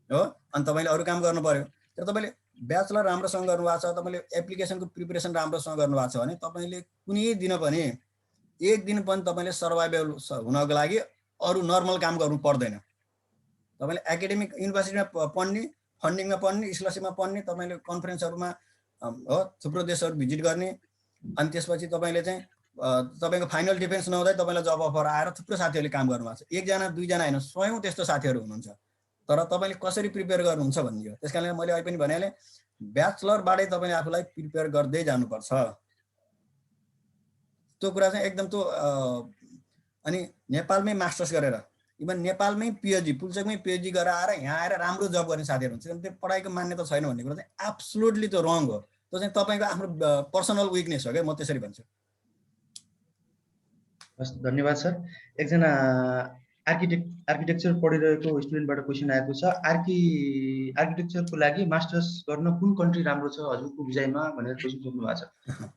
हो, अनि तपाईँले अरू काम गर्नु पर्यो। तर तपाईँले ब्याचलर राम्रोसँग गर्नुभएको छ, तपाईँले एप्लिकेसनको प्रिपरेसन राम्रोसँग गर्नुभएको छ भने तपाईँले कुनै दिन पनि एक दिन पनि तपाईँले सर्भाइभल हुनको लागि अरू नर्मल काम गर्नु पर्दैन। तपाईँले एकाडेमिक युनिभर्सिटीमा पढ्ने, फन्डिङमा पढ्ने, स्कलरसिपमा पढ्ने, तपाईँले कन्फरेन्सहरूमा हो थुप्रो देशहरू भिजिट गर्ने, अनि त्यसपछि तपाईँले चाहिँ तपाईँको फाइनल डिफेन्स नहुँदै तपाईँलाई जब अफर आएर थुप्रो साथीहरूले काम गर्नुभएको छ। एकजना दुईजना होइन, 100औं त्यस्तो साथीहरू हुनुहुन्छ। तर तपाईँले कसरी प्रिपेयर गर्नुहुन्छ भन्ने हो। त्यस कारणले मैले अहिले पनि भनिहालेँ, ब्याचलरबाटै तपाईँले आफूलाई प्रिपेयर गर्दै जानुपर्छ। त्यो कुरा चाहिँ एकदम त्यो अनि नेपालमै मास्टर्स गरेर, इभन नेपालमै पिएचडी, पुल्चोकमै पिएचडी गरेर आएर यहाँ आएर राम्रो जब गर्ने साथीहरू हुन्छ। त्यो पढाइको मान्यता छैन भन्ने कुरा चाहिँ एब्सोल्युटली त्यो रङ हो। त्यो चाहिँ तपाईँको आफ्नो पर्सनल विकनेस हो क्या, म त्यसरी भन्छु। हस्, धन्यवाद सर। एकजना आर्किटेक्चर पढिरहेको स्टुडेन्टबाट क्वेसन आएको छ, आर्किटेक्चरको लागि मास्टर्स गर्न कुन कन्ट्री राम्रो छ हजुरको विषयमा भनेर क्वेसन सोध्नु भएको छ।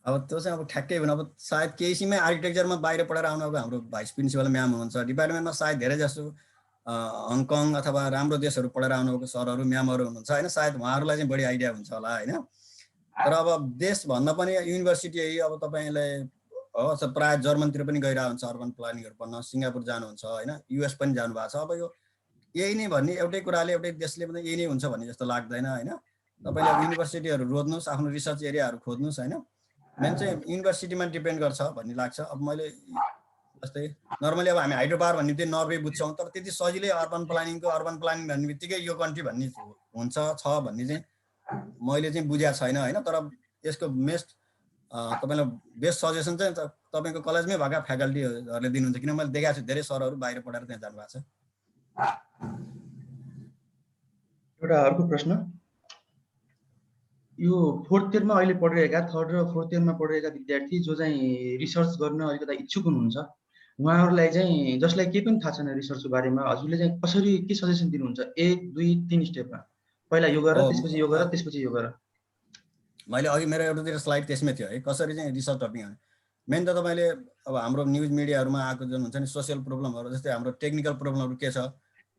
अब त्यो चाहिँ अब ठ्याक्कै हुन, अब सायद केसीमै आर्किटेक्चरमा बाहिर पढेर आउनुभएको हाम्रो भाइस प्रिन्सिपल म्याम हुनुहुन्छ, डिपार्टमेन्टमा सायद धेरै जस्तो हङकङ अथवा राम्रो देशहरू पढेर आउनुभएको सरहरू म्यामहरू हुनुहुन्छ होइन, सायद उहाँहरूलाई चाहिँ बढी आइडिया हुन्छ होला होइन। तर अब देशभन्दा पनि युनिभर्सिटी अब तपाईँलाई प्रायः जर्मनतिर पनि गइरहेको हुन्छ अर्बन प्लानिङहरू पढ्न, सिङ्गापुर जानुहुन्छ होइन, युएस पनि जानुभएको छ। अब यो यही नै भन्ने एउटै कुराले एउटै देशले पनि यही नै हुन्छ भन्ने जस्तो लाग्दैन होइन। तपाईँले अब युनिभर्सिटीहरू रोज्नुहोस्, आफ्नो रिसर्च एरियाहरू खोज्नुहोस् होइन। मेन चाहिँ युनिभर्सिटीमा डिपेन्ड गर्छ भन्ने लाग्छ। अब मैले जस्तै नर्मली अब हामी हाइड्रो पावर भन्ने बित्तिकै नर्वे बुझ्छौँ, तर त्यति सजिलै अर्बन प्लानिङ भन्ने बित्तिकै यो कन्ट्री भन्ने हुन्छ छ भन्ने चाहिँ मैले चाहिँ बुझेको छैन होइन। तर यसको तपाईँलाई बेस्ट सजेसन चाहिँ तपाईँको कलेजमै भएका फ्याकल्टीहरूले दिनुहुन्छ, किन मैले देखाएको छु धेरै सरहरू बाहिर पढेर त्यहाँ जानुभएको छ। एउटा अर्को प्रश्न, यो फोर्थ इयरमा अहिले पढिरहेका, थर्ड र फोर्थ इयरमा पढिरहेका विद्यार्थी जो चाहिँ रिसर्च गर्न अलिकति इच्छुक हुनुहुन्छ, उहाँहरूलाई चाहिँ जसलाई केही पनि थाहा छैन रिसर्चको बारेमा, हजुरले चाहिँ कसरी के सजेसन दिनुहुन्छ? 1, 2, 3 स्टेपमा, पहिला यो गर, त्यसपछि यो गर, त्यसपछि यो गर। मैले अघि मेरो एउटातिर स्लाइड त्यसमै थियो है, कसरी चाहिँ रिसर्च टपिक। मेन त तपाईँले अब हाम्रो न्युज मिडियाहरूमा आएको जुन हुन्छ नि सोसियल प्रब्लमहरू, जस्तै हाम्रो टेक्निकल प्रब्लमहरू के छ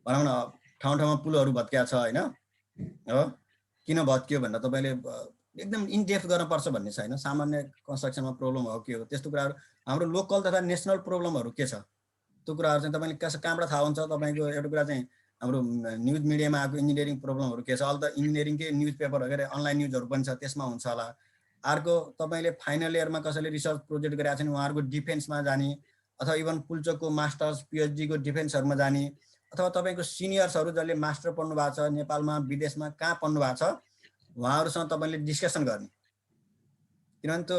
भनौँ न, ठाउँ ठाउँमा पुलहरू भत्किया छ होइन हो, किन भत्कियो भनेर तपाईँले एकदम इनडेप्थ गर्नुपर्छ भन्ने छैन। सामान्य कन्स्ट्रक्सनमा प्रब्लम हो के हो त्यस्तो कुराहरू, हाम्रो लोकल तथा नेसनल प्रब्लमहरू के छ त्यो कुराहरू चाहिँ तपाईँले कहाँबाट थाहा हुन्छ। तपाईँको एउटा कुरा चाहिँ हाम्रो न्युज मिडियामा आएको इन्जिनियरिङ प्रब्लमहरू के छ, अहिले त इन्जिनियरिङकै न्युज पेपर वगैरह अनलाइन न्युजहरू पनि छ, त्यसमा हुन्छ होला। अर्को तपाईले फाइनल इयरमा कसैले रिसर्च प्रोजेक्ट गरेका छन् उहाँहरुको डिफेन्समा जाने अथवा इभन पुल्चोकको मास्टर्स पीएचडी को डिफेन्सहरुमा जाने अथवा तपाईको सिनियर्सहरु जसले मास्टर पढ्नु भएको छ नेपालमा विदेशमा कहाँ पढ्नु भएको छ उहाँहरुसँग तपाईले डिस्कसन गर्ने किनभने त्यो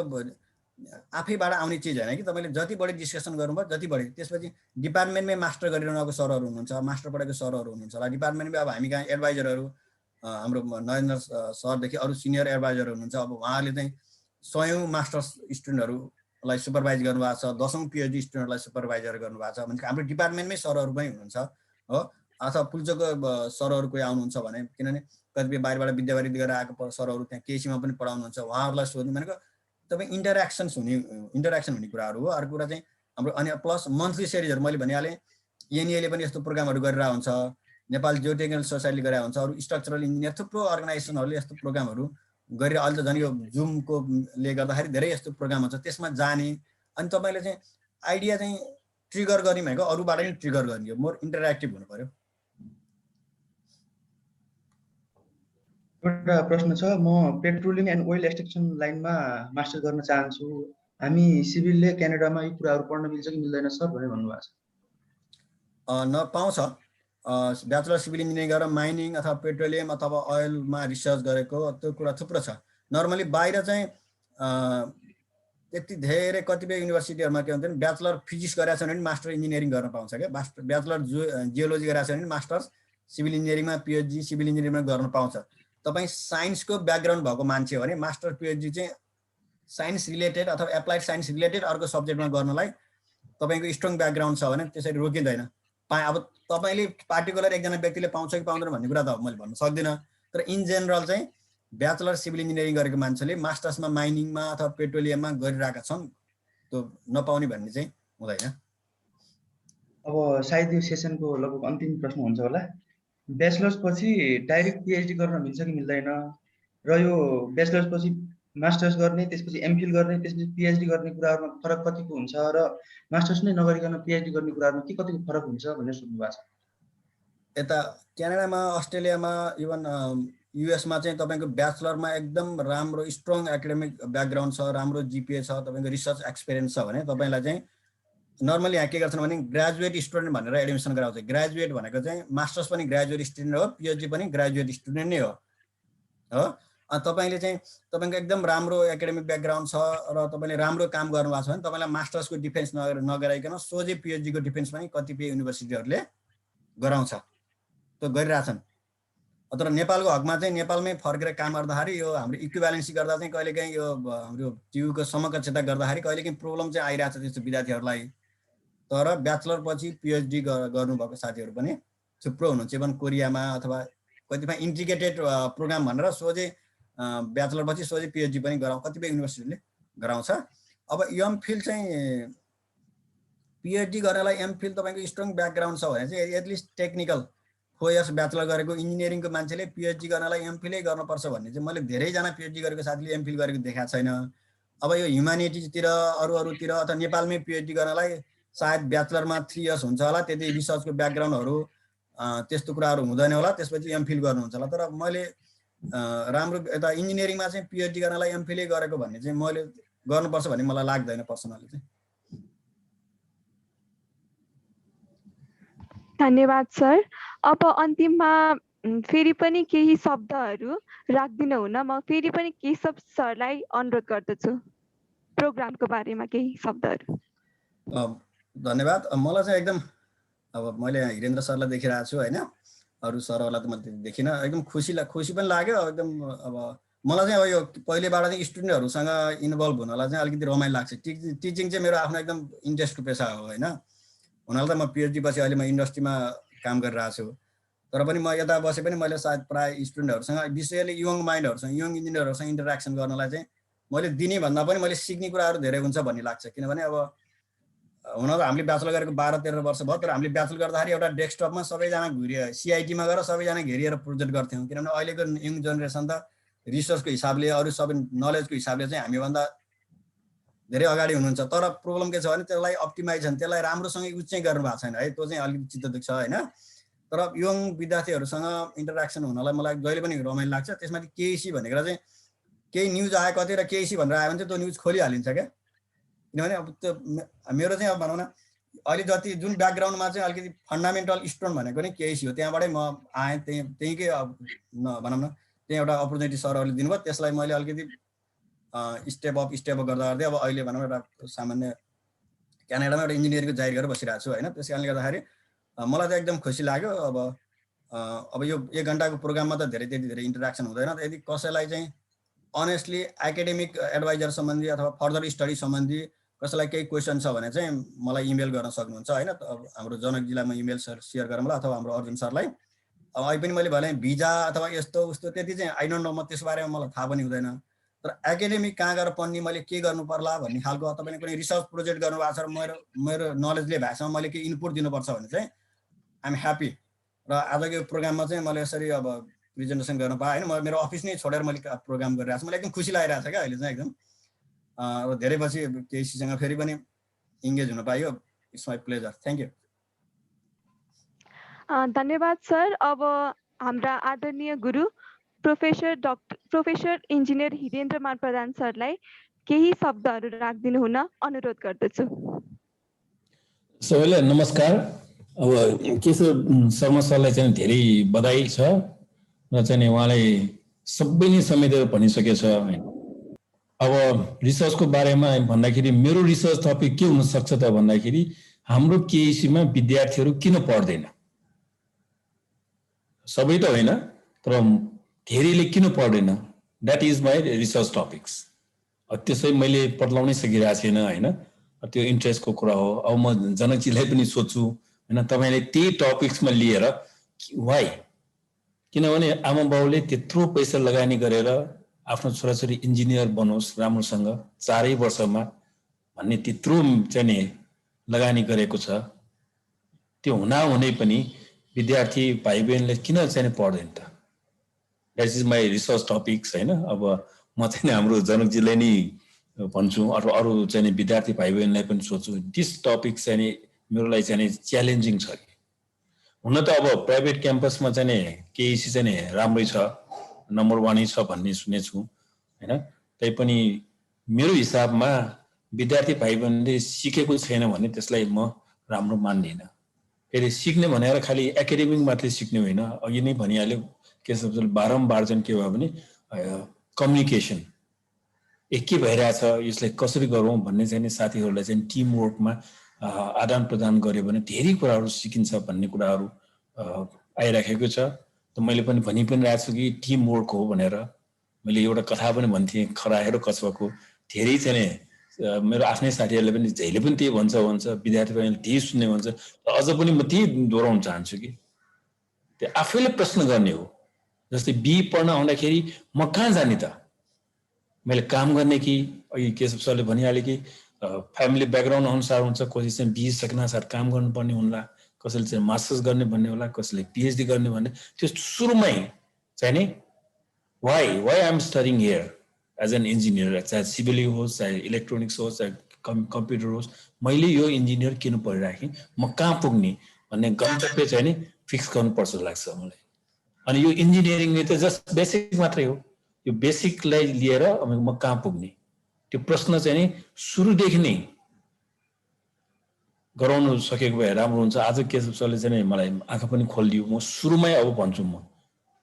आफैबाट आउने चीज हैन कि तपाईले जति बढी डिस्कसन गर्नुभयो जति बढी त्यसपछि डिपार्टमेन्टमै मास्टर गरिरहनुको सरहरु हुनुहुन्छ मास्टर पढेको सरहरु हुनुहुन्छ होला डिपार्टमेन्टमै अब हामी कहाँ एडभाइजरहरु हाम्रो नरेन्द्र सरदेखि अरु सिनियर एडभाइजर हुनुहुन्छ अब उहाँले चाहिँ स्वयं मास्टर्स स्टुडेन्टहरुलाई सुपरभाइज गर्नुभएको छ 10औं पीएचडी स्टुडेन्टलाई सुपरभाइजर गर्नुभएको छ भने हाम्रो डिपार्टमेन्टमै सरहरु पनि हुनुहुन्छ हो अथवा पुल्चोकको सरहरु कोही आउनुहुन्छ भने किनभने कतिपय बाहिरबाट विद्यावारिधि गरेर आएको सरहरु त्यहाँ केसीमा पनि पढाउनुहुन्छ उहाँहरुलाई सोध्नु भनेको तपाई इन्टरेक्सन हुने कुराहरु हो अर्को कुरा चाहिँ हाम्रो अनि प्लस मन्थली सिरिजहरु मैले भनिहालेँ एनईले पनि यस्तो प्रोग्रामहरु गरिरहेको हुन्छ नेपाल जियोटेक्निकल सोसाइटीले गरेको हुन्छ अरु स्ट्रक्चरल इन्जिनियर थुप्रो अर्गनाइजेसनहरुले यस्तो प्रोग्रामहरु गरेर अहिले त झन् यो जुमको ले गर्दाखेरि धेरै यस्तो प्रोग्राम हुन्छ त्यसमा जाने अनि तपाईले चाहिँ आइडिया चाहिँ ट्रिगर गर्ने भनेको अरूबाट नि ट्रिगर गर्ने हो मोर इन्टरेक्टिभ हुनु पर्यो एउटा प्रश्न छ म पेट्रोलियम एन्ड ओइल एक्सट्र्याक्सन लाइनमा मास्टर गर्न चाहन्छु हामी सिभिलले क्यानाडामा यो कुराहरु पढ्न मिल्छ कि मिल्दैन सर भनेर भन्नुभएको छ नपाउँछ ब्याचलर सिभिल इन्जिनियरिङ गरेर माइनिङ अथवा पेट्रोलियम अथवा ओइलमा रिसर्च गरेको त्यो कुरा थुप्रो छ नर्मली बाहिर चाहिँ त्यति धेरै कतिपय युनिभर्सिटीहरुमा के हुन्छ नि ब्याचलर फिजिक्स गरेको छ भने मास्टर इन्जिनियरिङ गर्न पाउँछ के ब्याचलर जियोलोजी गरेको छ भने मास्टर्स सिभिल इन्जिनियरिङमा पीएचडी सिभिल इन्जिनियरिङमा गर्न पाउँछ तपाई साइन्सको ब्याकग्राउन्ड भएको मान्छे हो भने मास्टर पीएचडी चाहिँ साइन्स रिलेटेड अथवा एप्लाइड साइन्स रिलेटेड अर्को सब्जेक्टमा गर्नलाई तपाईको स्ट्रङ ब्याकग्राउन्ड छ भने त्यसरी रोकिँदैन अब तपाईले पार्टिकुलर एकजना व्यक्तिले पाउँछ कि पाउँदैन भन्ने कुरा त मैले भन्न सक्दिनँ तर इन जेनरल चाहिँ ब्याचलर सिभिल इन्जिनियरिङ गरेको मान्छेले मास्टर्समा माइनिङमा अथवा पेट्रोलियममा गरिरहेका छन् त्यो नपाउने भन्ने चाहिँ हुँदैन अब सायद यो सेसनको लगभग अन्तिम प्रश्न हुन्छ होला ब्याचलर्स पछि डाइरेक्ट पीएचडी गर्न मिल्छ कि मिल्दैन र यो ब्याचलर्स पछि मास्टर्स गर्ने त्यसपछि एमफिल गर्ने त्यसपछि पीएचडी गर्ने कुराहरुमा फरक कतिको हुन्छ र मास्टर्स नै नगरिकन पीएचडी गर्ने कुराहरुमा के कतिको फरक हुन्छ भनेर सोध्नु भएको छ यता क्यानाडामा अस्ट्रेलियामा इभन युएसमा चाहिँ तपाईको ब्याचलरमा एकदम राम्रो स्ट्रङ एकाडेमिक ब्याकग्राउन्ड छ राम्रो जीपीए छ तपाईको रिसर्च एक्सपिरियन्स छ भने तपाईलाई चाहिँ नर्मली यहाँ के गर्छन् भने ग्रेजुएट स्टुडेन्ट भनेर एडमिसन गराउँछ ग्रेजुएट भनेको चाहिँ मास्टर्स पनि ग्रेजुएट स्टुडेन्ट हो पीएचडी पनि ग्रेजुएट स्टुडेन्ट नै हो अनि तपाईले चाहिँ तपाईको एकदम राम्रो एकाडेमिक ब्याकग्राउन्ड छ र तपाईले राम्रो काम गर्नुभएको छ भने तपाईलाई मास्टर्सको डिफेन्स नगराइकन सोझै पीएचडी को डिफेन्स पनि कतिपय युनिभर्सिटीहरुले गराउँछ त्यो गरिरहेछन् तर नेपालको हकमा चाहिँ नेपालमै फर्केर काम गर्दाखेरि यो हाम्रो इक्विभ्यालेन्सी गर्दा चाहिँ कहिलेकाहीँ यो हाम्रो टियुको समकक्षता गर्दाखेरि कहिलेकाहीँ प्रब्लम चाहिँ आइरहेछ त्यस्तो विद्यार्थीहरुलाई तर ब्याचलर पछि पीएचडी गर्नुभएको साथीहरु पनि थुप्रो हुनुहुन्छ इभन कोरियामा अथवा कतिपय इन्टिग्रेटेड प्रोग्राम भनेर सोझै ब्याचलर पछि सोझै पीएचडी पनि कतिपय युनिभर्सिटीले गराउँछ अब एमफिल चाहिँ पीएचडी गर्नलाई एमफिल तपाईको स्ट्रङ ब्याकग्राउन्ड छ भने चाहिँ एटलिस्ट टेक्निकल 4 इयर्स ब्याचलर गरेको इन्जिनियरिङको मान्छेले पीएचडी गर्नलाई एमफिलै गर्नुपर्छ भन्ने चाहिँ मैले धेरै जना पीएचडी गरेको साथीले एमफिल गरेको देखाएको छैन अब यो ह्युम्यानिटिजतिर अरूतिर अथवा नेपालमै पीएचडी गर्नलाई सायद ब्याचलरमा 3 इयर्स हुन्छ होला त्यति रिसर्चको ब्याकग्राउन्डहरु त्यस्तो कुराहरु हुँदैन होला त्यसपछि एमफिल गर्नुहुन्छ होला तर मैले राम्रो यता इन्जिनियरिङमा चाहिँ पीएचडी गर्नलाई एमफिलै गरेको भन्ने चाहिँ मैले गर्नुपर्छ भन्ने मलाई लाग्दैन पर्सनली चाहिँ धन्यवाद सर अब अन्तिममा फेरि पनि केही शब्दहरु राख्दिनु हुन म फेरि पनि केशव सरलाई अनुरोध गर्दछु प्रोग्रामको बारेमा केही शब्दहरु धन्यवाद मलाई चाहिँ एकदम अब मैले हिरेन्द्र सरलाई देखिरहेको छु हैन अरु सरहरुलाई त मैले देखिन एकदम खुसी पनि लाग्यो एकदम अब मलाई चाहिँ अब यो पहिलेबाट चाहिँ स्टुडेन्टहरुसँग इन्भल्भ हुनलाई चाहिँ अलिकति रमाइलो लाग्छ टिचिङ चाहिँ मेरो आफ्नो एकदम इन्ट्रेस्टको पेशा हो हैन हुनाले त म पीएचडी पछि अहिले म इन्डस्ट्रीमा काम गरिरहेको छु तर पनि म यता बसे पनि मैले सायद प्राय स्टुडेन्टहरुसँग विशेषले यङ माइन्डहरुसँग यङ इन्जिनियरहरुसँग इन्टरेक्सन गर्नलाई चाहिँ मैले दिने भन्दा पनि मैले सिक्ने कुराहरु धेरै हुन्छ भन्ने लाग्छ किनभने अब हुन त हामीले ब्याचलर गरेको 12-13 वर्ष भयो तर हामीले ब्याचलर गर्दाखेरि एउटा डेस्कटपमा सबैजना घुरियो सीआईटीमा गएर सबैजना घेरिएर प्रोजेक्ट गर्थ्यौं किनभने अहिलेको यङ जेनेरेसन त रिसर्चको हिसाबले अरु सबै नलेजको हिसाबले चाहिँ हामीभन्दा धेरै अगाडि हुनुहुन्छ तर प्रब्लम के छ भने त्यसलाई अप्टिमाइजेसन त्यसलाई राम्रोसँग युज चाहिँ गर्नु भएको छैन है त्यो चाहिँ अलिकति चित्त दुख्छ हैन तर यङ विद्यार्थीहरुसँग इन्टरेक्सन हुनलाई मलाई जहिले पनि रमाइलो लाग्छ त्यसमाथि केसी भनेको चाहिँ केही न्युज आयो कतै र केसी भनेर आयो भने चाहिँ त्यो न्युज खोलिहालिन्छ क्या। किनभने अब त्यो मेरो चाहिँ अब भनौँ न अहिले जति जुन ब्याकग्राउन्डमा चाहिँ अलिकति फन्डामेन्टल स्टोन भनेको नै केही हो, त्यहाँबाटै म आएँ, त्यहीँकै भनौँ न त्यही एउटा अपर्च्युनिटी सरहरूले दिनुभयो, त्यसलाई मैले अलिकति स्टेप अप गर्दा गर्दै अब अहिले भनौँ एउटा सामान्य क्यानाडामा एउटा इन्जिनियरिङको जाहिर गरेर बसिरहेको छु होइन। त्यस कारणले गर्दाखेरि मलाई चाहिँ एकदम खुसी लाग्यो। अब यो 1 घन्टाको प्रोग्राममा त त्यति धेरै इन्टरेक्सन हुँदैन। यदि कसैलाई चाहिँ अनेस्टली एकाडेमिक एडभाइजर सम्बन्धी अथवा फर्दर स्टडी सम्बन्धी कसैलाई केही क्वेसन छ भने चाहिँ मलाई इमेल गर्न सक्नुहुन्छ होइन। हाम्रो जनकजीलाई म इमेल सेयर गरौँला अथवा हाम्रो अर्जुन सरलाई। अहिले पनि मैले भने भिजा अथवा यस्तो उस्तो त्यति चाहिँ आई डोन्ट नो, म त्यस बारेमा मलाई थाहा पनि हुँदैन। तर एकाडेमिक कहाँ गएर पढ्ने, मैले के गर्नु पर्ला भन्ने खालको तपाईँले कुनै रिसर्च प्रोजेक्ट गर्नुभएको छ र मेरो नलेजले भएसँग मैले के इनपुट दिनुपर्छ भने चाहिँ आइ एम ह्याप्पी। र आजको प्रोग्राममा चाहिँ मैले यसरी अब प्रेजेन्टेसन गर्न पाएँ होइन। मेरो अफिस नै छोडेर मैले प्रोग्राम गरिरहेको छु, मलाई एकदम खुसी लागिरहेको छ क्या अहिले चाहिँ एकदम। अब धेरै पछि केसीसँग फेरि पनि इङ्गेज हुन पाइयो। It's my pleasure. Thank you. धन्यवाद सर। अब हाम्रा आदरणीय गुरु प्रोफेसर इन्जिनियर हिरेन्द्रमान प्रधान सरलाई केही शब्दहरू राखिदिनु हुन अनुरोध गर्दछु। सबैलाई नमस्कार। अब केशव शर्मा सरलाई चाहिँ धेरै बधाई छ र चाहिँ उहाँले सबै नै समेटेर भनिसकेछ हैन। अब रिसर्चको बारेमा भन्दाखेरि मेरो रिसर्च टपिक के हुन सक्छ त भन्दाखेरि हाम्रो केइसीमा विद्यार्थीहरू किन पढ्दैन, सबै त होइन तर धेरैले किन पढ्दैन, that is my research topics. त्यसै मैले पढ्लाउनै सकिरहेको छैन होइन, त्यो इन्ट्रेस्टको कुरा हो। अब म जनकजीलाई पनि सोध्छु होइन, तपाईँले त्यही टपिक्समा लिएर वाइ, किनभने आमा बाउले त्यत्रो पैसा लगानी गरेर आफ्नो छोराछोरी इन्जिनियर बनोस् राम्रोसँग 4 वर्षमा भन्ने त्यत्रो चाहिँ नि लगानी गरेको छ। त्यो हुनाहुनै पनि विद्यार्थी भाइ बहिनीले किन चाहिँ पढ्दैन त? That is my research topics होइन। अब म चाहिँ हाम्रो जनकजीलाई नै भन्छु, अरू चाहिँ विद्यार्थी भाइ बहिनीलाई पनि सोध्छु, दिस टपिक चाहिँ नि मेरो लागि चाहिँ च्यालेन्जिङ छ कि। हुन त अब प्राइभेट क्याम्पसमा चाहिँ केइसी चाहिँ राम्रै छ, नम्बर 1 छ भन्ने सुनेछु होइन। तैपनि मेरो हिसाबमा विद्यार्थी भाइ बहिनीले सिकेको छैन भने त्यसलाई म राम्रो मान्दिनँ। फेरि सिक्ने भनेर खालि एकाडेमिक मात्रै सिक्ने होइन, अघि नै भनिहाल्यो केशवले बारम्बार चाहिँ के भयो भने कम्युनिकेसन के भइरहेछ, यसलाई कसरी गरौँ भन्ने चाहिँ साथीहरूलाई चाहिँ टिम वर्कमा आदान प्रदान गर्यो भने धेरै कुराहरू सिकिन्छ भन्ने कुराहरू आइराखेको छ। त मैले पनि भनिरहेको छु कि टिम वर्क हो भनेर। मैले एउटा कथा पनि भन्थेँ, खरायो र कछुवाको। धेरै चाहिँ मेरो आफ्नै साथीहरूले पनि जहिले पनि त्यही भन्छ, विद्यार्थी बहिनीले त्यही सुन्ने भन्छ। अझ पनि म त्यही दोहोऱ्याउन चाहन्छु कि त्यो आफैले प्रश्न गर्ने हो। जस्तै बिई पढ्न आउँदाखेरि म कहाँ जाने त, मैले काम गर्ने कि, अघि केशव सरले भनिहाले कि फ्यामिली ब्याकग्राउन्ड अनुसार हुन्छ, कसै चाहिँ बिई सक्नासाथ काम गर्नुपर्ने होला, कसैले चाहिँ मास्टर्स गर्ने भन्ने होला, कसैले पिएचडी गर्ने भन्ने। त्यो सुरुमै चाहिँ नि why I am studying here as an engineer, चाहे सिभिल होस्, चाहे इलेक्ट्रोनिक्स होस्, चाहे कम्प्युटर होस्, मैले यो इन्जिनियर किन पढिराखेँ, म कहाँ पुग्ने भन्ने गन्तव्य चाहिँ नि फिक्स गर्नुपर्छ लाग्छ मलाई। अनि यो इन्जिनियरिङले त जस्ट बेसिक मात्रै हो, यो बेसिकलाई लिएर म कहाँ पुग्ने त्यो प्रश्न चाहिँ नि सुरुदेखि नै गराउनु सकेको भए राम्रो हुन्छ। आज केशव सरले चाहिँ मलाई आँखा पनि खोलिदियो। म सुरुमै अब भन्छु, म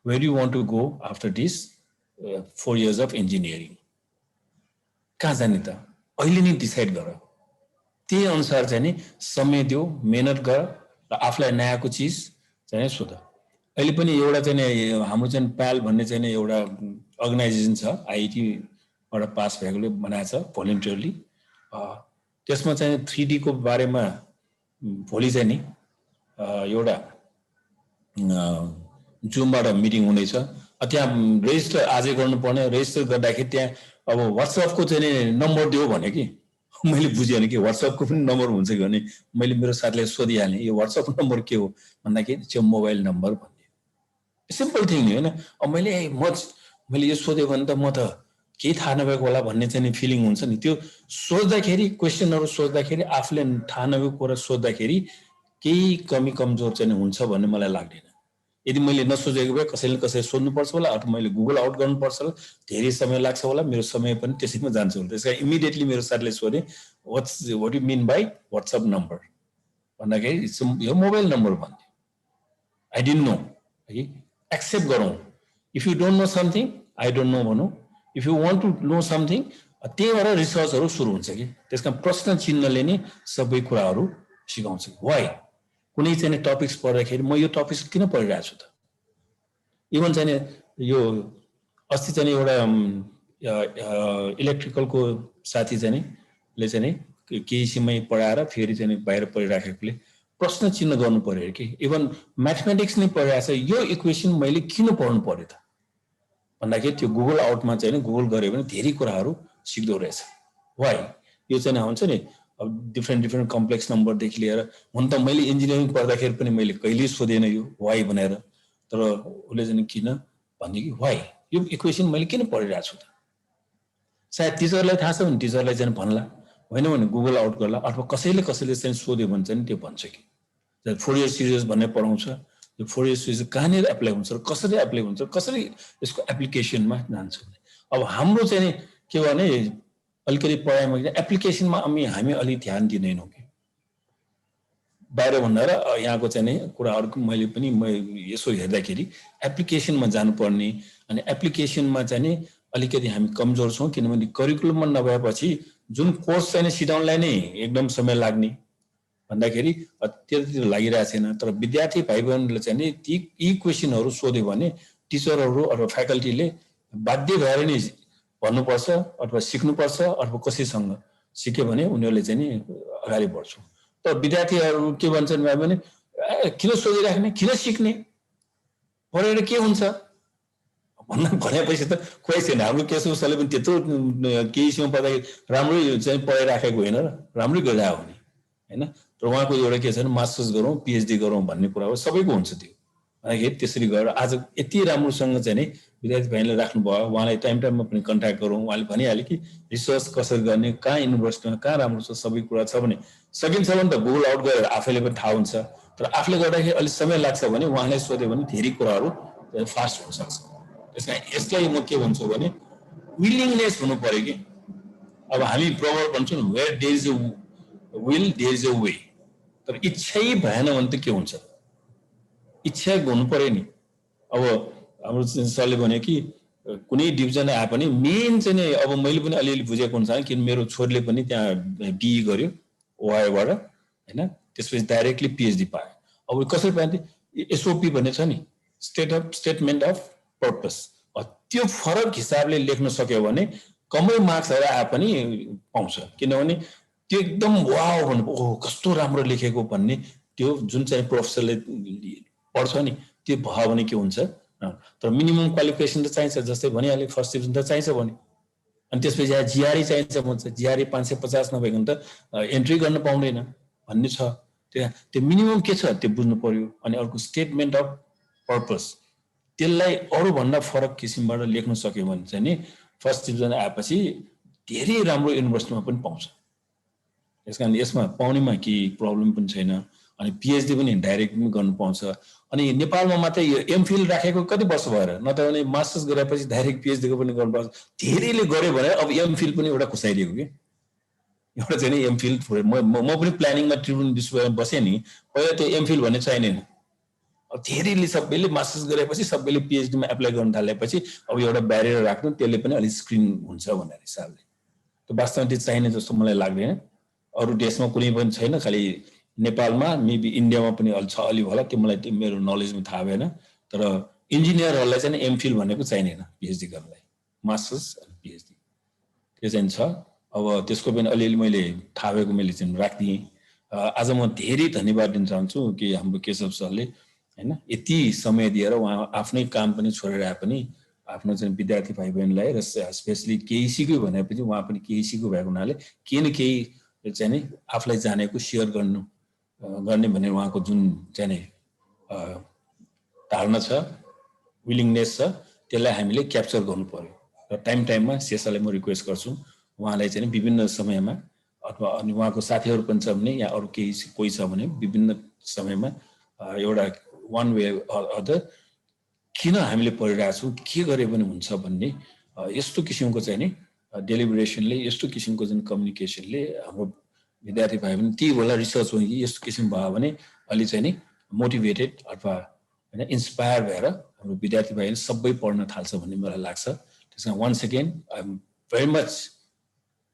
where you want to go after this 4 years of engineering, कहाँ जाने त अहिले नै डिसाइड गर। त्यही अनुसार चाहिँ नि समय दियो, मेहनत गर र आफूलाई नयाँको चिज चाहिँ सोध। अहिले पनि एउटा चाहिँ हाम्रो चाहिँ प्याल भन्ने चाहिँ एउटा अर्गनाइजेसन छ, आइआइटीबाट पास भएकोले बनाएको छ भोलिन्टियरली। त्यसमा चाहिँ 3D को बारेमा भोलि चाहिँ नि एउटा जुमबाट मिटिङ हुनेछ। त्यहाँ रेजिस्टर आजै गर्नुपर्ने, रेजिस्टर गर्दाखेरि त्यहाँ अब वाट्सएपको चाहिँ नम्बर दियो भने कि मैले बुझेन कि वाट्सएपको पनि नम्बर हुन्छ कि भने मैले मेरो साथीलाई सोधिहालेँ यो वाट्सएप नम्बर के हो भन्दाखेरि त्यो मोबाइल नम्बर भन्ने सिम्पल थिङ नि होइन। अब मैले यो सोध्यो भने त म त केही थाहा नभएको होला भन्ने चाहिँ फिलिङ हुन्छ नि। त्यो सोच्दाखेरि, क्वेसनहरू सोच्दाखेरि, आफूले थाहा नभएको कुरा सोच्दाखेरि केही कमी कमजोर चाहिँ हुन्छ भन्ने मलाई लाग्दैन। यदि मैले नसोचेको भए कसैले कसैले सोध्नुपर्छ होला अथवा मैले गुगल आउट गर्नुपर्छ होला, धेरै समय लाग्छ होला, मेरो समय पनि त्यसैमा जान्छ होला। त्यसकारण इमिडिएटली मेरो साथीले सोधे what you mean by WhatsApp number भन्दाखेरि यो मोबाइल नम्बर भन्थ्यो। आई डिडन्ट नो है, एक्सेप्ट गरौँ। If you don't know something I don't know भनौँ, if you want to know something त्यही भएर रिसर्चहरू सुरु हुन्छ कि। त्यसकारण प्रश्न चिन्हले नै सबै कुराहरू सिकाउँछ। वाइ कुनै चाहिँ टपिक्स पढ्दाखेरि म यो टपिक्स किन पढिरहेको छु त। इभन चाहिँ यो अस्ति चाहिँ एउटा इलेक्ट्रिकलको साथी चाहिँ ले चाहिँ केही समय पढाएर फेरि चाहिँ बाहिर पढिराखेकोले प्रश्न चिन्ह गर्नु पर्यो कि। इभन म्याथमेटिक्स नै पढिरहेको छ, यो इक्वेसन मैले किन पढ्नु पर्यो त भन्दाखेरि त्यो गुगल आउटमा चाहिँ गुगल गऱ्यो भने धेरै कुराहरू सिक्दो रहेछ। वाइ यो चाहिँ हुन्छ नि अब डिफ्रेन्ट कम्प्लेक्स नम्बरदेखि लिएर, हुन त मैले इन्जिनियरिङ पढ्दाखेरि पनि मैले कहिल्यै सोधेन यो वाइ भनेर, तर उसले चाहिँ किन भन्यो कि वाइ यो इक्वेसन मैले किन पढिरहेको छु त। सायद टिचरलाई थाहा छ भने टिचरलाई चाहिँ भन्ला, होइन भने गुगल आउट गर्ला, अथवा कसैले चाहिँ सोध्यो भने चाहिँ त्यो भन्छ कि फोरियर सिरिज भन्ने पढाउँछ। यो फोरियर सिरिज कहाँनिर एप्लाई हुन्छ र कसरी एप्लाई हुन्छ, कसरी यसको एप्लिकेसनमा जान्छ। अब हाम्रो चाहिँ के भने अलिकति पढाइमा एप्लिकेसनमा हामी अलि ध्यान दिँदैनौँ कि। बाहिर भन्दा र यहाँको चाहिँ कुराहरूको मैले पनि यसो हेर्दाखेरि एप्लिकेसनमा जानुपर्ने, अनि एप्लिकेसनमा चाहिँ अलिकति हामी कमजोर छौँ, किनभने करिकुलममा नभएपछि जुन कोर्स चाहिँ सिडाउनलाई नै एकदम समय लाग्ने भन्दाखेरि त्यतिर लागिरहेको छैन। तर विद्यार्थी भाइ बहिनीले चाहिँ यी क्वेसनहरू सोध्यो भने टिचरहरू अथवा फ्याकल्टीले बाध्य भएर नै भन्नुपर्छ अथवा सिक्नुपर्छ, अथवा कसैसँग सिक्यो भने उनीहरूले चाहिँ अगाडि बढ्छ। तर विद्यार्थीहरू के भन्छन् भने किन सोधिराख्ने, किन सिक्ने, पढेर के हुन्छ भनेपछि त खोइ छैन। हाम्रो केशव सरले पनि त्यत्रो केही समय पढ्दाखेरि राम्रै चाहिँ पढाइराखेको होइन र राम्रै गरिरहेको हुने होइन। तर उहाँको एउटा के छ भने मास्टर्स गरौँ पिएचडी गरौँ भन्ने कुरा हो, सबैको हुन्छ त्यो। भन्दाखेरि त्यसरी गरेर आज यति राम्रोसँग चाहिँ नि विद्यार्थी भाइले राख्नुभयो, उहाँलाई टाइममा पनि कन्ट्याक्ट गरौँ। उहाँले भनिहाल्यो कि रिसर्च कसरी गर्ने, कहाँ युनिभर्सिटीमा कहाँ राम्रो छ, सबै कुरा छ भने सकिन्छ भने त गुगल आउट गरेर आफैले पनि थाहा हुन्छ। तर आफूले गर्दाखेरि अलिक समय लाग्छ भने उहाँलाई सोध्यो भने धेरै कुराहरू फास्ट हुनसक्छ। त्यसमा यसलाई म के भन्छु भने विलिङनेस हुनु पर्यो कि। अब हामी प्रवर्ब भन्छौँ where there is a will there is a way, तर इच्छै भएन भने त के हुन्छ, इच्छा हुनु पर्यो नि। अब हाम्रो सरले भन्यो कि कुनै डिभिजन आए पनि मेन चाहिँ नि, अब मैले पनि अलिअलि बुझेको हुन्छ किन मेरो छोरीले पनि त्यहाँ बिई गर्यो ओआईबाट होइन, त्यसपछि डाइरेक्टली पिएचडी पायो। अब कसरी पायो एसओपी भन्ने छ नि, स्टेटमेन्ट अफ पर्पस, त्यो फरक हिसाबले लेख्न सक्यो भने कमै मार्क्सहरू आए पनि पाउँछ। किनभने त्यो एकदम वाउ भन्नु ओह कस्तो राम्रो लेखेको भन्ने त्यो जुन चाहिँ प्रोफेसरले पढ्छ नि त्यो भयो भने के हुन्छ। तर मिनिमम क्वालिफिकेसन त चाहिन्छ, जस्तै भनिहालेँ फर्स्ट डिभिजन त चाहिन्छ भने, अनि त्यसपछि जिआरई चाहिन्छ भन्छ, जिआरई 550 नभइकन त एन्ट्री गर्न पाउँदैन भन्ने छ। त्यो मिनिमम के छ त्यो बुझ्नु पर्यो। अनि अर्को स्टेटमेन्ट अफ पर्पस, त्यसलाई अरूभन्दा फरक किसिमबाट लेख्न सक्यो भने चाहिँ नि फर्स्ट डिभिजन आएपछि धेरै राम्रो युनिभर्सिटीमा पनि पाउँछ। त्यस कारण यसमा पाउनेमा केही प्रब्लम पनि छैन। अनि पिएचडी पनि डाइरेक्ट पनि गर्नु पाउँछ। अनि नेपालमा मात्रै यो एमफिल राखेको कति वर्ष भएर, न त भने मास्टर्स गरेपछि डाइरेक्ट पिएचडीको पनि गर्नु पाउँछ। धेरैले गर्यो भने अब एमफिल पनि एउटा खुसाइदिएको कि एउटा चाहिँ नि एमफिल। म पनि प्लानिङमा त्रिभुवन विश्वविद्यालयमा बसेँ नि, पहिला त्यो एमफिल भन्ने चाहिँदैन। अब धेरैले सबैले मास्टर्स गरेपछि सबैले पिएचडीमा एप्लाई गर्न थालेपछि अब एउटा ब्यारियर राख्नु त्यसले पनि अलिक स्क्रिन हुन्छ भनेर हिसाबले त्यो वास्तवमा त्यो चाहिने जस्तो मलाई लाग्दैन। अरू देशमा कुनै पनि छैन, खालि नेपालमा मेबी इन्डियामा पनि छ अलि होला, त्यो मलाई मेरो नलेजमा थाहा भएन। तर इन्जिनियरहरूलाई चाहिँ एमफिल भनेको चाहिँदैन पिएचडी गर्नलाई, मास्टर्स अनि पिएचडी त्यो चाहिँ छ। अब त्यसको पनि अलिअलि मैले थाहा भएको मैले चाहिँ राखिदिएँ। आज म धेरै धन्यवाद दिन चाहन्छु कि हाम्रो केशव सरले होइन यति समय दिएर उहाँ आफ्नै काम पनि छोडेर आए पनि आफ्नो चाहिँ विद्यार्थी भाइ बहिनीलाई र स्पेसली केही सिक्यो भनेपछि उहाँ पनि केही सिक्नु भएको हुनाले केही न केही चाहिँ नि आफूलाई जानेको सेयर गर्ने भन्ने उहाँको जुन चाहिँ धारणा छ, विलिङनेस छ, त्यसलाई हामीले क्याप्चर गर्नु पर्यो। र टाइममा शेषालाई म रिक्वेस्ट गर्छु उहाँलाई चाहिँ विभिन्न समयमा अथवा अनि उहाँको साथीहरू पनि छ भने या अरू केही कोही छ भने विभिन्न समयमा एउटा वान वे अदर किन हामीले पढिरहेको छौँ, के गरे पनि हुन्छ भन्ने यस्तो किसिमको चाहिँ नि डेलिबरेसनले, यस्तो किसिमको जुन कम्युनिकेसनले हाम्रो विद्यार्थी भाइ पनि ती बेला रिसर्च हो कि यस्तो किसिम भयो भने अलि चाहिँ नि मोटिभेटेड अथवा होइन इन्सपायर भएर हाम्रो विद्यार्थी भाइले सबै पढ्न थाल्छ भन्ने मलाई लाग्छ। त्यसमा once again I am very much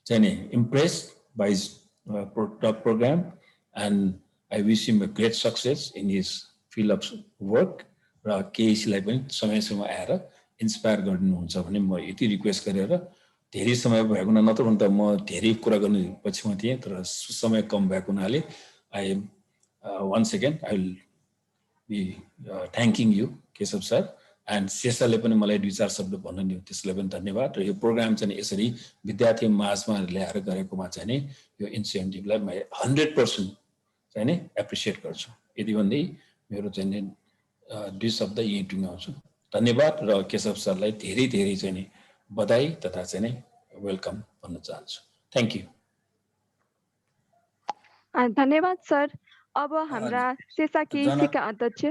चाहिँ नि impressed by his program and I wish him a great success in his field of work र केएसीलाई पनि समय समय आएर इन्सपायर गरिदिनुहुन्छ भने म यति रिक्वेस्ट गरेर धेरै समय भएको हुना नत्र भने त म धेरै कुरा गर्ने पछिमा थिएँ, तर समय कम भएको हुनाले I am once again I will be thanking you Keshav sir and शेषाले पनि मलाई 2-4 शब्द भन्न दियो, त्यसलाई पनि धन्यवाद। र यो प्रोग्राम चाहिँ यसरी विद्यार्थी माझमा ल्याएर गरेकोमा चाहिँ नि यो इन्सेन्टिभलाई म 100% चाहिँ नि एप्रिसिएट गर्छु। यदि भन्दै मेरो चाहिँ नि 2 शब्द यहीँ टुङ्गाउँछु। धन्यवाद र केशव सरलाई धेरै धेरै चाहिँ नि बधाई तथा चाहिँ नि वेलकम भन्न चाहन्छु। Thank you. धन्यवाद सर। अब हाम्रा शेषा केएसीका अध्यक्ष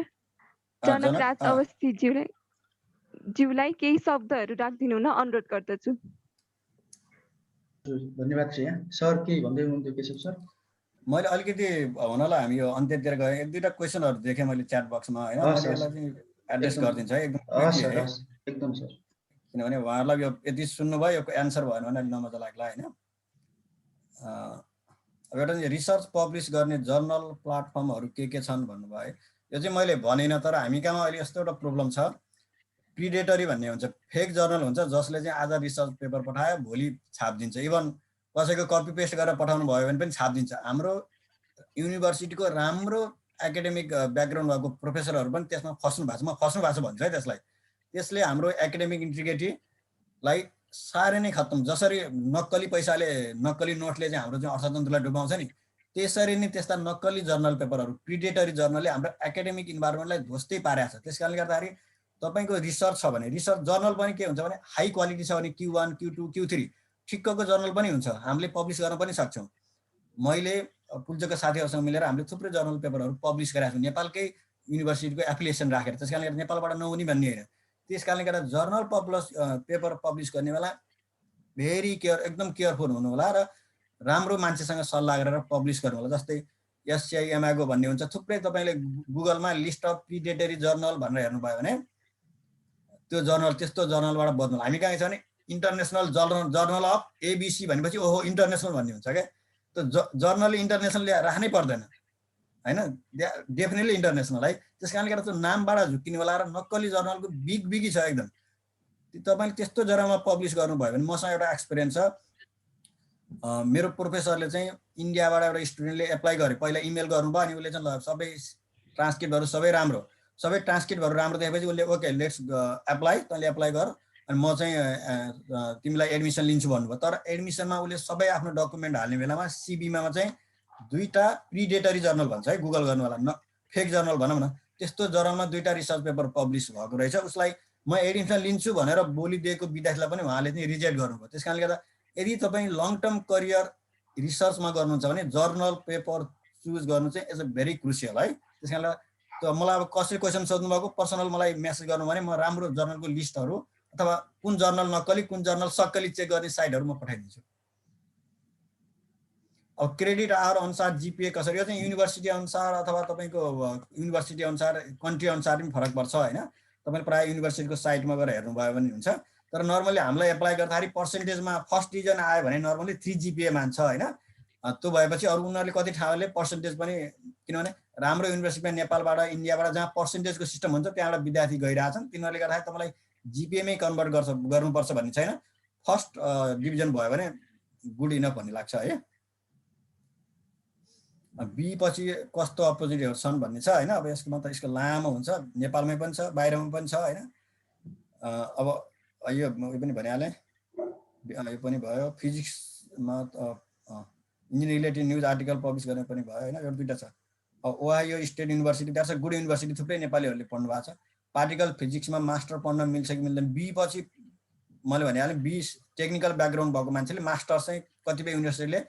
जनकराज अवस्थी ज्यूलाई केही शब्दहरू राखिदिनु हुन अनुरोध गर्दछु। धन्यवाद श्रेया सर। केही भन्दै हुनुहुन्थ्यो केशव सर? मैले अलिकति हुनलाई हामी यो अन्त्यतिर गएँ, 1-2टा क्वेसनहरू देखेँ मैले च्याट बक्समा होइन, मैले यसलाई चाहिँ एड्रेस गरिदिन्छु है एकदम सर। किनभने उहाँहरूलाई यो यदि सुन्नुभयो यो एन्सर भएन भने अलि नमजा लाग्ला होइन। अब एउटा रिसर्च पब्लिस गर्ने जर्नल प्लेटफर्महरू के छन् भन्नुभयो है, यो चाहिँ मैले भनिनँ, तर हामी कहाँ अहिले यस्तो एउटा प्रब्लम छ, प्रिडेटरी भन्ने हुन्छ, फेक जर्नल हुन्छ जसले चाहिँ आज रिसर्च पेपर पठायो भोलि छापिदिन्छ, इभन कसैको कपी पेस्ट गरेर पठाउनु भयो भने पनि छापिदिन्छ। हाम्रो युनिभर्सिटीको राम्रो एकाडेमिक ब्याकग्राउन्ड भएको प्रोफेसरहरू पनि त्यसमा फस्नु भएको छ, म फस्नु भएको छ भन्छु है त्यसलाई। त्यसले हाम्रो एकाडेमिक इन्टिग्रिटीलाई साह्रै नै खत्तम, जसरी नक्कली पैसाले नक्कली नोटले चाहिँ हाम्रो चाहिँ अर्थतन्त्रलाई डुबाउँछ नि, त्यसरी नै त्यस्ता नक्कली जर्नल पेपरहरू प्रिडेटरी जर्नलले हाम्रो एकाडेमिक इन्भाइरोमेन्टलाई ध्वस्तै पारेको छ। त्यस कारणले गर्दाखेरि तपाईँको रिसर्च छ भने रिसर्च जर्नल पनि के हुन्छ भने हाई क्वालिटी छ भने Q1, Q2, Q3 ठिक्कको जर्नल पनि हुन्छ, हामीले पब्लिस गर्न पनि सक्छौँ। मैले पुल्चोकका साथीहरूसँग मिलेर हामीले थुप्रै जर्नल पेपरहरू पब्लिस गरेका छौँ नेपालकै युनिभर्सिटीको एफिलिएसन राखेर। त्यस कारणले गर्दा नेपालबाट नहुने भन्ने होइन, त्यस कारणले गर्दा जर्नल पेपर पब्लिस गर्ने बेला भेरी एकदम केयरफुल हुनु होला र राम्रो मान्छेसँग सल्लाह गरेर पब्लिस गर्नु होला। जस्तै SCI-MIGO भन्ने हुन्छ, थुप्रै तपाईँले गुगलमा लिस्ट अफ प्रिडेटरी जर्नल भनेर हेर्नुभयो भने त्यो जर्नल त्यस्तो जर्नलबाट बद्नु। हामी कहाँ छ भने इन्टरनेसनल जर्नल अफ ABC भनेपछि ओहो इन्टरनेसनल भन्ने हुन्छ क्या, त्यो जर्नल इन्टरनेसनल राख्नै पर्दैन होइन, डेफिनेटली इन्टरनेसनल है। त्यस कारणले गर्दा त्यो नामबाट झुक्किने होला र नक्कली जर्नलको बिगी छ एकदम। तपाईँले त्यस्तो जग्गामा पब्लिस गर्नुभयो भने, मसँग एउटा एक्सपिरियन्स छ, मेरो प्रोफेसरले चाहिँ इन्डियाबाट एउटा स्टुडेन्टले एप्लाई गरे, पहिला इमेल गर्नुभयो अनि उसले चाहिँ सबै ट्रान्सक्रिप्टहरू सबै ट्रान्सक्रिप्टहरू राम्रो देखेपछि उसले ओके लेट्स एप्लाई, तैँले एप्लाई गर अनि म चाहिँ तिमीलाई एडमिसन लिन्छु भन्नुभयो। तर एडमिसनमा उसले सबै आफ्नो डकुमेन्ट हाल्ने बेलामा CVमा चाहिँ 2टा प्रिडेटरी जर्नल भन्छ है, गुगल गर्नु होला फेक जर्नल भनौँ न, त्यस्तो जर्नलमा 2टा रिसर्च पेपर पब्लिस भएको रहेछ। उसलाई म एडमिसन लिन्छु भनेर बोली दिएको विद्यार्थीलाई पनि उहाँले चाहिँ रिजेक्ट गर्नुभयो। त्यस कारणले गर्दा यदि तपाईँ लङ टर्म करियर रिसर्चमा गर्नुहुन्छ भने जर्नल पेपर चुज गर्नु चाहिँ इज अ भेरी क्रुसियल है। त्यस कारणले त्यो मलाई अब कसरी क्वेसन सोध्नु भएको पर्सनल मलाई मेसेज गर्नु भने म राम्रो जर्नलको लिस्टहरू अथवा कुन जर्नल नक्कली कुन जर्नल सक्कली चेक गर्ने साइटहरू म पठाइदिन्छु। अब क्रेडिट आवर अनुसार GPA कसरी, यो चाहिँ युनिभर्सिटी अनुसार अथवा तपाईँको युनिभर्सिटी अनुसार कन्ट्री अनुसार पनि फरक पर्छ होइन। तपाईँले प्रायः युनिभर्सिटीको साइटमा गएर हेर्नुभयो भने हुन्छ, तर नर्मली हामीलाई एप्लाई गर्दाखेरि पर्सेन्टेजमा फर्स्ट डिभिजन आयो भने नर्मली 3 GPA मान्छ होइन। त्यो भएपछि अरू उनीहरूले कति ठाउँले पर्सेन्टेज पनि, किनभने राम्रो युनिभर्सिटीमा नेपालबाट इन्डियाबाट जहाँ पर्सेन्टेजको सिस्टम हुन्छ त्यहाँबाट विद्यार्थी गइरहेछन्, तिनीहरूले गर्दाखेरि तपाईँलाई GPA-मै कन्भर्ट गर्नुपर्छ भन्ने छैन। फर्स्ट डिभिजन भयो भने गुड इनफ भन्ने लाग्छ है। B पछि कस्तो अपोजिटहरू छन् भन्ने छ होइन। अब यसको त यसको लामो हुन्छ, नेपालमै पनि छ बाहिरमा पनि छ होइन। अब यो पनि भनिहालेँ, यो पनि भयो। फिजिक्समा engineering related news article publish गर्ने पनि भयो होइन, यो 2टा छ। Ohio state university, that's a good university, थुप्रै नेपालीहरूले पढ्नु भएको छ। पार्टिकल फिजिक्समा मास्टर पढ्न मिल्छ कि मिल्दैन। B पछि मैले भनिहालेँ, B टेक्निकल ब्याकग्राउन्ड भएको मान्छेले मास्टर चाहिँ कतिपय युनिभर्सिटीले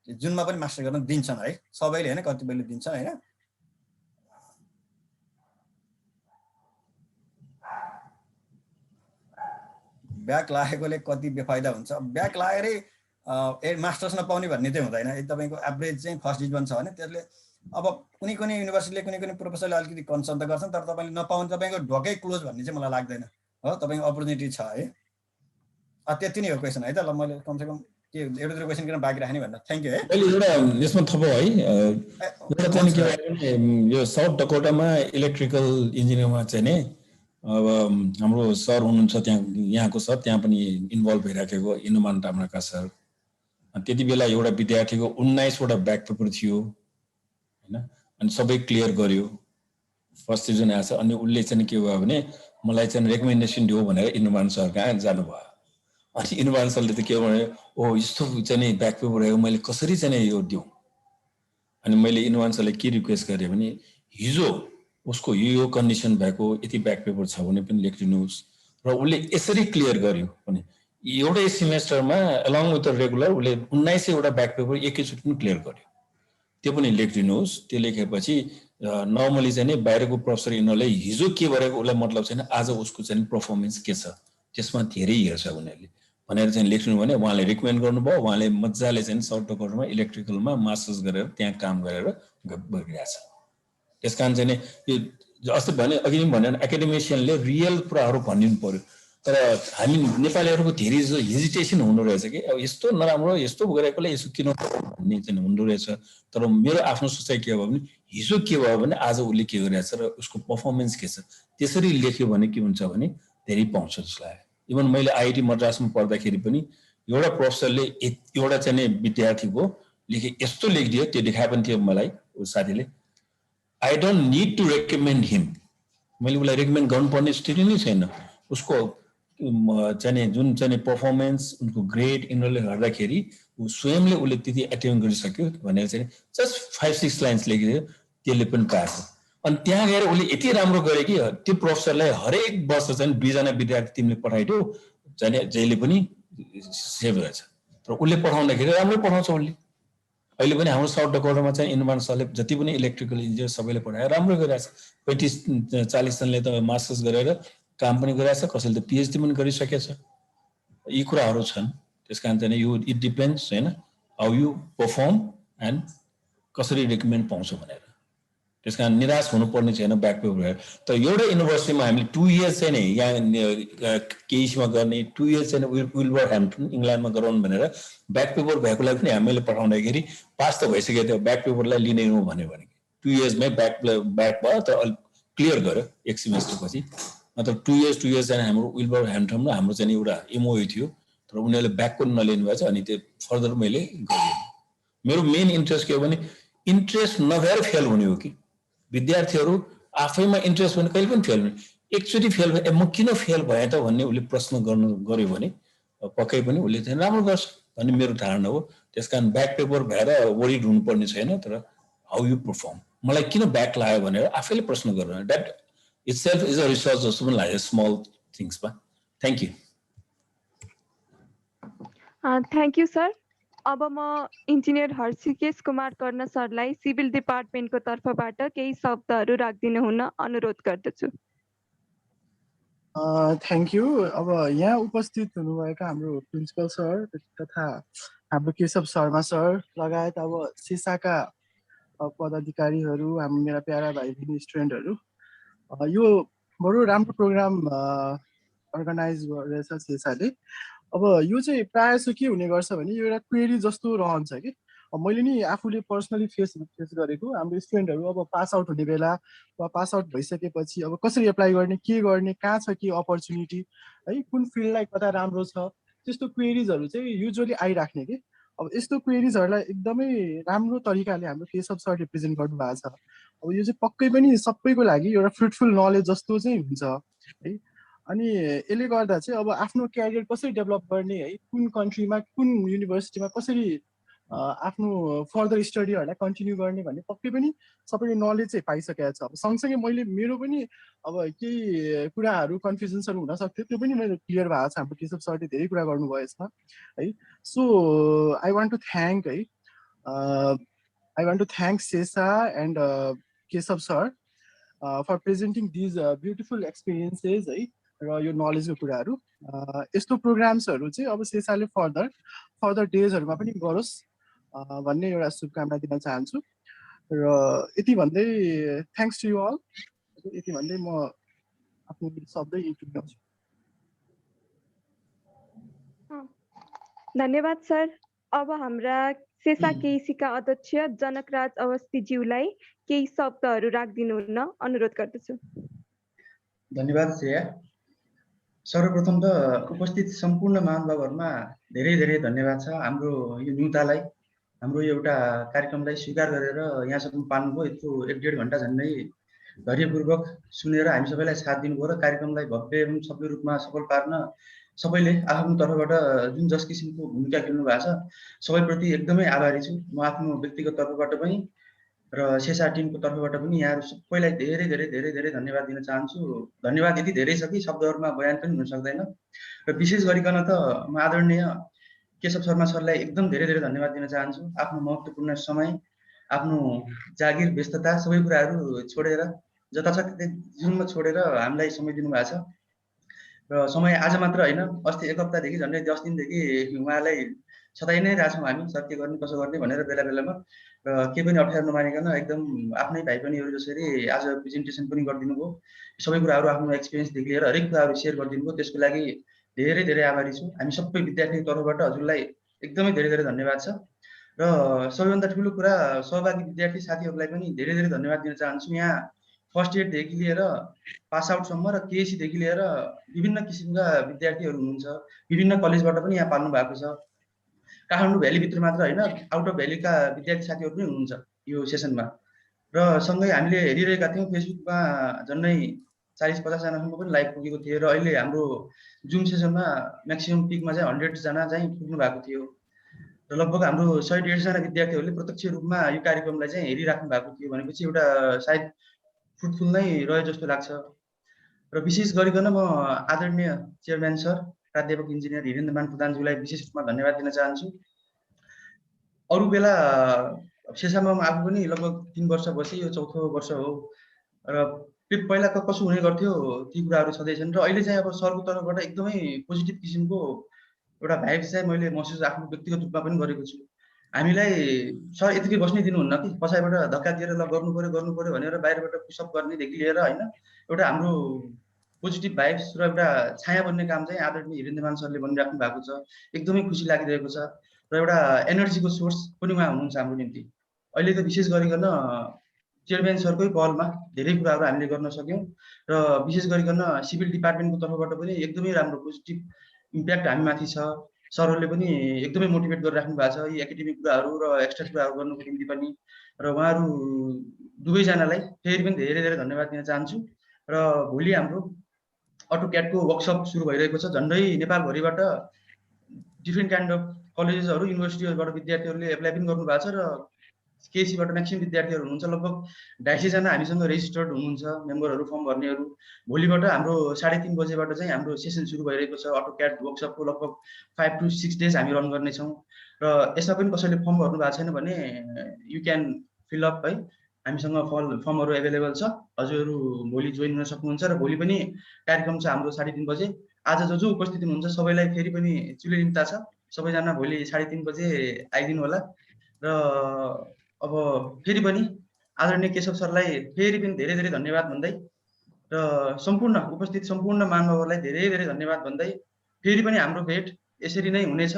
जुनमा पनि मास्टर गर्न दिन्छन् है, सबैले होइन, कतिपयले दिन्छन् होइन। ब्याक लागेकोले कति बेफाइदा हुन्छ, ब्याक लागेरै मास्टर्स नपाउने भन्ने चाहिँ हुँदैन। यदि तपाईँको एभरेज चाहिँ फर्स्ट डिभिजन छ भने त्यसले अब कुनै युनिभर्सिटीले कुनै प्रोफेसरले अलिकति कन्सर्न त गर्छन्, तर तपाईँले नपाउने तपाईँको ढोकै क्लोज भन्ने चाहिँ मलाई लाग्दैन हो। तपाईँको अपर्च्युनिटी छ है। त्यति नै हो क्वेसन है त। ल मैले कमसेकम के एउटा दुईवटा क्वेसन किन बाँकी राख्ने भनेर। थ्याङ्क यू है। मैले एउटा यसमा थप है, एउटा चाहिँ के भने यो साउथ डकोटामा इलेक्ट्रिकल इन्जिनियरिङमा चाहिँ नि अब हाम्रो सर हुनुहुन्छ त्यहाँ, यहाँको सर त्यहाँ पनि इन्भल्भ भइराखेको इनुमान ताम्राका सर। त्यति बेला एउटा विद्यार्थीको 19वटा ब्याक पेपर थियो हैन, अनि सबै क्लियर गर्यो, फर्स्ट डिभिजन आएछ। अनि उसले चाहिँ के भयो भने मलाई चाहिँ रेकमेन्डेसन दियो भनेर इनुमान सर कहाँ जानुभयो। अनि इनुमान सरले त के भन्यो, ओ यस्तो चाहिँ ब्याक पेपर आयो, मैले कसरी चाहिँ यो दिउँ। अनि मैले इनुमान सरले के रिक्वेस्ट गरेँ भने हिजो उसको यो कन्डिसन भएको यति ब्याक पेपर छ भने पनि लेखिदिनुहोस्, र उसले यसरी क्लियर गर्यो भने एउटै सेमेस्टरमा अलङ विथ रेगुलर उसले 1900वटा ब्याक पेपर एकैचोटि पनि क्लियर गर्यो। त्यो पनि लेखिदिनुहोस्। त्यो लेखेपछि नर्मली चाहिँ बाहिरको प्रोफेसर यिनीहरूले हिजो के गरेको उसलाई मतलब छैन, आज उसको चाहिँ पर्फर्मेन्स के छ त्यसमा धेरै हेर्छ उनीहरूले भनेर चाहिँ लेख्नु भने उहाँले रिकमेन्ड गर्नुभयो। उहाँले मजाले चाहिँ साउथ डकोटामा इलेक्ट्रिकलमा मास्टर्स गरेर त्यहाँ काम गरेर गइरहेको छ। त्यस कारण चाहिँ यो जस्तो भने अघि नै भने एकाडेमिसियनले रियल कुराहरू भनिदिनु पर्यो। तर हामी नेपालीहरूको धेरै हेजिटेसन हुनु रहेछ कि अब यस्तो नराम्रो यस्तो गरेकोले यसो किन भन्ने चाहिँ हुँदो रहेछ। तर मेरो आफ्नो सोचाइ के भयो भने हिजो के भयो भने आज उसले के गरिरहेछ र उसको पर्फर्मेन्स के छ त्यसरी लेख्यो भने के हुन्छ भने धेरै पाउँछ जस्तो लाग्यो। इभन मैले आइआइटी मद्रासमा पढ्दाखेरि पनि एउटा प्रोफेसरले एउटा चाहिँ विद्यार्थीको लेखे यस्तो लेखिदियो, त्यो देखाए पनि थियो मलाई उस साथीले, I don't need to recommend him. मैले उसलाई रेकमेन्ड गर्नुपर्ने स्थिति नै छैन। उसको चाहिँ जुन चाहिँ पर्फर्मेन्स उनको ग्रेड यिनीहरूले हेर्दाखेरि स्वयंले उसले त्यति एटेम्प गरिसक्यो भनेर चाहिँ जस्ट 5-6 लाइन्स लेखिदियो, त्यसले पनि पाएको। अनि त्यहाँ गएर उसले यति राम्रो गरे कि त्यो प्रोफेसरलाई हरेक वर्ष चाहिँ 2 जना विद्यार्थी तिमीले पठाइदियो चाहिँ जहिले पनि सेभ रहेछ। तर उसले पठाउँदाखेरि राम्रो पठाउँछ उसले। अहिले पनि हाम्रो साउथ डकोटामा चाहिँ इनुमान सरले जति पनि इलेक्ट्रिकल इन्जिनियर सबैले पढाएर राम्रो गरिरहेछ। 35-40 जनाले त मास्टर्स गरेर काम पनि गरिरहेछ, कसैले त पिएचडी पनि गरिसकेको छ। यी कुराहरू छन्। त्यस कारण चाहिँ यो इट डिपेन्ड्स हैन हाउ यु परफर्म एन्ड कसरी रेकमेन्ड पाउँछ भनेर। त्यस कारण निराश हुनुपर्ने छैन ब्याक पेपर। तर एउटा युनिभर्सिटीमा हामीले 2 इयर्स चाहिँ नि यहाँ केइसीमा गर्ने 2 इयर्स चाहिँ विल्बरह्याम्पटन इङ्ल्यान्डमा गराउनु भनेर ब्याक पेपर भएकोलाई पनि हामीले पठाउँदाखेरि पास त भइसकेको थियो, ब्याक पेपरलाई लिने हो भन्यो भने 2 इयर्समै ब्याक भयो त क्लियर गर्यो 1 सेमेस्टर पछि। नत्र 2 इयर्स चाहिँ हाम्रो विल्बरह्याम्पटनमा हाम्रो चाहिँ एउटा एमओयू थियो, तर उनीहरूले ब्याकको नलिनु भएछ। अनि त्यो फर्दर मैले गरेँ। मेरो मेन इन्ट्रेस्ट के हो भने इन्ट्रेस्ट नभएर फेल हुने हो कि विद्यार्थीहरू आफैमा इन्ट्रेस्ट भने कहिले पनि फेल हुने। एकचोटि फेल भए म किन फेल भएँ त भन्ने उसले प्रश्न गर्यो भने पक्कै पनि उसले चाहिँ राम्रो गर्छ भन्ने मेरो धारणा हो। त्यसकारण ब्याक पेपर भएर वरिड हुनुपर्ने छैन, तर हाउ यु परफर्म। मलाई किन ब्याक लाग्यो भनेर आफैले प्रश्न गर्नु, that itself is a research जस्तो पनि लाग्यो स्मल थिङ्समा। Thank you. Thank you sir. अब म इन्जिनियर हर्षिकेश कुमार कर्ण सरलाई सिभिल डिपार्टमेन्टको तर्फबाट केही शब्दहरू राखिदिनु हुन अनुरोध गर्दछु। Thank you. अब यहाँ उपस्थित हुनुभएका हाम्रो प्रिन्सिपल सर तथा हाम्रो केशव शर्मा सर लगायत अब सिसाका पदाधिकारीहरू, हाम्रो मेरा प्यारा भाइ बहिनी स्टुडेन्टहरू, यो बडो राम्रो प्रोग्राम अर्गनाइज गरेछ सिसाले। अब यो चाहिँ प्रायः जस्तो के हुने गर्छ भने यो एउटा क्वेरी जस्तो रहन्छ कि मैले नि आफूले पर्सनली फेस गरेको हाम्रो स्टुडेन्टहरू अब पास आउट हुने बेला वा पास आउट भइसकेपछि अब कसरी एप्लाई गर्ने, के गर्ने, कहाँ छ के अपर्च्युनिटी है, कुन फिल्डलाई कता राम्रो छ, त्यस्तो क्वेरिजहरू चाहिँ युजुअली आइराख्ने कि। अब यस्तो क्वेरिजहरूलाई एकदमै राम्रो तरिकाले हाम्रो केशव सर रिप्रेजेन्ट गर्नुभएको छ। अब यो चाहिँ पक्कै पनि सबैको लागि एउटा फ्रुटफुल नलेज जस्तो चाहिँ हुन्छ है। अनि यसले गर्दा चाहिँ अब आफ्नो क्यारियर कसरी डेभलप गर्ने है, कुन कन्ट्रीमा कुन युनिभर्सिटीमा कसरी आफ्नो फर्दर स्टडीहरूलाई कन्टिन्यू गर्ने भन्ने पक्कै पनि सबैले नलेज चाहिँ पाइसकेको छ। अब सँगसँगै मेरो पनि अब केही कुराहरू कन्फ्युजन्सहरू हुन सक्थ्यो, त्यो पनि मेरो क्लियर भएको छ। हाम्रो केशव सरले धेरै कुरा गर्नुभएछ है। So I want to thank Sesha and Keshav sir for presenting these beautiful experiences है। र यो नलेजको कुराहरू यस्तो प्रोग्राम्सहरू चाहिँ अब सेसाले फर्दर डेजहरूमा पनि गरोस् भन्ने एउटा शुभकामना दिन चाहन्छु र यति भन्दै थ्याङ्क्स टु यु अल यति भन्दै म आफ्नो शब्द टुङ्ग्याउँछु। धन्यवाद सर। अब हाम्रा सेसा केसीका अध्यक्ष जनकराज अवस्थीज्यूलाई केही शब्दहरू राखिदिनु हुन अनुरोध गर्दछु। धन्यवाद श्रेया। सर्वप्रथम त उपस्थित सम्पूर्ण महानुभावहरूमा धेरै धेरै धन्यवाद छ। हाम्रो यो न्युतालाई हाम्रो एउटा कार्यक्रमलाई स्वीकार गरेर यहाँसम्म पाल्नुभयो। यत्रो 1.5 घण्टा झन्डै धैर्यपूर्वक सुनेर हामी सबैलाई साथ दिनुभयो र कार्यक्रमलाई भव्य एवं सफल रूपमा सफल पार्न सबैले आफ्नो तर्फबाट जुन जस किसिमको भूमिका खेल्नु भएको छ सबैप्रति एकदमै आभारी छु। म आफ्नो व्यक्तिगत तर्फबाट पनि र सेसा टिमको तर्फबाट पनि यहाँहरू सबैलाई धेरै धेरै धेरै धेरै धन्यवाद दिन चाहन्छु। धन्यवाद यति धेरै छ कि शब्दहरूमा बयान पनि हुन सक्दैन र विशेष गरिकन त म आदरणीय केशव शर्मा सरलाई एकदम धेरै धेरै धन्यवाद दिन चाहन्छु। आफ्नो महत्त्वपूर्ण समय, आफ्नो जागिर, व्यस्तता सबै कुराहरू छोडेर जतासक्दो जुनमा छोडेर हामीलाई समय दिनुभएको छ र समय आज मात्र होइन, अस्ति 1 हप्तादेखि झन्डै 10 दिनदेखि उहाँलाई सताइ नै रहेछौँ हामी, सर के गर्ने कसो गर्ने भनेर बेला बेलामा र के पनि अप्ठ्यारो नमानिकन एकदम आफ्नै भाइ बहिनीहरू जसरी आज प्रेजेन्टेसन पनि गरिदिनु भयो। सबै कुराहरू आफ्नो एक्सपिरियन्सदेखि लिएर हरेक कुराहरू सेयर गरिदिनु भयो। त्यसको लागि धेरै धेरै आभारी छु। हामी सबै विद्यार्थीको तर्फबाट हजुरलाई एकदमै धेरै धेरै धन्यवाद छ र सबैभन्दा ठुलो कुरा सहभागी विद्यार्थी साथीहरूलाई पनि धेरै धेरै धन्यवाद दिन चाहन्छु। यहाँ फर्स्ट इयरदेखि लिएर पास आउटसम्म र केएसीदेखि लिएर विभिन्न किसिमका विद्यार्थीहरू हुनुहुन्छ। विभिन्न कलेजबाट पनि यहाँ पाल्नु भएको छ। काठमाडौँ भ्यालीभित्र मात्र होइन, आउट अफ भ्यालीका विद्यार्थी साथीहरू पनि हुनुहुन्छ यो सेसनमा र सँगै हामीले हेरिरहेका थियौँ फेसबुकमा झन्डै 40-50 जनासम्म पनि लाइभ पुगेको थियो र अहिले हाम्रो जुम सेसनमा म्याक्सिमम पिकमा चाहिँ 100 जना चाहिँ पुग्नु भएको थियो र लगभग हाम्रो 100-150 जना विद्यार्थीहरूले प्रत्यक्ष रूपमा यो कार्यक्रमलाई चाहिँ हेरिराख्नु भएको थियो भनेपछि एउटा सायद फ्रुटफुल नै रह्यो जस्तो लाग्छ र विशेष गरिकन म आदरणीय चेयरम्यान सर प्राध्यापक इन्जिनियर हिरेन्द्रमान प्रधानज्यूलाई विशेष रूपमा धन्यवाद दिन चाहन्छु। अरू बेला सेसामा म आफू पनि लगभग 3 वर्ष बसेँ, यो 4थो वर्ष हो र पहिला कसो हुने गर्थ्यो ती कुराहरू छँदैछन् र अहिले चाहिँ अब सरको तर्फबाट एकदमै पोजिटिभ किसिमको एउटा भाइब्स चाहिँ मैले महसुस आफ्नो व्यक्तिगत रूपमा पनि गरेको छु। हामीलाई सर यतिकै बस्नै दिनुहुन्न कि पछाडिबाट धक्का दिएर ल गर्नु पर्यो भनेर बाहिरबाट पुसअप गर्नेदेखि लिएर होइन एउटा हाम्रो पोजिटिभ भाइब्स र एउटा छाया बन्ने काम चाहिँ आदरणीय हिरेन्द्रमान सरले बनिराख्नु भएको छ। एकदमै खुसी लागिरहेको छ र एउटा एनर्जीको सोर्स पनि उहाँ हुनुहुन्छ हाम्रो निम्ति। अहिले त विशेष गरिकन चेयरम्यान सरकै पहलमा धेरै कुराहरू हामीले गर्न सक्यौँ र विशेष गरिकन सिभिल डिपार्टमेन्टको तर्फबाट पनि एकदमै राम्रो पोजिटिभ इम्प्याक्ट हामीमाथि छ। सरहरूले पनि एकदमै मोटिभेट गरिराख्नु भएको छ यी एकाडेमिक कुराहरू र एक्स्ट्रा कुराहरू गर्नुको निम्ति पनि र उहाँहरू दुवैजनालाई फेरि पनि धेरै धेरै धन्यवाद दिन चाहन्छु र भोलि हाम्रो अटोक्याडको वर्कसप सुरु भइरहेको छ। झन्डै नेपालभरिबाट डिफ्रेन्ट काइन्ड अफ कलेजेसहरू युनिभर्सिटीहरूबाट विद्यार्थीहरूले एप्लाई पनि गर्नु भएको छ र केसीबाट म्याक्सिमम विद्यार्थीहरू हुनुहुन्छ। लगभग 250 जना हामीसँग रेजिस्टर्ड हुनुहुन्छ मेम्बरहरू, फर्म भर्नेहरू। भोलिबाट हाम्रो 3:30 बजेबाट चाहिँ हाम्रो सेसन सुरु भइरहेको छ। अटोक्याड वर्कसपको लगभग 5 to 6 डेज हामी रन गर्नेछौँ र यसमा पनि कसैले फर्म भर्नु भएको छैन भने यु क्यान फिल अप है, हामीसँग फर्महरू एभाइलेबल छ। हजुरहरू भोलि जोइन हुन सक्नुहुन्छ र भोलि पनि कार्यक्रम छ हाम्रो 3:30 बजे। आज जो उपस्थित हुनुहुन्छ सबैलाई फेरि पनि चुले निम्ता छ, सबैजना भोलि 3:30 बजे आइदिनु होला र अब फेरि पनि आदरणीय केशव सरलाई फेरि पनि धेरै धेरै धन्यवाद भन्दै र सम्पूर्ण उपस्थित सम्पूर्ण महानुभावहरूलाई धेरै धेरै धन्यवाद भन्दै फेरि पनि हाम्रो भेट यसरी नै हुनेछ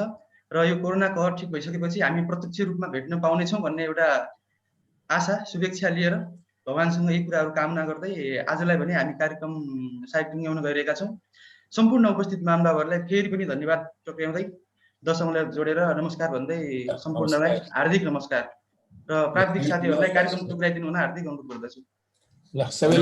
र यो कोरोना कहर ठिक भइसकेपछि हामी प्रत्यक्ष रूपमा भेट्न पाउनेछौँ भन्ने एउटा आशा शुभेच्छा लिएर भगवानसँग यी कुराहरू कामना गर्दै आजलाई भने हामी कार्यक्रम सायद टुङ्ग्याउन गइरहेका छौँ। सम्पूर्ण उपस्थित महानुभावहरूलाई फेरि पनि धन्यवाद टक्राउँदै दशौँलाई जोडेर नमस्कार भन्दै सम्पूर्णलाई हार्दिक नमस्कार र प्राविधिक साथीहरूलाई कार्यक्रम टुक्राइदिनु हुन हार्दिक अनुरोध गर्दछु।